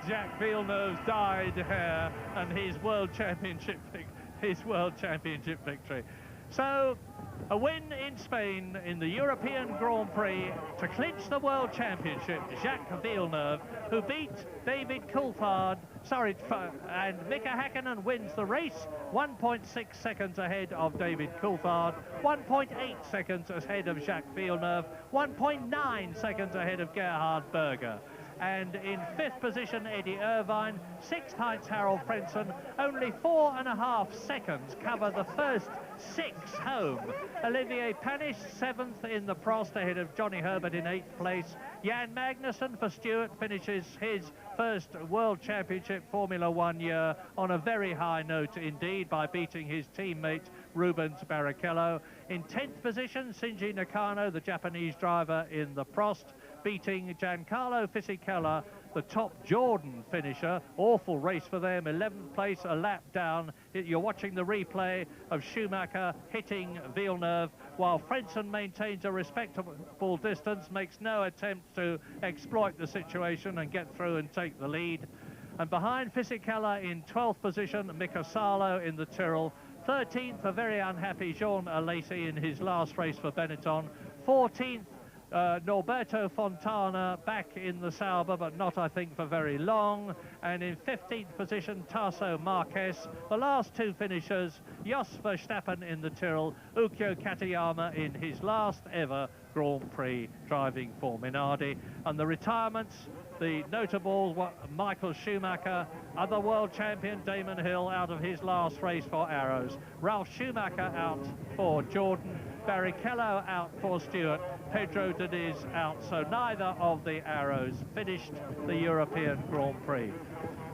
Jacques Villeneuve's dyed hair and his World Championship victory. So, a win in Spain in the European Grand Prix to clinch the World Championship. Jacques Villeneuve, who beat David Coulthard, and Mika Häkkinen wins the race, 1.6 seconds ahead of David Coulthard, 1.8 seconds ahead of Jacques Villeneuve, 1.9 seconds ahead of Gerhard Berger. And in 5th position, Eddie Irvine, 6th, Heinz-Harald Frentzen, only 4.5 seconds cover the first 6 home. Olivier Panis, 7th in the Prost, ahead of Johnny Herbert in 8th place. Jan Magnussen for Stewart finishes his first World Championship Formula One year on a very high note indeed by beating his teammate Rubens Barrichello. In 10th position, Shinji Nakano, the Japanese driver in the Prost, beating Giancarlo Fisichella, the top Jordan finisher. Awful race for them, 11th place, a lap down. You're watching the replay of Schumacher hitting Villeneuve, while Frentzen maintains a respectable distance, makes no attempt to exploit the situation and get through and take the lead. And behind Fisichella in 12th position, Mika Salo in the Tyrrell. 13th, a very unhappy Jean Alesi in his last race for Benetton. 14th, Norberto Fontana back in the Sauber, but not, I think, for very long. And in 15th position, Tasso Marquez. The last 2 finishers, Jos Verstappen in the Tyrrell, Ukyo Katayama in his last ever Grand Prix driving for Minardi. And the retirements, the notable Michael Schumacher Other world champion Damon Hill out of his last race for Arrows. Ralph Schumacher out for Jordan. Barrichello out for Stewart. Pedro Diniz out. So neither of the Arrows finished the European Grand Prix.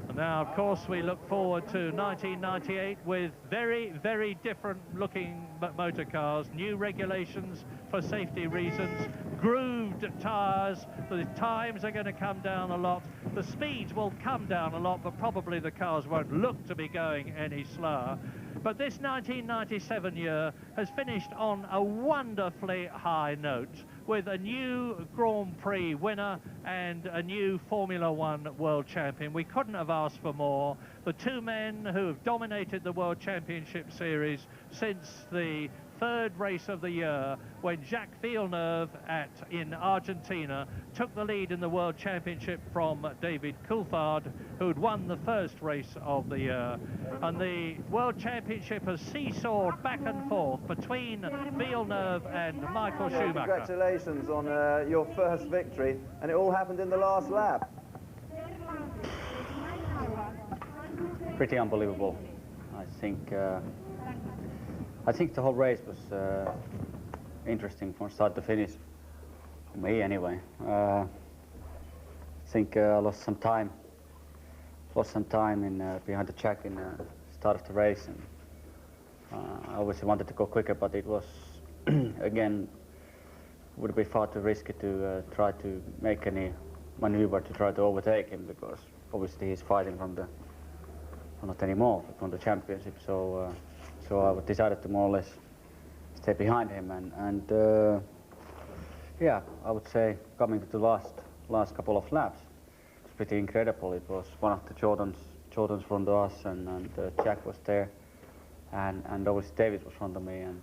And now, of course, we look forward to 1998 with very, very different looking motor cars, new regulations for safety reasons, grooved tyres, the times are going to come down a lot, the speeds will come down a lot, but probably the cars won't look to be going any slower. But this 1997 year has finished on a wonderfully high note with a new Grand Prix winner and a new Formula One world champion. We couldn't have asked for more. The two men who have dominated the World Championship Series since the third race of the year, when Jacques Villeneuve in Argentina took the lead in the World Championship from David Coulthard, who'd won the first race of the year. And the World Championship has seesawed back and forth between Villeneuve and Michael Schumacher. Congratulations on your first victory, and it all happened in the last lap. Pretty unbelievable. I think the whole race was interesting from start to finish, for me anyway. I think I lost some time in behind the track in the start of the race, and I obviously wanted to go quicker, but it was again would be far too risky to try to make any maneuver to try to overtake him, because obviously he's fighting from the not anymore from the championship. So I decided to more or less stay behind him, and yeah, I would say coming to the last couple of laps, it's pretty incredible. It was one of the Jordans front of us, and Jack was there, and obviously David was front of me, and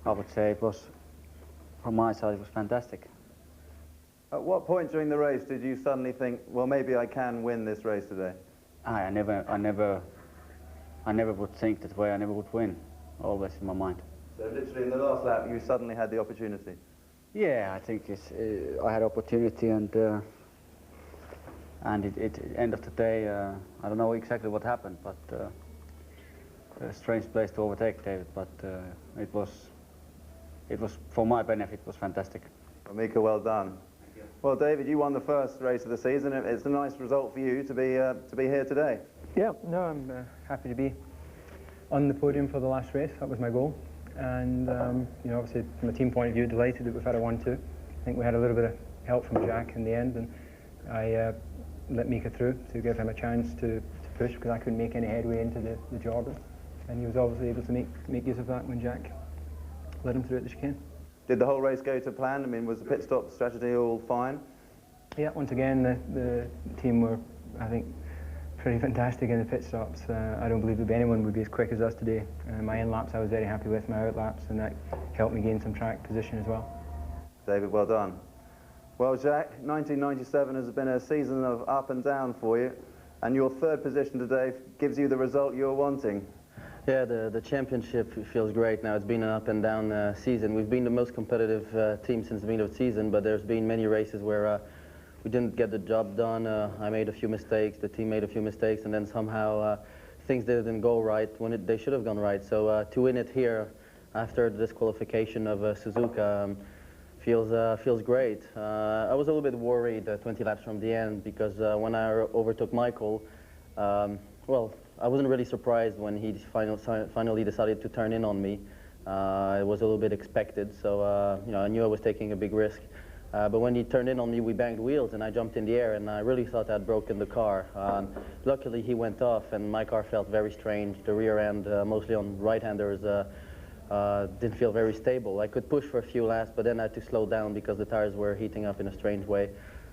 I would say it was, from my side, it was fantastic. At what point during the race did you suddenly think, well, maybe I can win this race today? I never would think that way. I never would win. Always in my mind. So literally in the last lap, you suddenly had the opportunity. Yeah, I think I had opportunity, and end of the day, I don't know exactly what happened, but a strange place to overtake David. But it was for my benefit. It was fantastic. Well, Mika, well done. Well, David, you won the first race of the season. It's a nice result for you to be here today. Yeah, no, I'm happy to be on the podium for the last race. That was my goal, and you know, obviously from a team point of view, delighted that we've had a 1-2. I think we had a little bit of help from Jack in the end, and I let Mika through to give him a chance to push, because I couldn't make any headway into the Jordan, and he was obviously able to make use of that when Jack let him through at the chicane. Did the whole race go to plan? I mean, was the pit stop strategy all fine? Yeah, once again, the team were, I think, pretty fantastic in the pit stops. I don't believe that anyone would be as quick as us today. My in laps I was very happy with, my out laps, and that helped me gain some track position as well. David, well done. Well, Jack, 1997 has been a season of up and down for you, and your third position today gives you the result you're wanting. Yeah, the championship feels great now. It's been an up and down season. We've been the most competitive team since the beginning of the season, but there's been many races where we didn't get the job done. I made a few mistakes, the team made a few mistakes, and then somehow things didn't go right when they should have gone right. So to win it here after the disqualification of Suzuka feels great. I was a little bit worried 20 laps from the end, because when I overtook Michael, well, I wasn't really surprised when he finally decided to turn in on me. It was a little bit expected, so you know, I knew I was taking a big risk. But when he turned in on me, we banged wheels, and I jumped in the air, and I really thought I'd broken the car. Luckily, he went off, and my car felt very strange. The rear end, mostly on right-handers, didn't feel very stable. I could push for a few laps, but then I had to slow down because the tires were heating up in a strange way.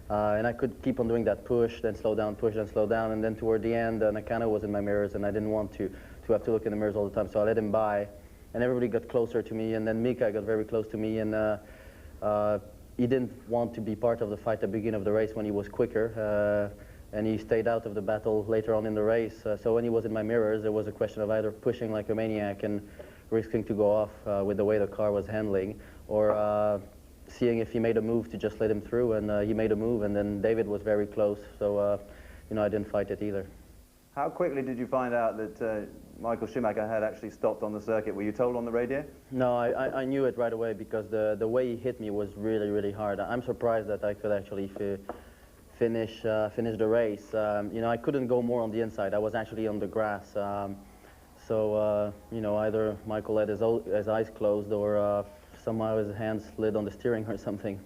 And I could keep on doing that push, then slow down, push, then slow down, and then toward the end, Nakano was in my mirrors, and I didn't want to have to look in the mirrors all the time, so I let him by, and everybody got closer to me, and then Mika got very close to me, and he didn't want to be part of the fight at the beginning of the race when he was quicker, and he stayed out of the battle later on in the race. So when he was in my mirrors, there was a question of either pushing like a maniac and risking to go off with the way the car was handling, or seeing if he made a move to just let him through, and he made a move, and then David was very close. So you know, I didn't fight it either. How quickly did you find out that Michael Schumacher had actually stopped on the circuit? Were you told on the radio? No, I knew it right away because the way he hit me was really, really hard. I'm surprised that I could actually finish the race. You know, I couldn't go more on the inside. I was actually on the grass. So, you know, either Michael had his eyes closed or somehow his hands slid on the steering or something.